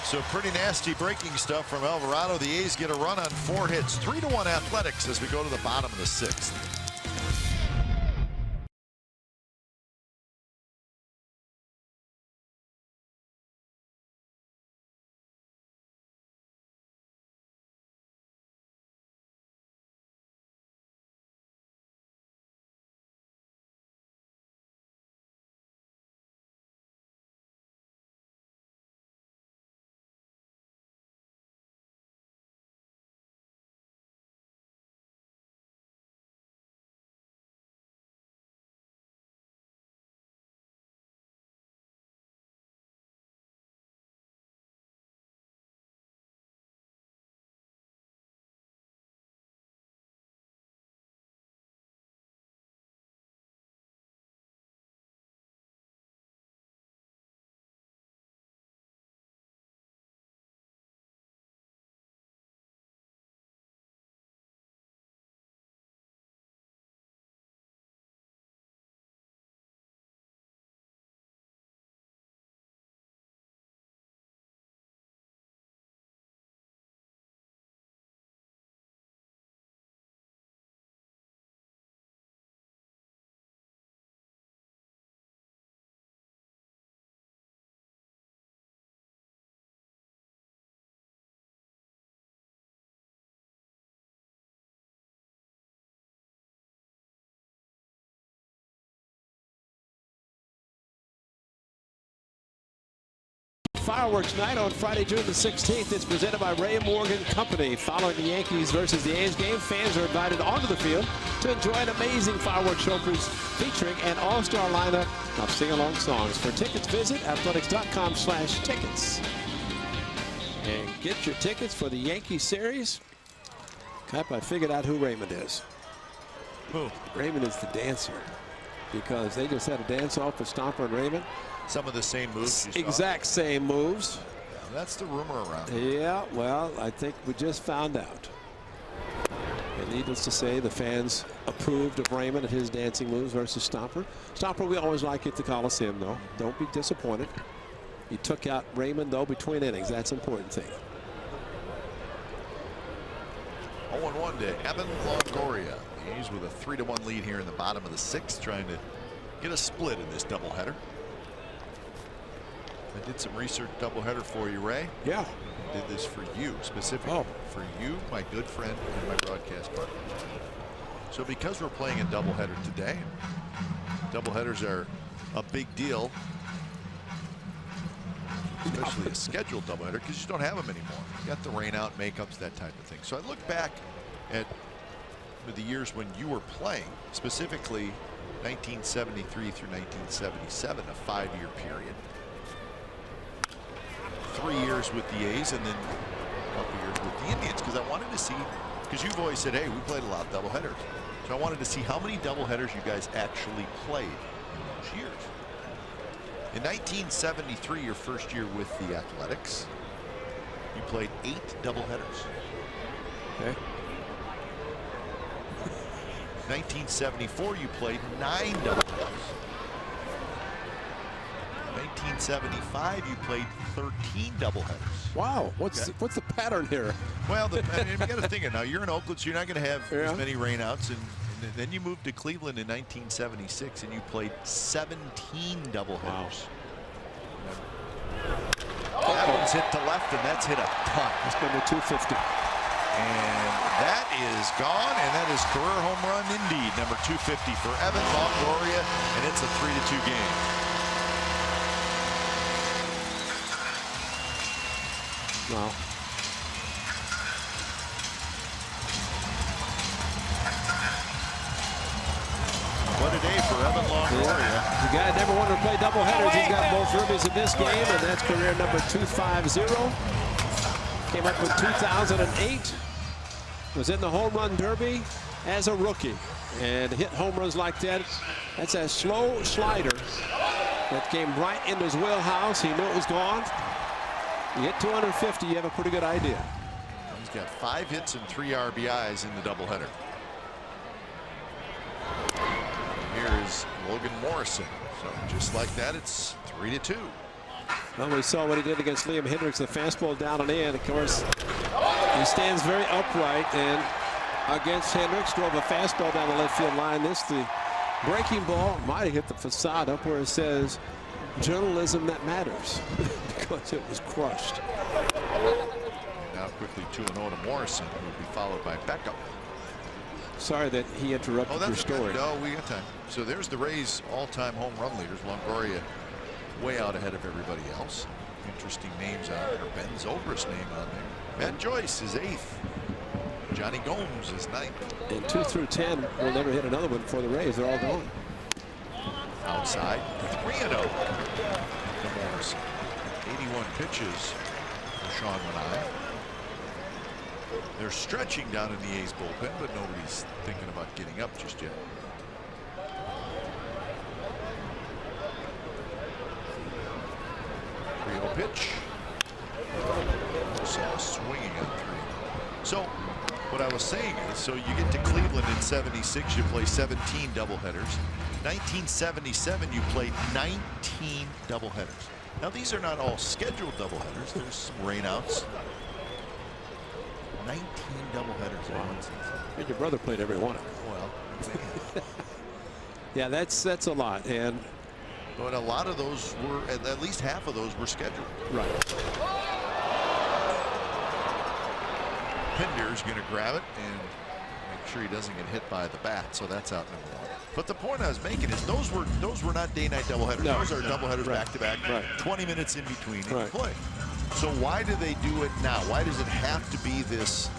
So pretty nasty breaking stuff from Alvarado. The A's get a run on 4 hits. 3-1 Athletics as we go to the bottom of the 6th. Fireworks night on Friday, June the 16th. It's presented by Ray Morgan Company. Following the Yankees versus the A's game, fans are invited onto the field to enjoy an amazing fireworks show featuring an all-star lineup of sing-along songs. For tickets, visit athletics.com/tickets. And get your tickets for the Yankee series. Cap, I figured out who Raymond is. Who? Raymond is the dancer, because they just had a dance-off with Stomper and Raymond. Some of the same moves. Exact same moves. That's the rumor around. Yeah, well, I think we just found out. And needless to say, the fans approved of Raymond and his dancing moves versus Stomper. Stomper, we always like at the Coliseum, though. Don't be disappointed. He took out Raymond, though, between innings. That's an important thing. 0-1 to Evan Longoria. The A's with a 3-1 lead here in the bottom of the 6th, trying to get a split in this doubleheader. I did some research doubleheader for you, Ray. Yeah. I did this for you specifically. For you, my good friend, and my broadcast partner. So because we're playing a doubleheader today, doubleheaders are a big deal, especially a scheduled doubleheader, because you don't have them anymore. You got the rain out, makeups, that type of thing. So I look back at the years when you were playing, specifically 1973 through 1977, a 5-year period. 3 years with the A's and then a couple years with the Indians, because I wanted to see, because you've always said, hey, we played a lot of doubleheaders. So I wanted to see how many doubleheaders you guys actually played in those years. In 1973, your first year with the Athletics, you played 8 doubleheaders. Okay. 1974, you played 9 doubleheaders. 1975, you played 13 doubleheaders. Wow, what's the pattern here? Well, I mean, you got to think it now. You're in Oakland, so you're not going to have as many rainouts, and then you moved to Cleveland in 1976, and you played 17 doubleheaders. Wow. That one's hit to left, and that's hit a ton. That's number 250. And that is gone, and that is career home run indeed, number 250 for Evan Longoria, and it's a 3-2 game. Wow. What a day for Evan Longoria. The guy never wanted to play doubleheaders. He's got both ribbies in this game, and that's career number 250. Came up with 2008. Was in the home run derby as a rookie, and hit home runs like that. That's a slow slider that came right into his wheelhouse. He knew it was gone. You hit 250, you have a pretty good idea. He's got 5 hits and 3 RBIs in the doubleheader. Here is Logan Morrison. So just like that, it's 3-2. Well, we saw what he did against Liam Hendricks, the fastball down and in. Of course, he stands very upright, and against Hendricks, drove a fastball down the left field line. This, the breaking ball, might have hit the facade up where it says, journalism that matters, because it was crushed. Now quickly 2-0 to Morrison, who will be followed by Beckham. Sorry that he interrupted your story. No, we got time. So there's the Rays' all-time home run leaders. Longoria way out ahead of everybody else. Interesting names on there. Ben Zobrist's name on there. Matt Joyce is 8th. Johnny Gomes is 9th. And 2 through 10 will never hit another one for the Rays. They're all gone. Outside, 3-0 to Morrison. 81 pitches for Sean Manaea. They're stretching down in the A's bullpen, but nobody's thinking about getting up just yet. Pitch. So swinging on 3. So what I was saying is, so you get to Cleveland in 76, you play 17 doubleheaders. 1977, you played 19 doubleheaders. Now these are not all scheduled doubleheaders. There's some rainouts. 19 doubleheaders in one season. And your brother played every one of them. Well, yeah, that's a lot, and. But a lot of those were, at least half of those were scheduled. Right. Pinder's going to grab it and make sure he doesn't get hit by the bat. So that's out number 1. But the point I was making is those were not day-night doubleheaders. No. Those are doubleheaders back-to-back. Right. 20 minutes in between each play. So why do they do it now? Why does it have to be this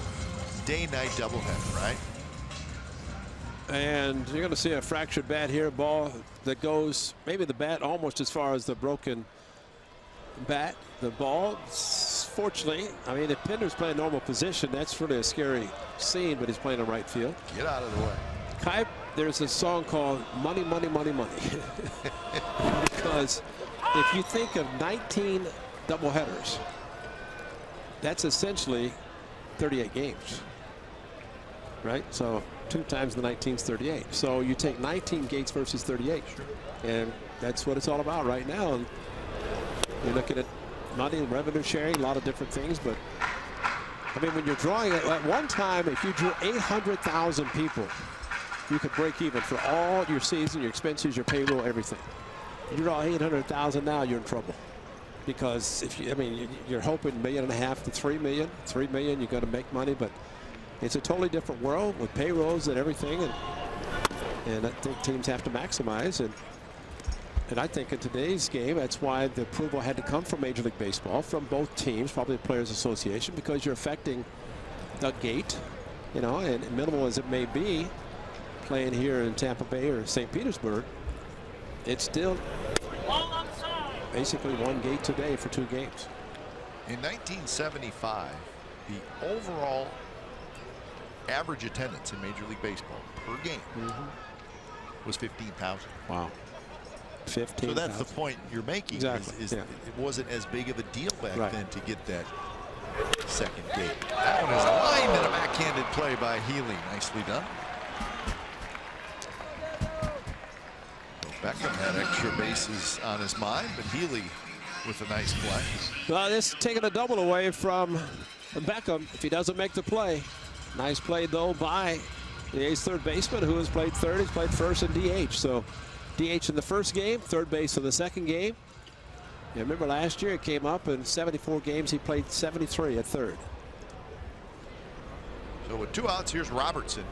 day-night doubleheader, right? And you're going to see a fractured bat here, a ball that goes maybe the bat almost as far as the broken bat. The ball, fortunately, I mean, if Pinder's playing normal position, that's really a scary scene, but he's playing in right field. Get out of the way. Kai, there's a song called Money, Money, Money, Money. Because if you think of 19 doubleheaders, that's essentially 38 games, right? So 2 times the 19's 38. So you take 19 games versus 38. Sure. And that's what it's all about right now. And you're looking at money and revenue sharing, a lot of different things, but I mean, when you're drawing it, at one time, if you drew 800,000 people, you could break even for all your season, your expenses, your payroll, everything. If you draw 800,000 now, you're in trouble. Because if you, I mean, you're hoping $1.5 million to $3 million. $3 million, you're going to make money, but it's a totally different world with payrolls and everything. And I think teams have to maximize. And I think in today's game, that's why the approval had to come from Major League Baseball, from both teams, probably the Players Association, because you're affecting the gate, you know, and minimal as it may be, playing here in Tampa Bay or St. Petersburg, it's still basically one gate today for 2 games. In 1975, the overall average attendance in Major League Baseball per game was 15,000. Wow. 15. So that's the point you're making. Exactly. Is it wasn't as big of a deal back then to get that second gate. That one is lined in a backhanded play by Healy. Nicely done. So Beckham had extra bases on his mind, but Healy with a nice play. Well, this taking a double away from Beckham if he doesn't make the play. Nice play, though, by the A's third baseman, who has played third. He's played first and DH. So DH in the first game, third base in the second game. You remember last year it came up in 74 games. He played 73 at third. So with 2 outs, here's Robertson.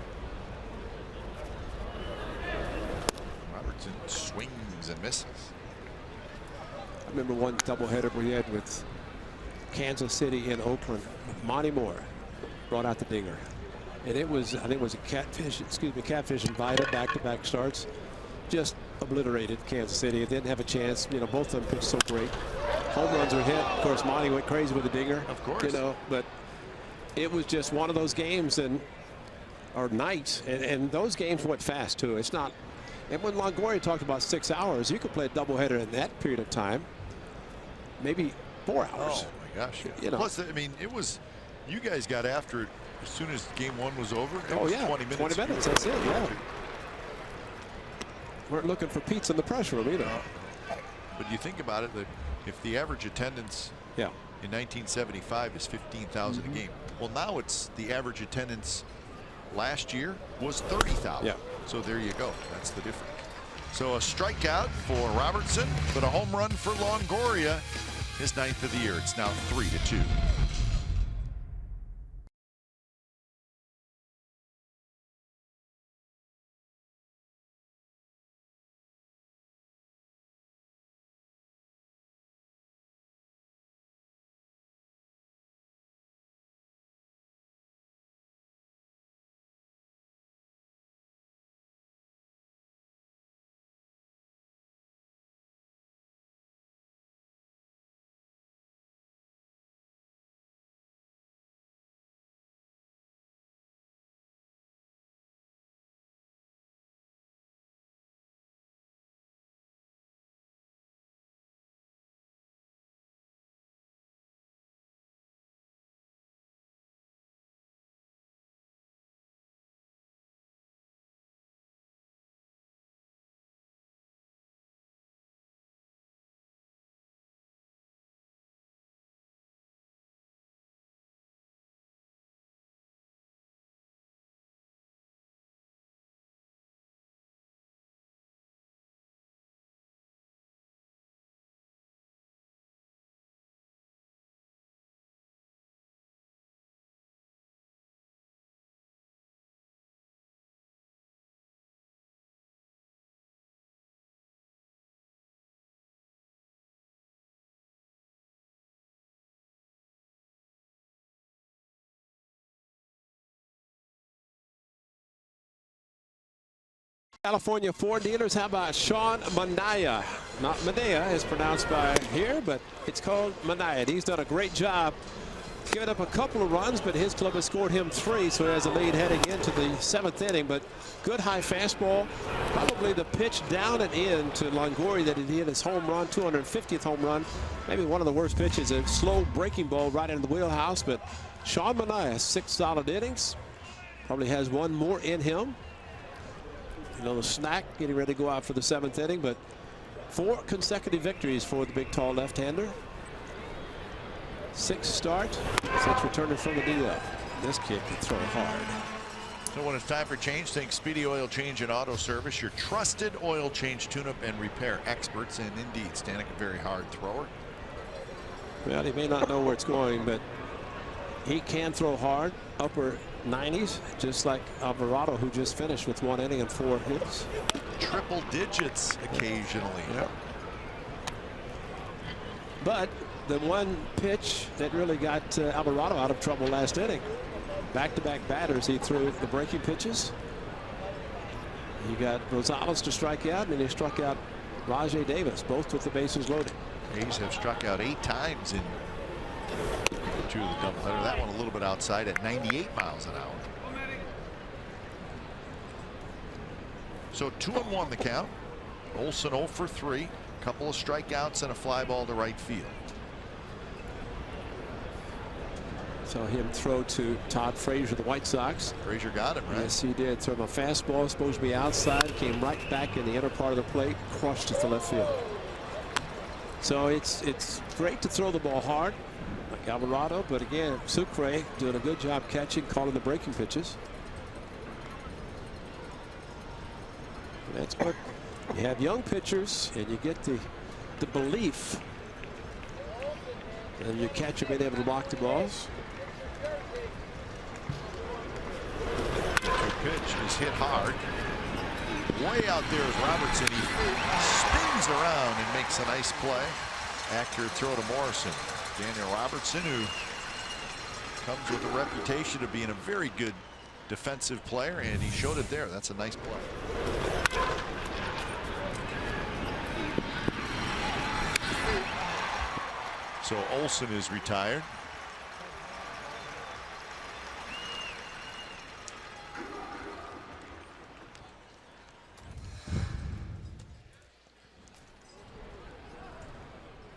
Robertson swings and misses. I remember one doubleheader we had with Kansas City in Oakland. Monty Moore brought out the dinger. And it was, I think it was a catfish and Vida, back-to-back starts. Just obliterated Kansas City. It didn't have a chance. You know, both of them pitched so great. Home runs were hit. Of course, Monty went crazy with the dinger. Of course. You know, but it was just one of those games or nights. And those games went fast, too. It's not. And when Longoria talked about 6 hours, you could play a doubleheader in that period of time. Maybe 4 hours. Oh, my gosh. You know. Plus, I mean, it was, you guys got after it as soon as game 1 was over. It was 20 minutes. 20 minutes. That's it, yeah. We're looking for pizza in the press room either. But you think about it, that if the average attendance in 1975 is 15,000 a game, well, now it's the average attendance last year was 30,000. Yeah. So there you go. That's the difference. So a strikeout for Robertson, but a home run for Longoria, his 9th of the year. It's now 3-2. California Ford dealers. How about Sean Manaea? Not Manaea as pronounced by here, but it's called Manaea. He's done a great job giving up a couple of runs, but his club has scored him 3, so he has a lead heading into the 7th inning. But good high fastball. Probably the pitch down and in to Longoria that he hit his home run, 250th home run. Maybe one of the worst pitches, a slow breaking ball right into the wheelhouse. But Sean Manaea, 6 solid innings. Probably has one more in him. You know, the snack getting ready to go out for the 7th inning, but 4 consecutive victories for the big, tall left-hander. sixth start since returning from the DL. This kid can throw hard. So when it's time for change, think Speedy Oil Change and Auto Service, your trusted oil change, tune-up, and repair experts. And indeed, Stanek, a very hard thrower. Well, he may not know where it's going, but he can throw hard, upper 90s, just like Alvarado, who just finished with 1 inning and 4 hits. Triple digits occasionally. Yep. But the one pitch that really got Alvarado out of trouble last inning, back-to-back batters, he threw the breaking pitches. He got Rosales to strike out, and he struck out Rajai Davis, both with the bases loaded. A's have struck out 8 times in 2 of the doubleheader. That one a little bit outside at 98 miles an hour. So 2-1 the count. Olson 0 for 3. Couple of strikeouts and a fly ball to right field. So him throw to Todd Frazier, the White Sox. Frazier got him, right? Yes, he did. Throw him a fastball, supposed to be outside, came right back in the inner part of the plate, crushed it to left field. So it's great to throw the ball hard, like Alvarado, but again, Sucre doing a good job catching, calling the breaking pitches. And that's what you have, young pitchers, and you get the belief, and your catcher being able to block the balls. Pitch is hit hard. Way out there is Robertson. He spins around and makes a nice play. Accurate throw to Morrison. Daniel Robertson, who comes with a reputation of being a very good defensive player, and he showed it there. That's a nice play. So Olson is retired.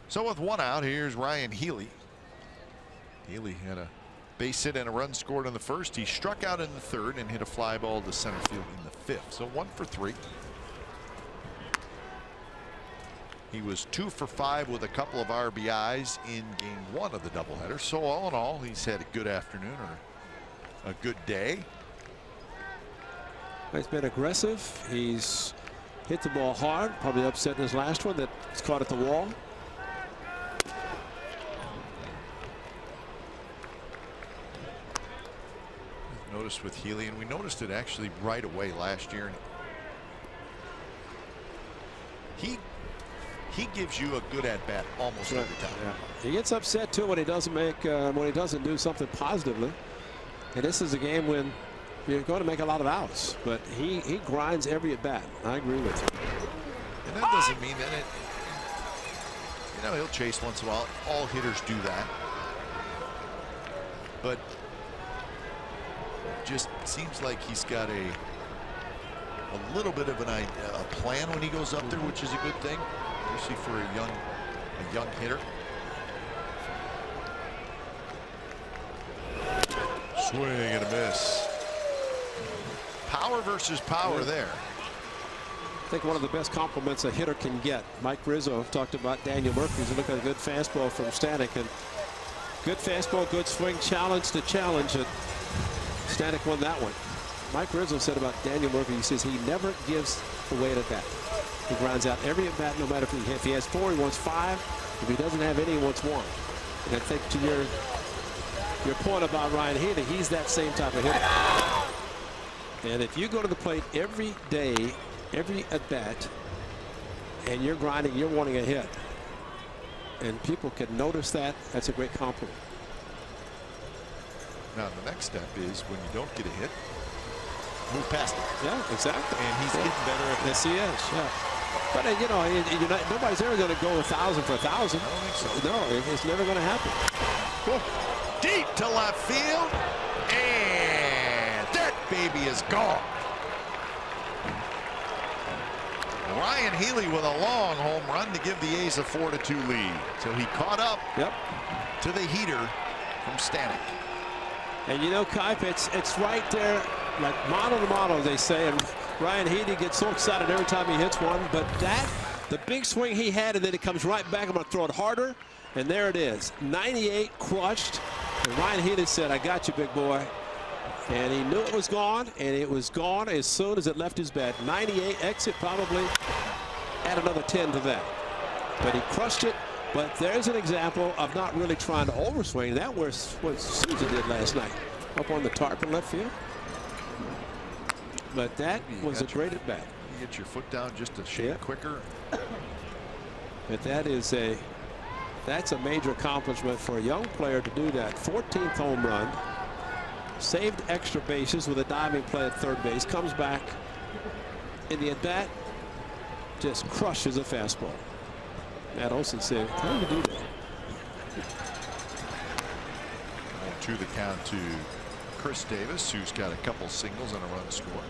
So with 1 out, here's Ryan Healy. Healy had a base hit and a run scored in the first. He struck out in the third and hit a fly ball to center field in the fifth. So 1 for 3. He was 2 for 5 with a couple of RBIs in game 1 of the doubleheader. So all in all, he's had a good afternoon or a good day. He's been aggressive. He's hit the ball hard. Probably upset in his last one that's caught at the wall. Noticed with Healy, and we noticed it actually right away last year. He gives you a good at bat almost every time. Yeah. He gets upset too when he doesn't do something positively. And this is a game when you're going to make a lot of outs, but he grinds every at bat. I agree with you. And that doesn't mean that he'll chase once in a while. All hitters do that. But just seems like he's got a little bit of a plan when he goes up there, which is a good thing, especially for a young hitter. Swing and a miss. Power versus power there. I think one of the best compliments a hitter can get. Mike Rizzo talked about Daniel Murphy. He's looking at a good fastball from Stanek, and good fastball, good swing, challenge to challenge, and Stanek won that one. Mike Rizzo said about Daniel Murphy, he says he never gives away at bat. He grinds out every at bat, no matter if he has 4, he wants 5. If he doesn't have any, he wants 1. And I think to your point about Ryan Healy, he's that same type of hitter. And if you go to the plate every day, every at bat, and you're grinding, you're wanting a hit, and people can notice that, that's a great compliment. Now the next step is when you don't get a hit, move past it. Yeah, exactly. And he's getting better at that. Yes, he is. Yeah. But nobody's ever going to go 1,000 for 1,000. I don't think so. No, it's never going to happen. Deep to left field, and that baby is gone. Ryan Healy with a long home run to give the A's a 4-2 lead. So he caught up to the heater from Stanek. And Kipe, it's right there, like model to model, they say. And Ryan Healy gets so excited every time he hits one. But the big swing he had, and then it comes right back. I'm going to throw it harder. And there it is, 98 crushed. And Ryan Healy said, "I got you, big boy." And he knew it was gone, and it was gone as soon as it left his bat. 98 exit, probably add another 10 to that. But he crushed it. But there's an example of not really trying to overswing. That was what Souza did last night, up on the tarp in left field. But that was a great at bat. You get your foot down just a shade quicker. But that's a major accomplishment for a young player to do that. 14th home run. Saved extra bases with a diving play at third base. Comes back in the at bat. Just crushes a fastball. Matt Olson said, "How do you do that?" To the count to Chris Davis, who's got a couple singles and a run scored.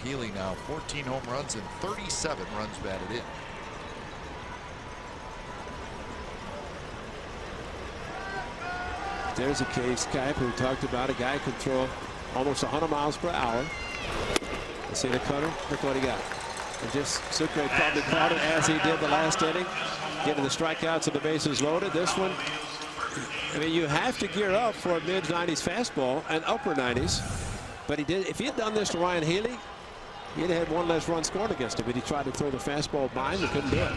Healy now 14 home runs and 37 runs batted in. There's a case, Kipe, who talked about a guy could throw almost 100 miles per hour. You see the cutter? Look what he got. And just Sucre probably caught it as he did the last inning, getting the strikeouts and the bases loaded. This one, I mean, you have to gear up for a mid-90s fastball and upper 90s. But he did. If he had done this to Ryan Healy, he'd have had one less run scored against him. But he tried to throw the fastball by him and couldn't do it.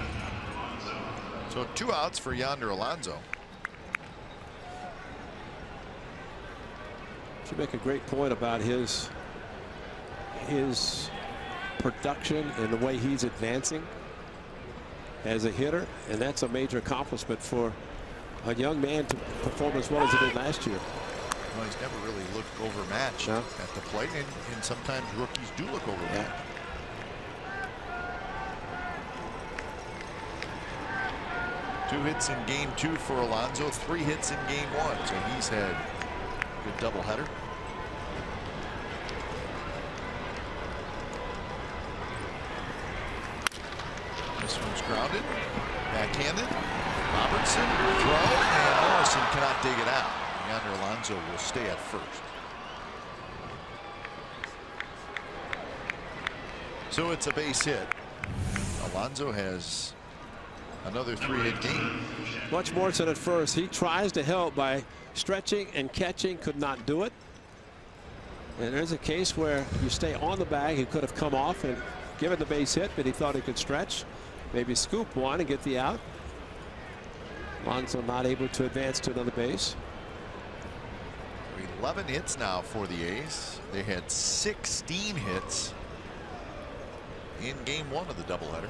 So 2 outs for Yonder Alonso. Should make a great point about his production and the way he's advancing as a hitter, and that's a major accomplishment for a young man to perform as well as he did last year. Well, he's never really looked overmatched at the plate, and sometimes rookies do look overmatched. Yeah. 2 hits in game 2 for Alonso, 3 hits in game 1, so he's had a good doubleheader. This one's grounded, backhanded. Robertson, throw, and Morrison cannot dig it out. Yonder Alonso will stay at first. So it's a base hit. Alonso has another 3-hit game. Watch Morrison at first. He tries to help by stretching and catching, could not do it. And there's a case where you stay on the bag. He could have come off and given the base hit, but he thought he could stretch, maybe scoop one and get the out. Alonso not able to advance to another base. 11 hits now for the A's. They had 16 hits in game 1 of the doubleheader.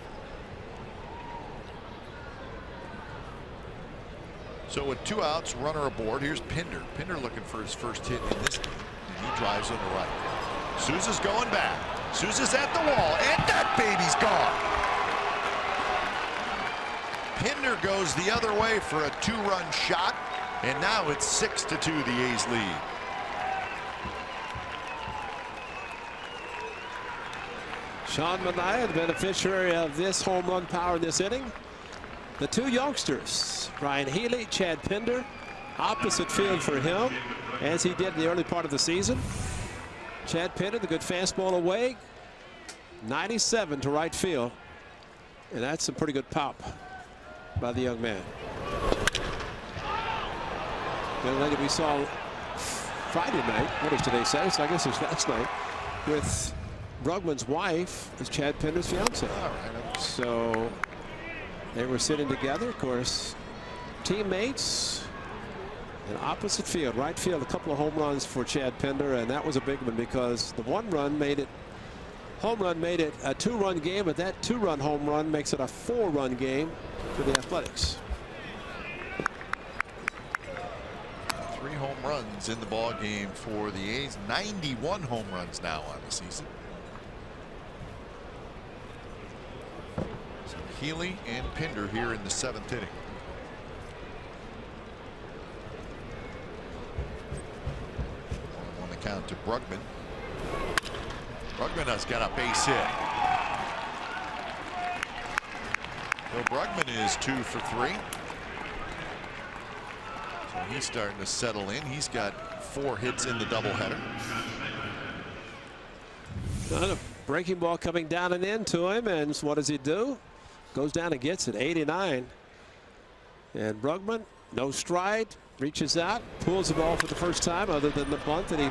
So with 2 outs, runner aboard. Here's Pinder. Pinder looking for his first hit in this game, and he drives on the right. Souza's going back. Souza's at the wall, and that baby's gone. Pinder goes the other way for a 2-run shot, and now it's 6-2 the A's lead. Sean Manaea, the beneficiary of this home run power in this inning. The 2 youngsters, Ryan Healy, Chad Pinder, opposite field for him, as he did in the early part of the season. Chad Pinder, the good fastball away, 97 to right field, and that's some pretty good pop by the young man. The lady we saw Friday night, what is today, Saturday? So I guess it was last night, with Brugman's wife is Chad Pinder's fiance. So they were sitting together, of course, teammates in opposite field, right field. A couple of home runs for Chad Pinder, and that was a big one because the home run made it a 2-run game, but that 2-run home run makes it a 4-run game for the Athletics. 3 home runs in the ball game for the A's. 91 home runs now on the season. So Healy and Pinder here in the 7th inning. On the count to Brugman. Brugman has got a base hit. So Brugman is 2 for 3. So he's starting to settle in. He's got 4 hits in the doubleheader. A breaking ball coming down and into him, and what does he do? Goes down and gets it. 89. And Brugman, no stride, reaches out, pulls the ball for the first time other than the bunt that he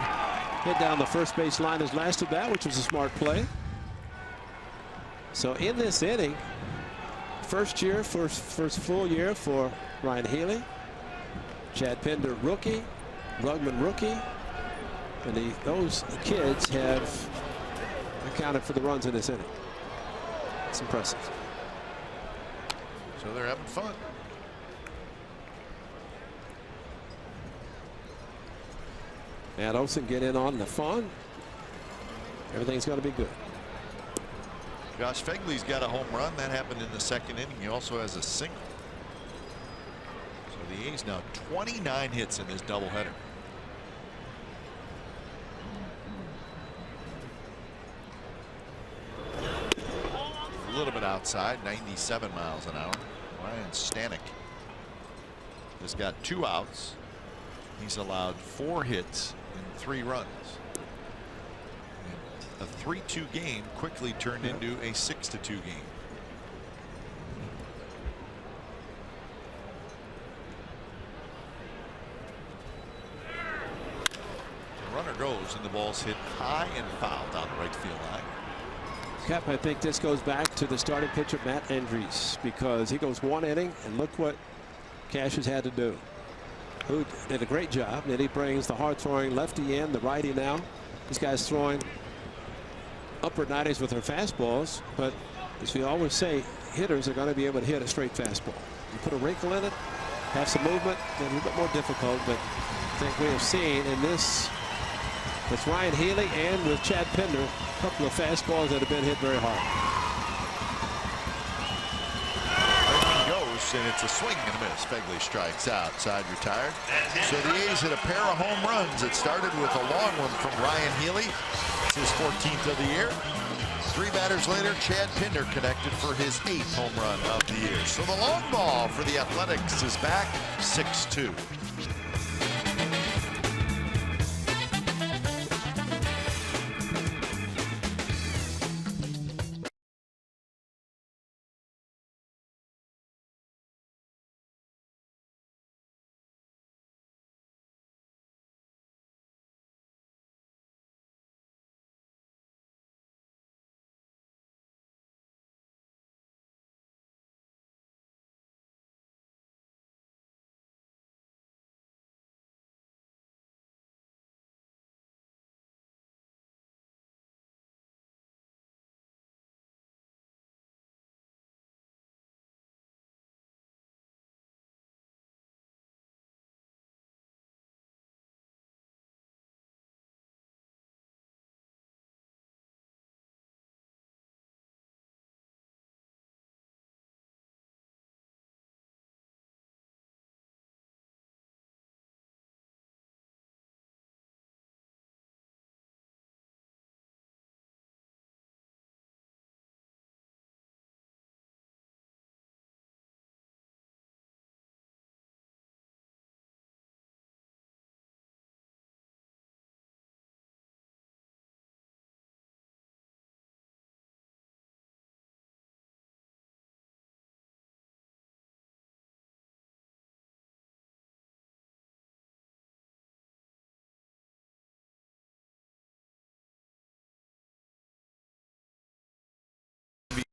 hit down the first base line his last at bat, which was a smart play. So in this inning, first full year for Ryan Healy. Chad Pinder rookie, Brugman rookie, and those kids have accounted for the runs in this inning. It's impressive. So they're having fun. Matt Olson get in on the fun. Everything's going to be good. Josh Fegley's got a home run. That happened in the second inning. He also has a single. So the A's now 29 hits in this doubleheader. A little bit outside, 97 miles an hour. Ryan Stanek has got 2 outs. He's allowed 4 hits and 3 runs. And a 3-2 game quickly turned into a 6-2 game. The runner goes and the ball's hit high and foul down the right field line. Cap, I think this goes back to the starting pitcher Matt Andriese, because he goes 1 inning and look what Cash has had to do. Who did a great job. And then he brings the hard throwing lefty in, the righty now. These guys throwing upper 90s with their fastballs, but as we always say, hitters are going to be able to hit a straight fastball. You put a wrinkle in it, have some movement, then a little bit more difficult, but I think we have seen in this with Ryan Healy and with Chad Pinder, a couple of fastballs that have been hit very hard. He goes, and it's a swing and a miss. Fegley strikes out. Side retired. So the A's hit a pair of home runs. It started with a long one from Ryan Healy. It's his 14th of the year. 3 batters later, Chad Pinder connected for his 8th home run of the year. So the long ball for the Athletics is back 6-2.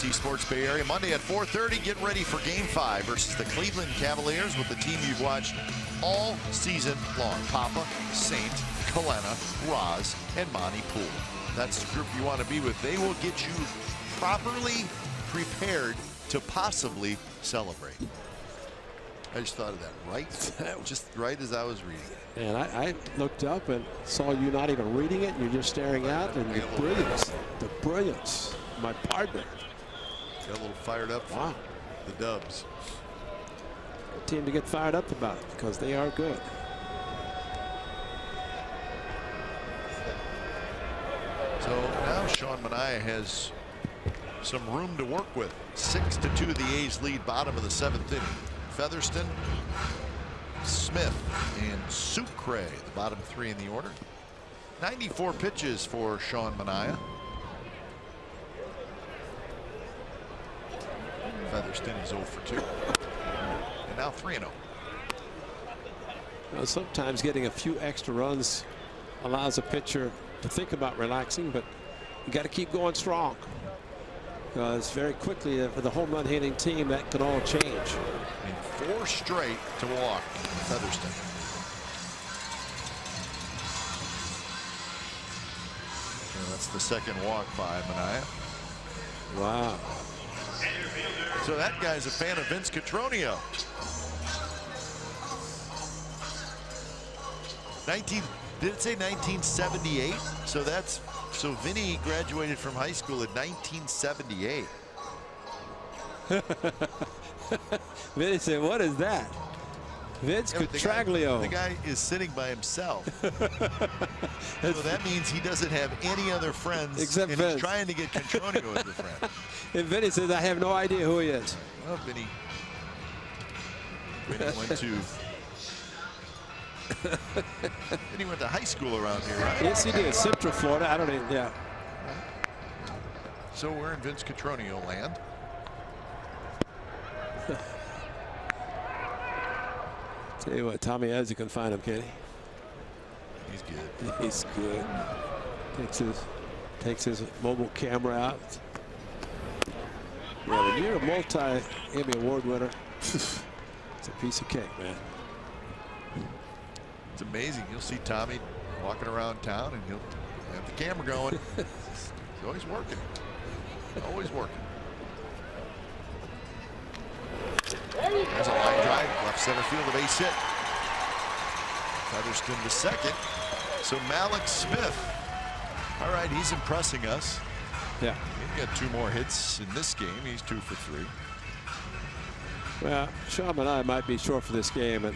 NBC Sports Bay Area Monday at 4:30. Get ready for Game 5 versus the Cleveland Cavaliers with the team you've watched all season long. Papa, Saint, Kalena, Roz, and Monty Poole. That's the group you want to be with. They will get you properly prepared to possibly celebrate. I just thought of that right, just right as I was reading it. And I looked up and saw you not even reading it. You're just staring out, and the brilliance, my partner. Got a little fired up. Wow. The Dubs. A team to get fired up about because they are good. So now Sean Manaea has some room to work with. 6-2 the A's lead, bottom of the 7th inning. Featherston, Smith, and Sucre, the bottom 3 in the order. 94 pitches for Sean Manaea. Featherston is 0 for 2. And now 3-0. Well, sometimes getting a few extra runs allows a pitcher to think about relaxing, but you got to keep going strong, because very quickly for the home run hitting team that could all change. And 4 straight to walk Featherston. And that's the second walk by Manaea. Wow. So that guy's a fan of Vince Cotroneo. Did it say 1978? So Vinny graduated from high school in 1978. Vinny said, "What is that?" Vince Cotroneo. The guy is sitting by himself. So that means he doesn't have any other friends, except and Vince. He's trying to get Cotroneo as a friend. And Vinny says, "I have no idea who he is." Well, Vinny went to Vinny went to high school around here, right? Yes, he did. Central Florida. I don't even. Yeah. So we're in Vince Cotroneo land. Tell you what, Tommy Ezra can find him, can he? He's good. He's good. Takes his mobile camera out. Yeah, when you're a multi-Emmy Award winner, it's a piece of cake, man. It's amazing. You'll see Tommy walking around town, and he'll have the camera going. He's always working. Always working. There's a line drive, left center field, a base hit. Featherston to second. So Malik Smith. All right, he's impressing us. Yeah. He's got 2 more hits in this game. He's 2 for 3. Well, Sean and I might be short for this game, and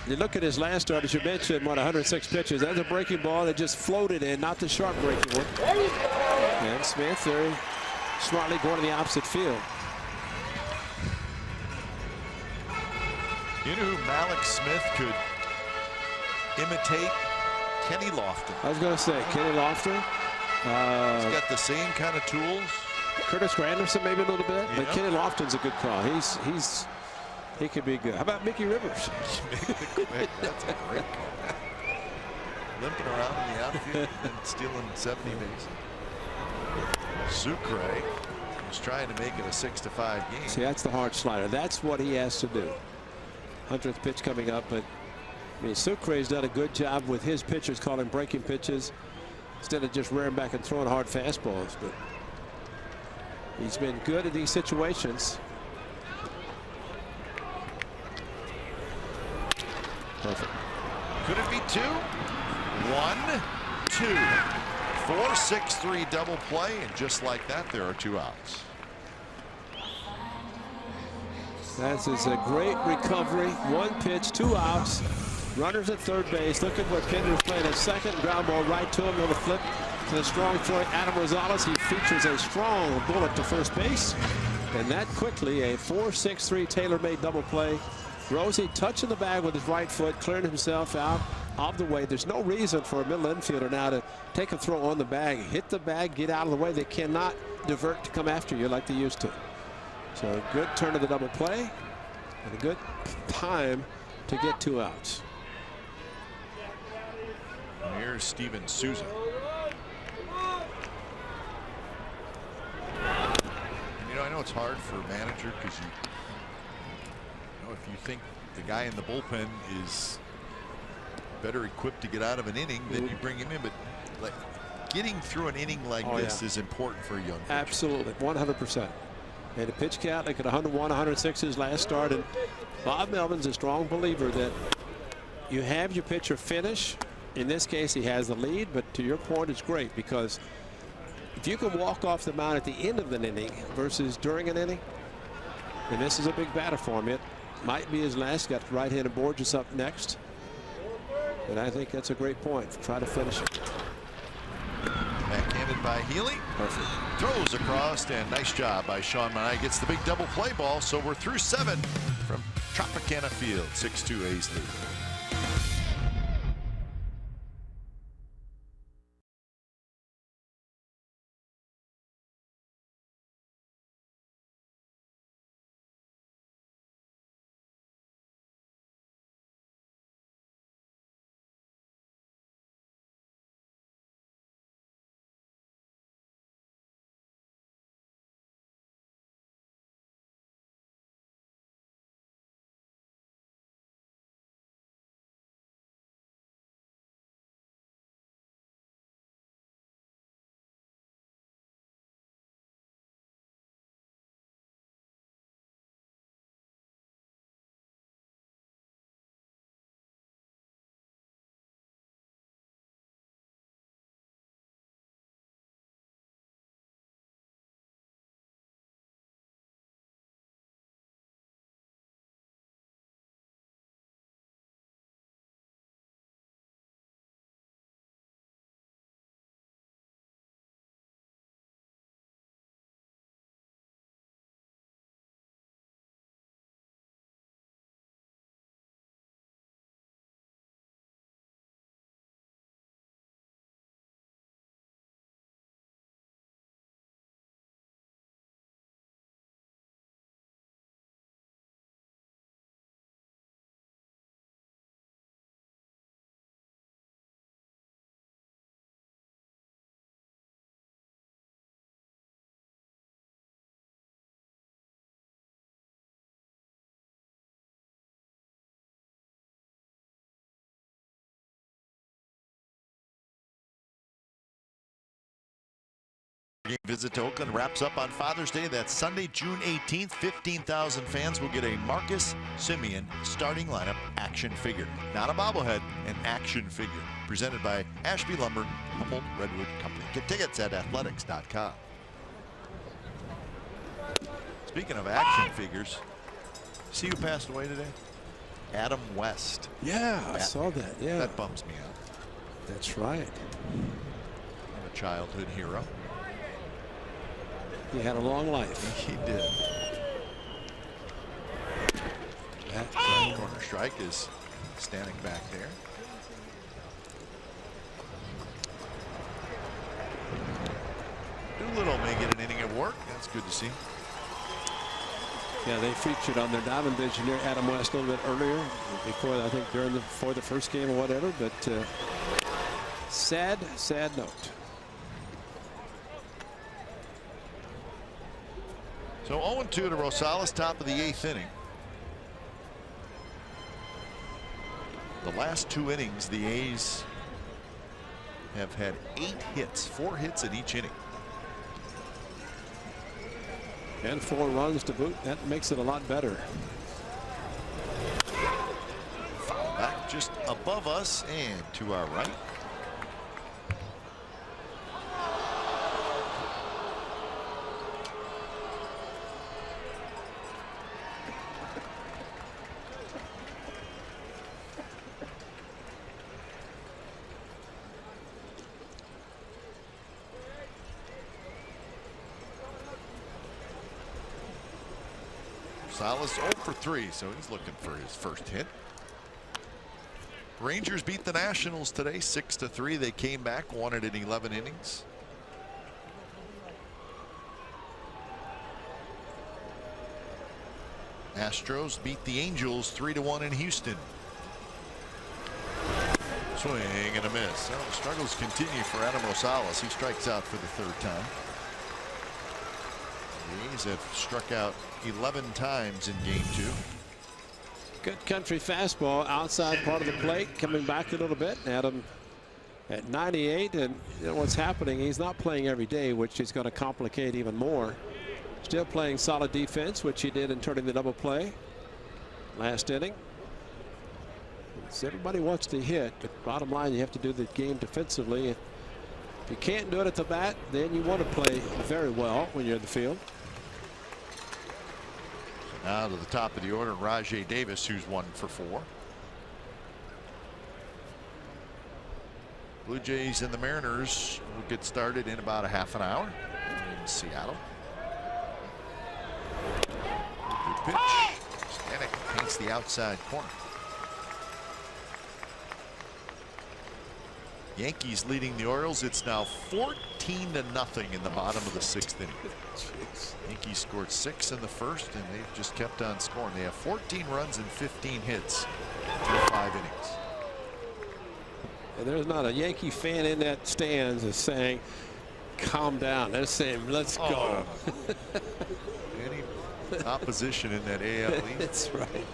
you look at his last start, as you mentioned, 106 pitches. That's a breaking ball that just floated in, not the sharp breaking one. And Smith very smartly going to the opposite field. You know who Malik Smith could imitate? Kenny Lofton. I was going to say Kenny Lofton. He's got the same kind of tools. Curtis Granderson maybe a little bit, but Yep. Kenny Lofton's a good call. He could be good. How about Mickey Rivers? That's a great call. Limping around in the outfield and stealing 70 bases. Sucre was trying to make it a 6-5 game. See, that's the hard slider. That's what he has to do. 100th pitch coming up, but I mean, Sucre's done a good job with his pitchers calling breaking pitches instead of just rearing back and throwing hard fastballs. But he's been good in these situations. Perfect. Could it be 2? 1, 2. 4-6-3 double play, and just like that, there are 2 outs. That is a great recovery. 1 pitch, 2 outs. Runners at third base. Look at what Kinder's playing at second. Ground ball right to him. On the flip to the strong throw. Adam Rosales. He features a strong bullet to first base. And that quickly, a 4-6-3 tailor-made double play. Rosie touching the bag with his right foot, clearing himself out of the way. There's no reason for a middle infielder now to take a throw on the bag. Hit the bag, get out of the way. They cannot divert to come after you like they used to. So a good turn of the double play and a good time to get 2 outs. And here's Steven Souza. And you know, I know it's hard for a manager because if you think the guy in the bullpen is better equipped to get out of an inning, then you bring him in. But like getting through an inning like this is important for a young pitcher. Absolutely, 100%. And a pitch count like at 101, 106 his last start. And Bob Melvin's a strong believer that you have your pitcher finish. In this case, he has the lead. But to your point, it's great because if you can walk off the mound at the end of an inning versus during an inning, and this is a big batter for him, it might be his last. Got right-handed Borges up next. And I think that's a great point. Try to finish it. Backhanded by Healy. Perfect. Throws across, and nice job by Sean Manaea. Gets the big double play ball, so we're through 7 from Tropicana Field. 6-2 A's lead. 4-game visit to Oakland wraps up on Father's Day. That's Sunday, June 18th. 15,000 fans will get a Marcus Semien starting lineup action figure. Not a bobblehead, an action figure. Presented by Ashby Lumber, Humboldt Redwood Company. Get tickets at athletics.com. Speaking of action figures, see who passed away today? Adam West. Yeah, I saw that. Yeah, that bums me out. That's right. A childhood hero. He had a long life. He did. That corner strike is standing back there. Doolittle may get an inning of work. That's good to see. Yeah, they featured on their diamond engineer Adam West a little bit earlier, before I think before the first game or whatever. But sad note. So 0-2 to Rosales, top of the 8th inning. The last 2 innings, the A's have had 8 hits, 4 hits in each inning. And 4 runs to boot. That makes it a lot better. Foul back just above us and to our right. Rosales 0 for 3, so he's looking for his first hit. Rangers beat the Nationals today 6-3. They came back, won it in 11 innings. Astros beat the Angels 3-1 in Houston. Swing and a miss. Well, the struggles continue for Adam Rosales. He strikes out for the 3rd time. The A's have struck out 11 times in game 2. Good country fastball outside part of the plate, coming back a little bit. Adam at 98, and you know what's happening, he's not playing every day, which is going to complicate even more. Still playing solid defense, which he did in turning the double play last inning. So everybody wants to hit, but bottom line, you have to do the game defensively. If you can't do it at the bat, then you want to play very well when you're in the field. Now to the top of the order, Rajai Davis, who's 1 for 4. Blue Jays and the Mariners will get started in about a half an hour in Seattle. Good pitch. Stanek paints the outside corner. Yankees leading the Orioles. It's now 14-0 in the bottom of the 6th inning. Yankees scored 6 in the first, and they've just kept on scoring. They have 14 runs and 15 hits through 5 innings. And there's not a Yankee fan in that stands that's saying, calm down. They're saying, let's go. Any opposition in that AL East? That's right.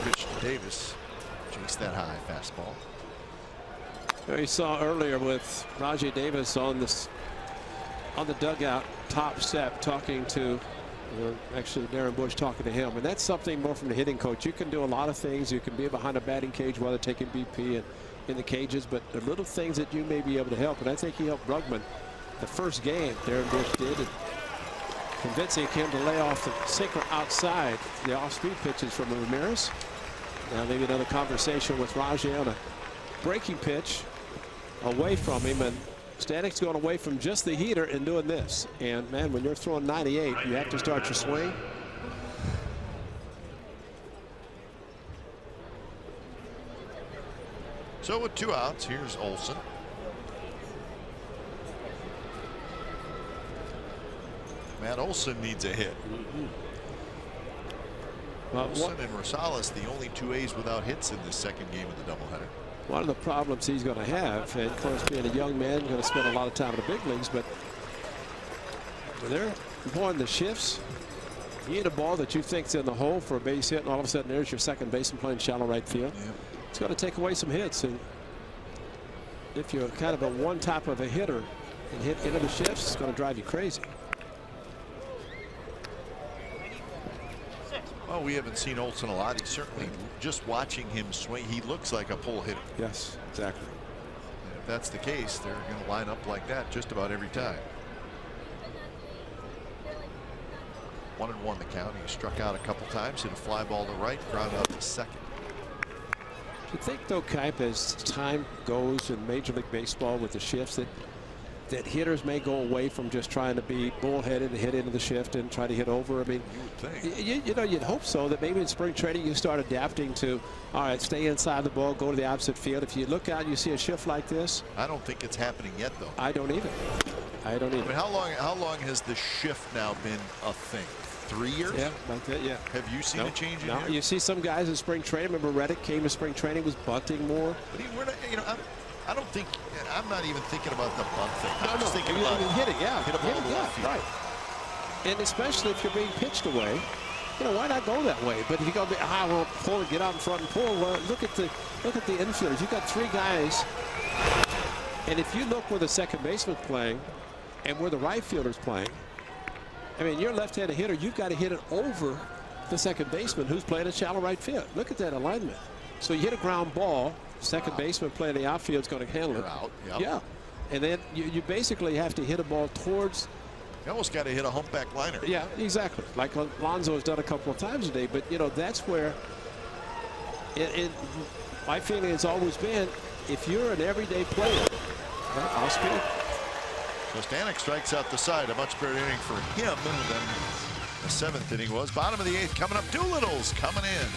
Pitch to Davis. Chase that high fastball. You saw earlier with Rajai Davis on the dugout top step talking to actually Darren Bush talking to him, and that's something more from the hitting coach. You can do a lot of things. You can be behind a batting cage while they're taking BP and in the cages, but the little things that you may be able to help, and I think he helped Brugman the first game. Darren Bush did, and convincing him to lay off the sinker outside the off-speed pitches from Ramirez. Now maybe another conversation with Rajai on a breaking pitch away from him, and Stanek's going away from just the heater and doing this. And man, when you're throwing 98, you have to start your swing. So with 2 outs, here's Olson. Matt Olson needs a hit. Olson and Rosales, the only 2 A's without hits in this 2nd game of the doubleheader. One of the problems he's going to have, and of course being a young man, going to spend a lot of time in the big leagues, but when they're employing the shifts, you hit a ball that you think's in the hole for a base hit, and all of a sudden there's your second baseman playing shallow right field. Yeah. It's going to take away some hits. And if you're kind of a one type of a hitter and hit into the shifts, it's going to drive you crazy. Well, we haven't seen Olson a lot. He's certainly, just watching him swing, he looks like a pull hitter. Yes, exactly. And if that's the case, they're going to line up like that just about every time. 1-1 the count. He struck out a couple times, hit a fly ball to right, ground out to second. Do you think, though, Kipe, as time goes in Major League Baseball with the shifts, that hitters may go away from just trying to be bullheaded and hit into the shift and try to hit over? I mean, you know, you'd hope so, that maybe in spring training you start adapting to, all right, stay inside the ball, go to the opposite field. If you look out and you see a shift like this. I don't think it's happening yet, though. I don't either. I don't either. I mean, how long has the shift now been a thing? 3 years? Yeah, like that, yeah. Have you seen a change in here? You see some guys in spring training. Remember Reddick came to spring training, was bunting more. But we're not, you know, I don't think, I'm not even thinking about the bunt thing. I'm just thinking I about hitting, yeah. hit a ball to left field. Right. And especially if you're being pitched away, you know, why not go that way? But if you go, I won't pull and get out in front and pull. Well, look at the infielders. You've got 3 guys, and if you look where the second baseman's playing and where the right fielder's playing, I mean, you're a left-handed hitter. You've got to hit it over the second baseman who's playing a shallow right field. Look at that alignment. So you hit a ground ball. Second baseman playing the outfield is going to handle it. Out, yep. Yeah. And then you basically have to hit a ball towards. You almost got to hit a humpback liner. Yeah, exactly. Like Alonso has done a couple of times today. But, you know, that's where my feeling has always been, if you're an everyday player, I'll speak. So Stanek strikes out the side. A much better inning for him than the 7th inning was. Bottom of the 8th coming up. Doolittle's coming in.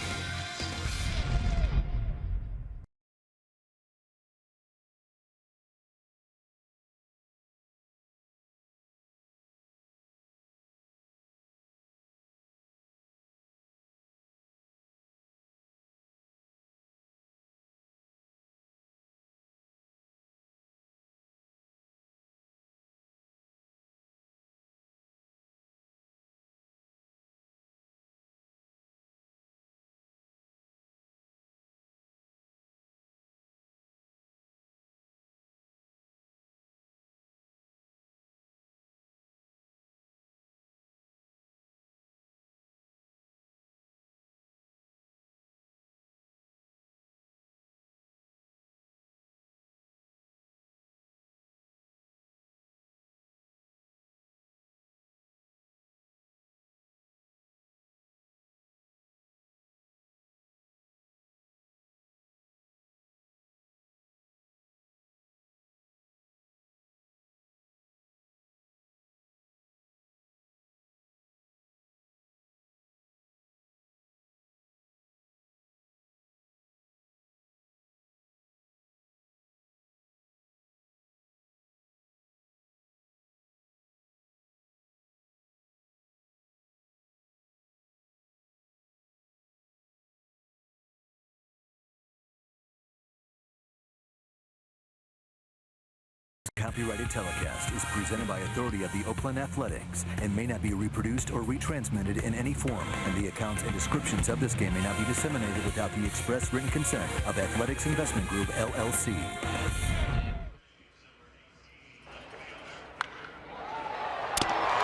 Copyrighted telecast is presented by authority of the Oakland Athletics and may not be reproduced or retransmitted in any form, and the accounts and descriptions of this game may not be disseminated without the express written consent of Athletics Investment Group, LLC.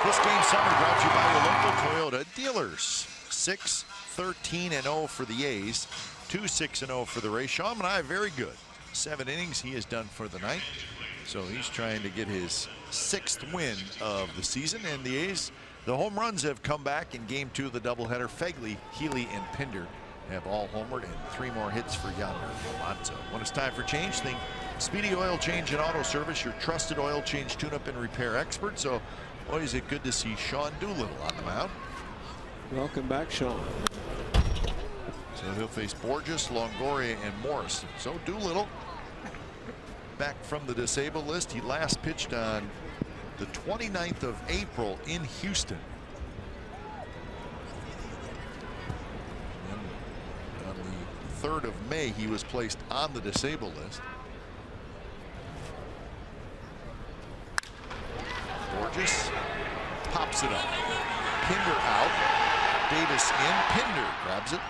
This game summary brought to you by your local Toyota dealers. 6-13-0 for the A's, 2-6-0 for the Rays. Sean and I are very good. 7 innings he has done for the night. So he's trying to get his 6th win of the season. And the A's, the home runs have come back in game 2 of the doubleheader. Fegley, Healy, and Pinder have all homered, and 3 more hits for Yonder Alonso. When it's time for change, think Speedy Oil Change and Auto Service, your trusted oil change, tune-up, and repair expert. So boy, is it good to see Sean Doolittle on the mound. Welcome back, Sean. So he'll face Borges, Longoria, and Morris. So Doolittle back from the disabled list. He last pitched on the 29th of April in Houston. And on the 3rd of May, he was placed on the disabled list. Borges pops it up. Pinder out. Davis in. Pinder grabs it.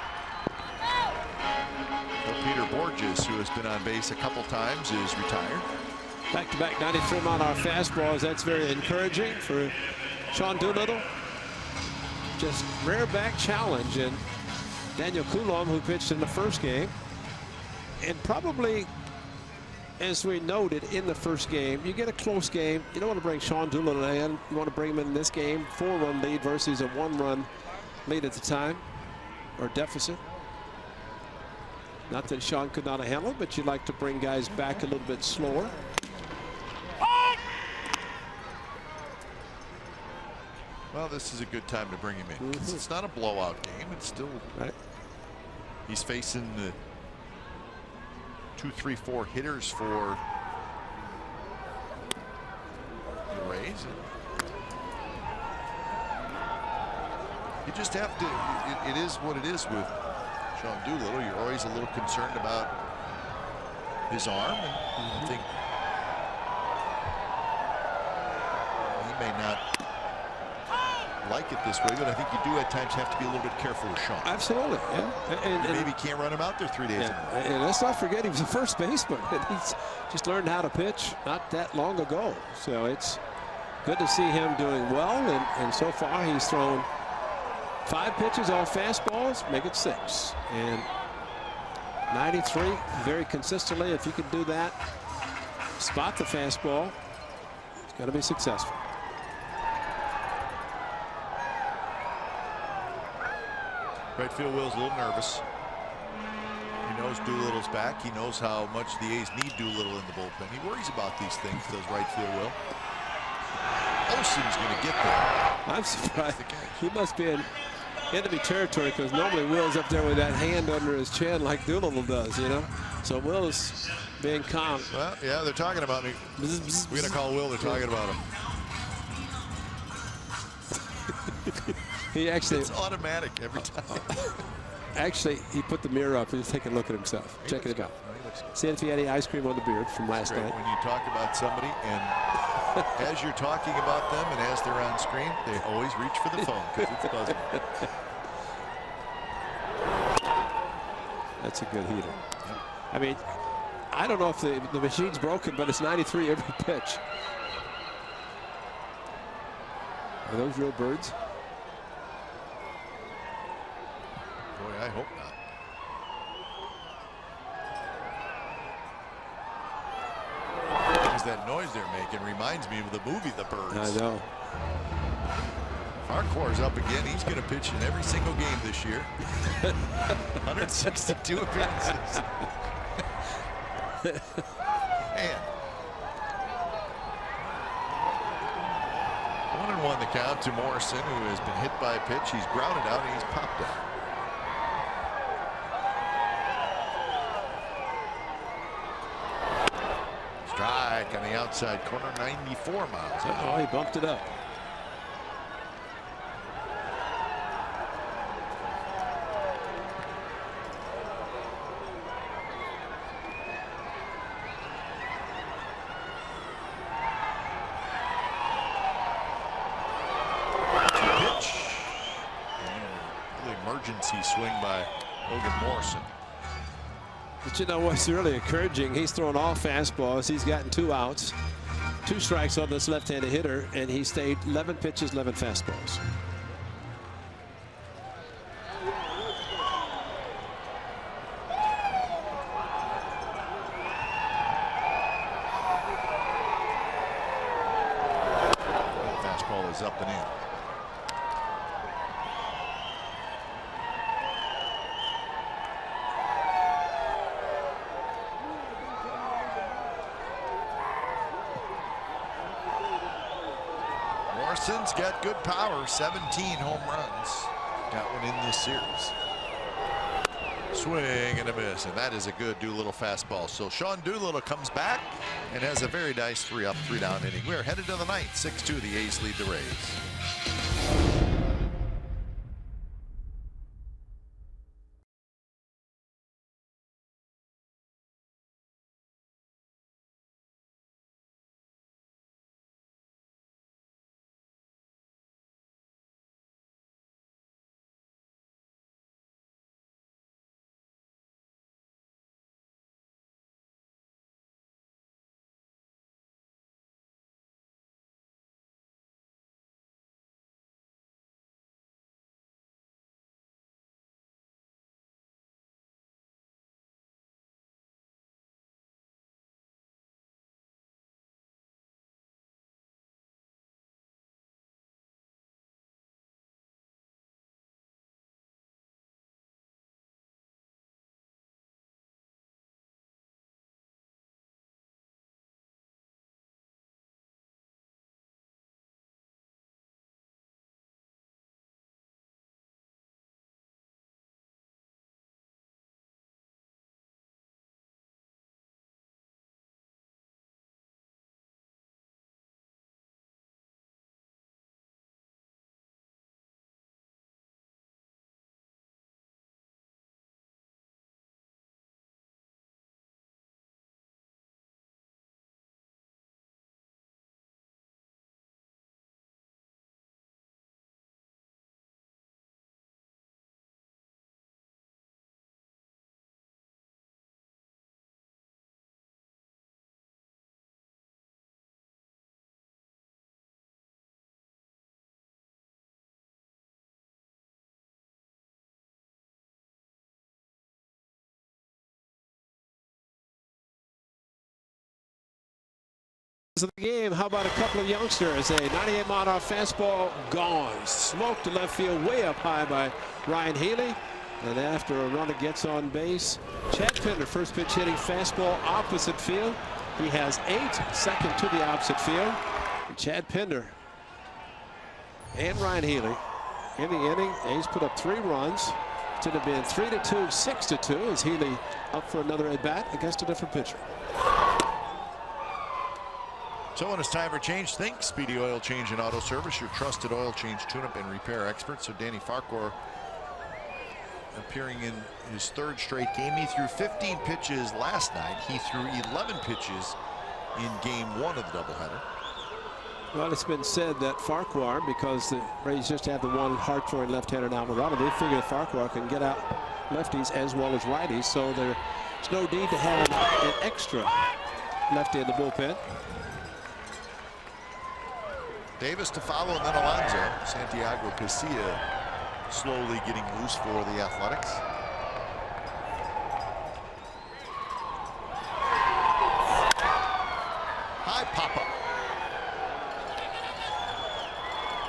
He'll Peter Borges, who has been on base a couple times, is retired. Back-to-back 93-mile-an-hour fastballs. That's very encouraging for Sean Doolittle. Just rare back challenge. And Daniel Coulomb, who pitched in the first game, and probably, as we noted in the first game, you get a close game. You don't want to bring Sean Doolittle in. You want to bring him in this game. 4-run lead versus a 1-run lead at the time, or deficit. Not that Sean could not handle it, but you'd like to bring guys back a little bit slower. Well, this is a good time to bring him in. It's not a blowout game. It's still right. He's facing the 2, 3, 4 hitters for the Rays. You just have to. It is what it is with Sean Doolittle. You're always a little concerned about his arm, and I think he may not like it this way, but I think you do at times have to be a little bit careful with Sean. Absolutely, yeah. And maybe can't run him out there 3 days in a row. And let's not forget he was a first baseman. He's just learned how to pitch not that long ago. So it's good to see him doing well. And so far he's thrown 5 pitches, all fastballs, make it 6. And 93 very consistently. If you can do that, spot the fastball, it's got to be successful. Right field Will's a little nervous. He knows Doolittle's back. He knows how much the A's need Doolittle in the bullpen. He worries about these things, does right field Will. Olsen's going to get there. I'm surprised. He must be in enemy territory, because normally Will's up there with that hand under his chin like Doolittle does, you know. So Will's being calm. Well, yeah, they're talking about me. We're going to call Will. They're talking about him. He actually, it's automatic every time. Actually, he put the mirror up and he's taking a look at himself, checking it out. See if he had any ice cream on the beard from last night. When you talk about somebody, and as you're talking about them and as they're on screen, they always reach for the phone because it's buzzing. That's a good heater. I mean, I don't know if the machine's broken, but it's 93 every pitch. Are those real birds? Boy, I hope not. Because that noise they're making reminds me of the movie The Birds. I know. Farquhar's up again. He's going to pitch in every single game this year. 162 appearances. Man. 1-1 the count to Morrison, who has been hit by a pitch. He's grounded out and he's popped out. Strike on the outside corner, 94 miles. Oh, he bumped it up. Emergency swing by Logan Morrison. But you know what's really encouraging? He's thrown all fastballs. He's gotten 2 outs, 2 strikes on this left-handed hitter, and he stayed 11 pitches, 11 fastballs. Fastball is up and in. Morrison's got good power, 17 home runs. Got one in this series. Swing and a miss, and that is a good Doolittle fastball. So Sean Doolittle comes back and has a very nice 3-up, 3-down inning. We're headed to the ninth. 6-2, the A's lead the Rays. Of the game, how about a couple of youngsters? A 98-mile-an-hour fastball gone, smoked to left field, way up high by Ryan Healy. And after a runner gets on base, Chad Pinder, first pitch hitting fastball opposite field. He has 8, second to the opposite field. Chad Pinder and Ryan Healy in the inning. A's put up 3 runs. It should have been 3-2, 6-2 as Healy up for another at bat against a different pitcher. So when it's time for change, think Speedy Oil Change and Auto Service, your trusted oil change, tune-up, and repair expert. So Danny Farquhar appearing in his 3rd straight game. He threw 15 pitches last night. He threw 11 pitches in game 1 of the doubleheader. Well, it's been said that Farquhar, because the Rays just have the one hard-throwing left-hander in Alvarado, they figure Farquhar can get out lefties as well as righties, so there's no need to have an extra lefty in the bullpen. Davis to follow, and then Alonso. Santiago Casilla slowly getting loose for the Athletics. High pop-up.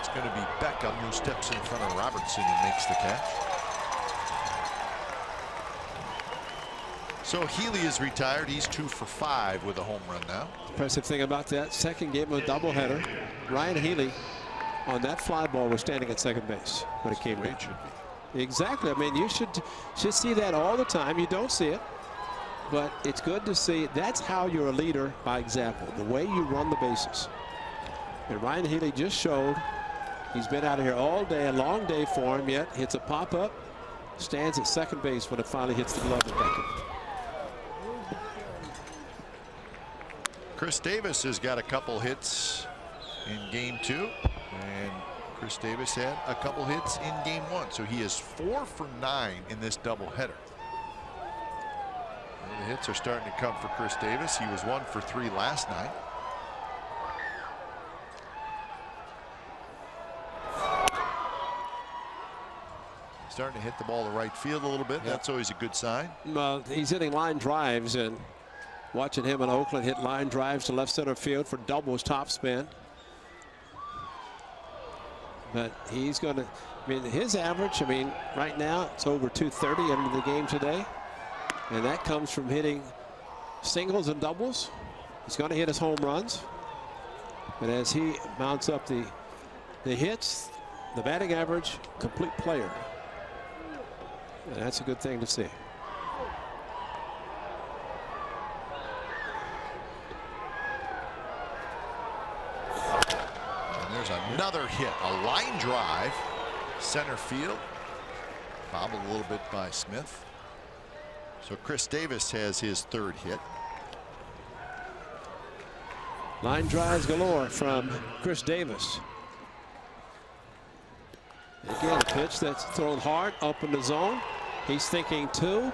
It's going to be Beckham who steps in front of Robertson and makes the catch. So Healy is retired. He's 2 for 5 with a home run now. Impressive thing about that second game of a doubleheader, Ryan Healy on that fly ball was standing at second base when it came in. It should be. Exactly. I mean, you should see that all the time. You don't see it, but it's good to see. That's how you're a leader by example, the way you run the bases. And Ryan Healy just showed he's been out here all day, a long day for him, yet hits a pop-up, stands at second base when it finally hits the glove of Beckham. Chris Davis has got a couple hits in game 2, and Chris Davis had a couple hits in game 1, so he is 4 for 9 in this doubleheader. The hits are starting to come for Chris Davis. He was 1 for 3 last night. Starting to hit the ball to right field a little bit. Yep. That's always a good sign. Well, he's hitting line drives, and watching him in Oakland hit line drives to left center field for doubles top spin. But he's going to, I mean, his average, I mean, right now it's over 230 into the game today. And that comes from hitting singles and doubles. He's going to hit his home runs. But as he mounts up the hits, the batting average, complete player. And that's a good thing to see. There's another hit, a line drive, center field, bobbled a little bit by Smith. So Chris Davis has his 3rd hit. Line drives galore from Chris Davis. Again, a pitch that's thrown hard up in the zone. He's thinking 2,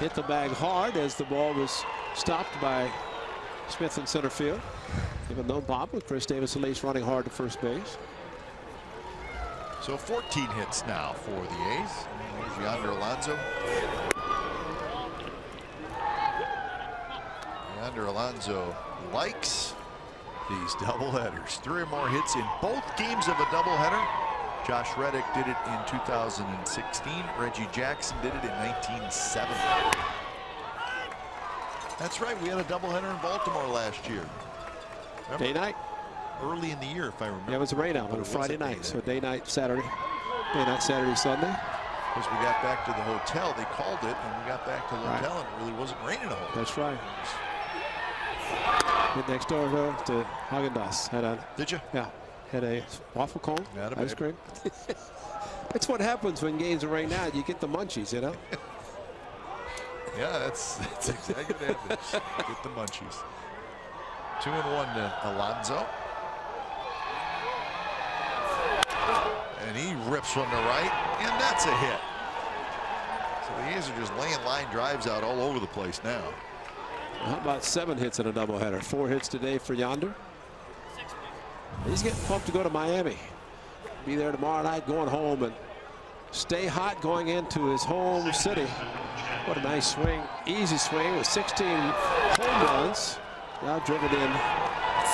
hit the bag hard as the ball was stopped by Smith in center field. Even though Bob with Chris Davis at least running hard to first base. So 14 hits now for the A's. There's Yonder Alonso. Yonder Alonso likes these doubleheaders. 3 or more hits in both games of a doubleheader. Josh Reddick did it in 2016. Reggie Jackson did it in 1970. That's right. We had a doubleheader in Baltimore last year. Remember? Day night. Early in the year, if I remember. Yeah, it was a rain out on a Friday night. So day night, Saturday. Day night, Saturday, Sunday. As we got back to the hotel, they called it, and we got back to the hotel, and it really wasn't raining a whole lot. That's right. Went next door to Haagen-Dazs. Had a, Did you? Yeah. Had a waffle cone, ice cream. That's what happens when games are rained out. You get the munchies, you know? Yeah, that's exactly what happens. Get the munchies. 2-1 to Alonso. And he rips one to right, and that's a hit. So the A's are just laying line drives out all over the place now. How about 7 hits in a doubleheader? 4 hits today for Yonder. He's getting pumped to go to Miami. Be there tomorrow night, going home and stay hot going into his home city. What a nice swing. Easy swing with 16 home runs. Now driven in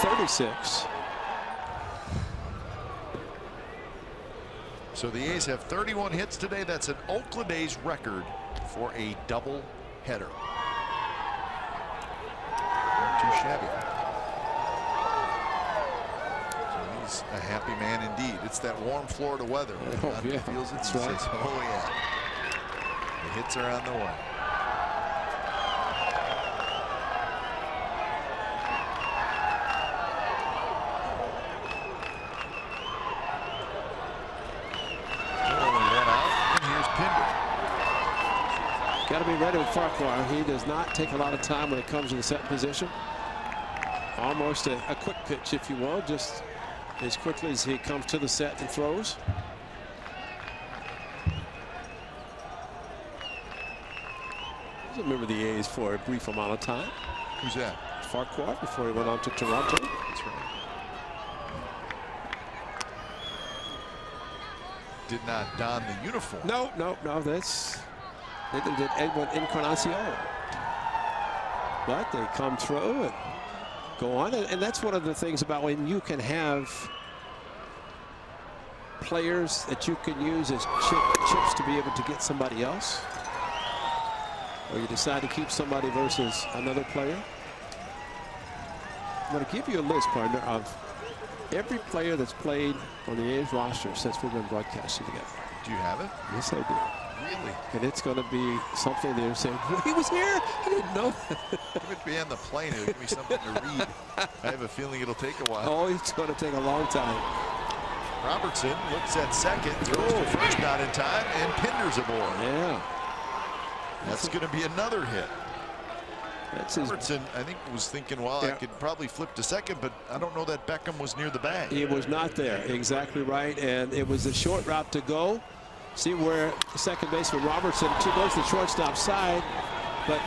36. So the A's have 31 hits today. That's an Oakland A's record for a double header. Not too shabby. So he's a happy man indeed. It's that warm Florida weather. Oh, yeah. Feels it. That's He right. says, oh yeah. The hits are on the way. Got to be ready with Farquhar. He does not take a lot of time when it comes to the set position. Almost a quick pitch, if you will, just as quickly as he comes to the set and throws. I remember the A's for a brief amount of time. Who's that? Farquhar, before he went on to Toronto. That's right. Did not don the uniform. No. They did Edwin Encarnacion. But they come through and go on. And that's one of the things about when you can have players that you can use as chips to be able to get somebody else. Or you decide to keep somebody versus another player. I'm going to give you a list, partner, of every player that's played on the A's roster since we've been broadcasting together. Do you have it? Yes, I do. Really? And it's going to be something they're saying, well, he was here? I didn't know. If it be on the plane, it'll give me something to read. I have a feeling it'll take a while. Oh, it's going to take a long time. Robertson looks at second, throws to first, not in time, and Pinder's aboard. Yeah. That's going to be another hit. That's his. Robertson, I think, was thinking, well, I could probably flip to second, but I don't know that Beckham was near the bag. He was not there. Exactly right. And it was a short route to go. See where second baseman Robertson goes to the shortstop side, but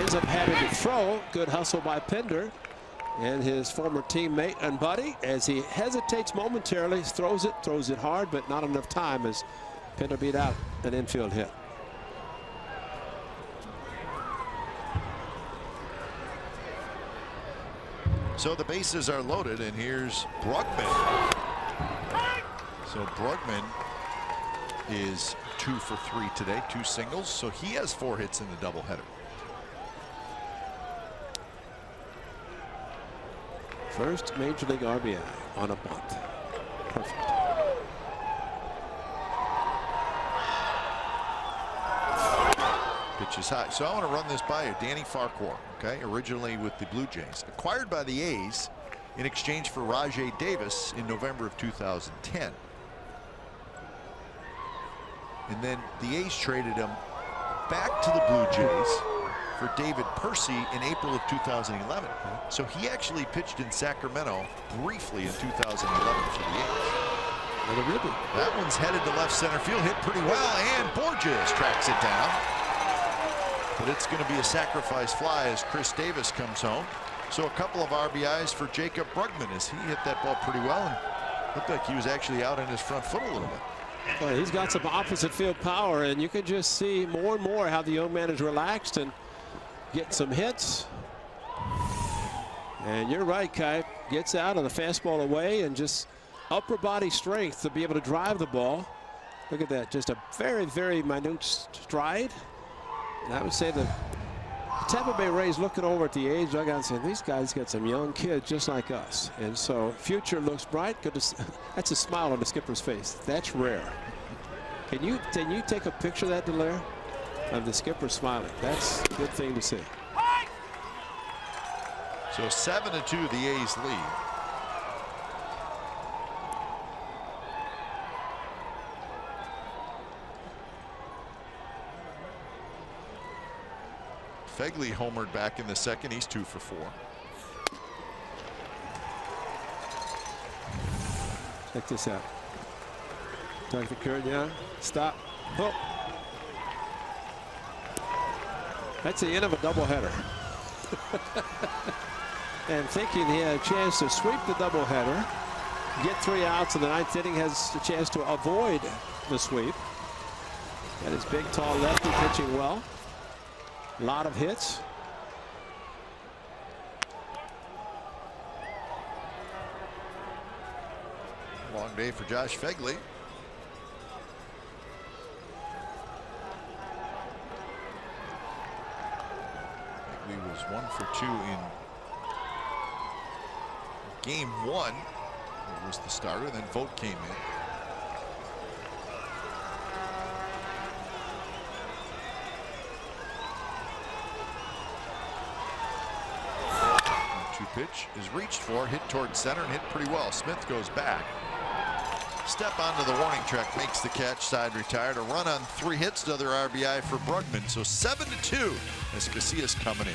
ends up having to throw. Good hustle by Pinder and his former teammate and buddy as he hesitates momentarily, throws it hard, but not enough time as Pinder beat out an infield hit. So the bases are loaded, and here's Brugman. So Brugman is 2 for 3 today, 2 singles, so he has 4 hits in the doubleheader. First major league RBI on a bunt. Perfect. Pitch is high. So I want to run this by you. Danny Farquhar, okay, originally with the Blue Jays, acquired by the A's in exchange for Rajay Davis in November of 2010. And then the A's traded him back to the Blue Jays for David Percy in April of 2011. So he actually pitched in Sacramento briefly in 2011 for the A's. That one's headed to left center field, hit pretty well, and Borges tracks it down. But it's going to be a sacrifice fly as Chris Davis comes home. So a couple of RBIs for Jacob Brugman as he hit that ball pretty well and looked like he was actually out on his front foot a little bit. Well, he's got some opposite field power, and you can just see more and more how the young man is relaxed and getting some hits. And you're right, Kai. Gets out of the fastball away and just upper body strength to be able to drive the ball. Look at that, just a very, very minute stride. And I would say the Tampa Bay Rays looking over at the A's dugout and saying, these guys got some young kids just like us. And so future looks bright. Good to see. That's a smile on the skipper's face. That's rare. Can you take a picture of that, Delaire? Of the skipper smiling. That's a good thing to see. So 7-2 the A's lead. Fegley homered back in the second. He's 2 for 4. Check this out. Tuck the curtain down. Stop. Oh. That's the end of a doubleheader. And thinking he had a chance to sweep the doubleheader, get 3 outs in the 9th inning, has a chance to avoid the sweep. Got his big, tall lefty pitching well. A lot of hits. day for Josh Phegley. Phegley was 1 for 2 in game 1. He was the starter, then Vogt came in. Pitch is reached for, hit towards center, and hit pretty well. Smith goes back. Step onto the warning track, makes the catch, side retired. A run on 3 hits, another RBI for Brugman. So 7-2 as Casillas coming in.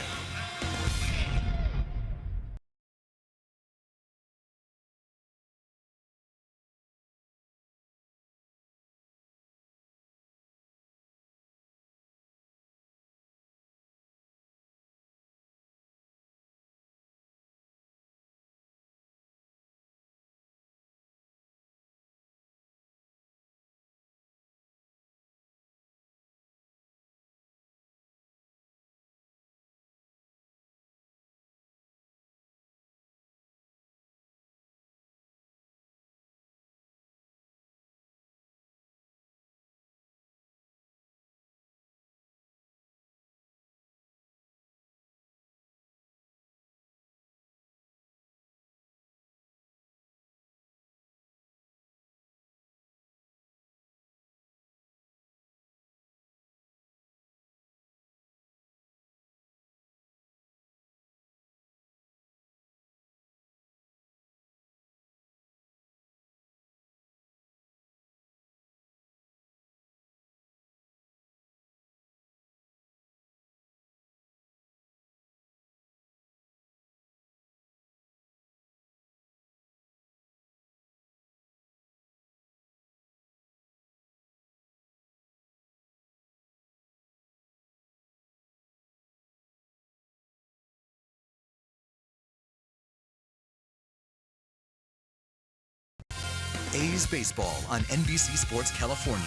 A's Baseball on NBC Sports California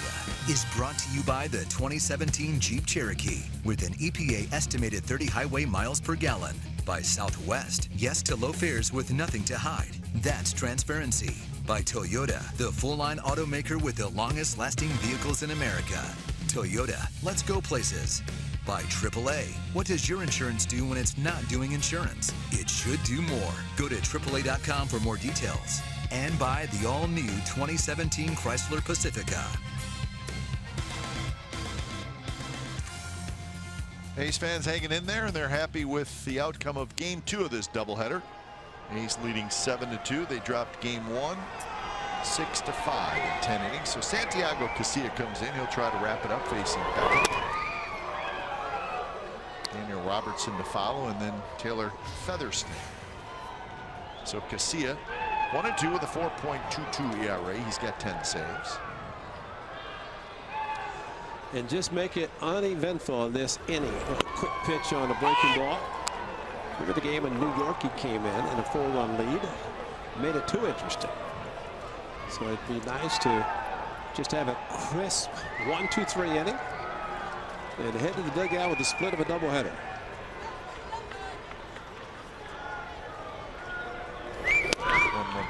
is brought to you by the 2017 Jeep Cherokee with an EPA estimated 30 highway miles per gallon. By Southwest, yes to low fares with nothing to hide. That's transparency. By Toyota, the full-line automaker with the longest lasting vehicles in America. Toyota, let's go places. By AAA, what does your insurance do when it's not doing insurance? It should do more. Go to AAA.com for more details. And by the all-new 2017 Chrysler Pacifica. A's fans hanging in there, and they're happy with the outcome of game 2 of this doubleheader. A's leading 7-2. They dropped game 1 6-5 in 10 innings. So Santiago Casilla comes in. He'll try to wrap it up facing Pepper. Daniel Robertson to follow, and then Taylor Featherston. So Casilla 1-2 with a 4.22 ERA. He's got 10 saves. And just make it uneventful in this inning. A quick pitch on a breaking ball. Remember the game in New York, he came in a 4-1 lead. Made it too interesting. So it'd be nice to just have a crisp 1-2-3 inning and head to the dugout with the split of a doubleheader.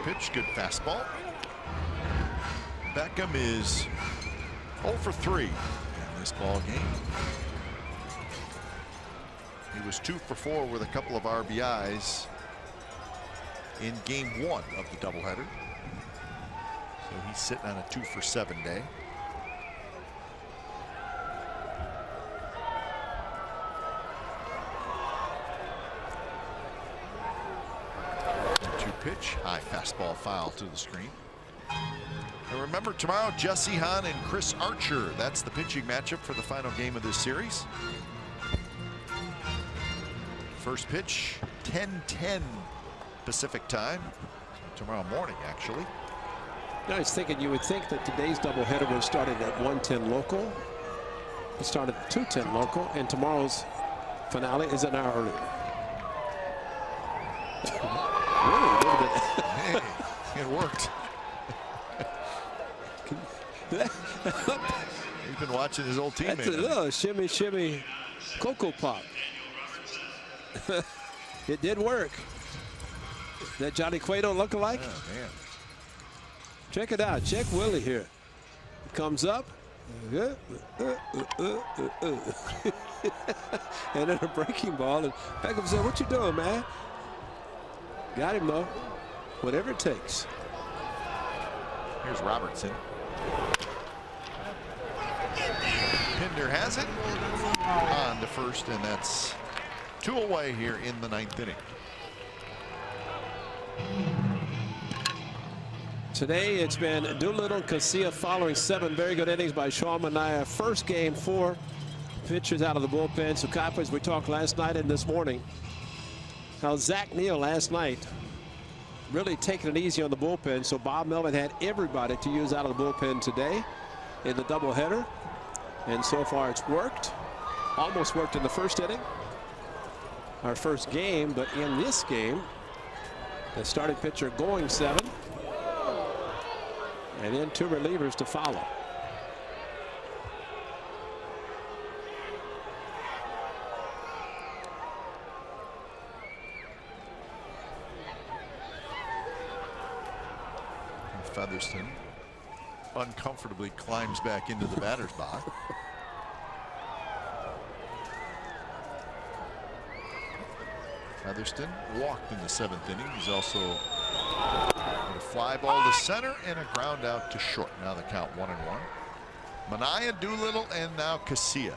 Pitch, good fastball. Beckham is 0 for 3 in this ball game. He was 2 for 4 with a couple of RBIs in game 1 of the doubleheader. So he's sitting on a 2 for 7 day. Pitch, high fastball foul to the screen. And remember, tomorrow Jesse Hahn and Chris Archer. That's the pitching matchup for the final game of this series. First pitch 10:10 Pacific time tomorrow morning, actually. I was thinking you would think that today's doubleheader would have started at 1:10 local. It started at 2:10 local, and tomorrow's finale is an hour earlier. Really, a little bit. Hey, it worked. He's been watching his old teammate. That's a little shimmy, shimmy, Cocoa Pop. It did work. That Johnny Cueto look-alike? Oh, man. Check it out. Check Willie here. He comes up. And then a breaking ball. And Beckham said, "What you doing, man?" Got him, though. Whatever it takes. Here's Robertson. Pinder has it on to first, and that's 2 away here in the 9th inning. Today it's been Doolittle, Casilla following 7 very good innings by Sean Manaea. First game, 4 pitchers out of the bullpen. So Coppers, we talked last night and this morning how Zach Neal last night really taking it easy on the bullpen. So Bob Melvin had everybody to use out of the bullpen today in the doubleheader. And so far it's worked. Almost worked in the first inning. Our first game, but in this game, the starting pitcher going 7. And then 2 relievers to follow. Featherston uncomfortably climbs back into the batter's box. Featherston walked in the 7th inning. He's also a fly ball to center and a ground out to short. Now the count 1-1. Manaea, Doolittle, and now Casilla.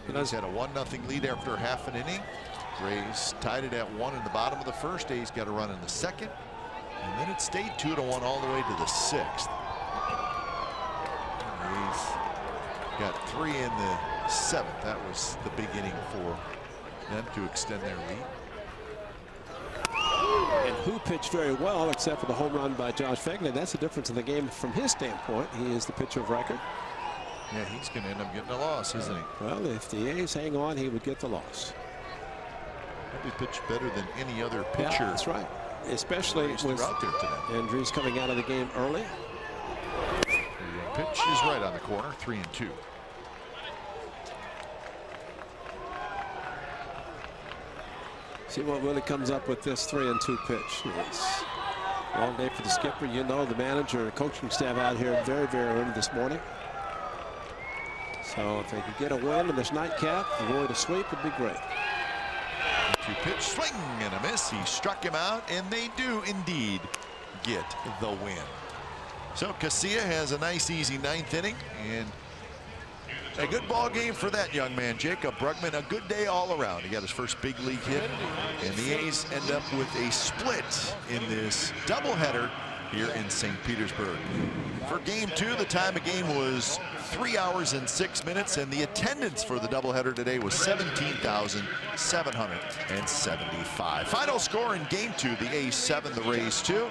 He's had a 1-0 lead after half an inning. Rays tied it at 1 in the bottom of the first. A's got a run in the second, and then it stayed 2-1 all the way to the 6th. A's got 3 in the 7th. That was the big inning for them to extend their lead. And who pitched very well, except for the home run by Josh Phegley. That's the difference in the game from his standpoint. He is the pitcher of record. Yeah, he's going to end up getting a loss, isn't he? Well, if the A's hang on, he would get the loss. Probably pitched better than any other pitcher. Yeah, that's right. Especially with out there today. Andrews coming out of the game early. The pitch is right on the corner, 3-2. See what Willie comes up with this 3-2 pitch. It's a long day for the skipper. You know, the manager and coaching staff out here very, very early this morning. So if they could get a win in this nightcap, avoid a sweep, would be great. 2-pitch swing and a miss. He struck him out, and they do indeed get the win. So Casilla has a nice, easy 9th inning, and a good ball game for that young man, Jacob Brugman. A good day all around. He got his first big league hit, and the A's end up with a split in this doubleheader here in St. Petersburg. For game 2, the time of game was 3 hours and 6 minutes, and the attendance for the doubleheader today was 17,775. Final score in game 2, the A's 7, the Rays 2.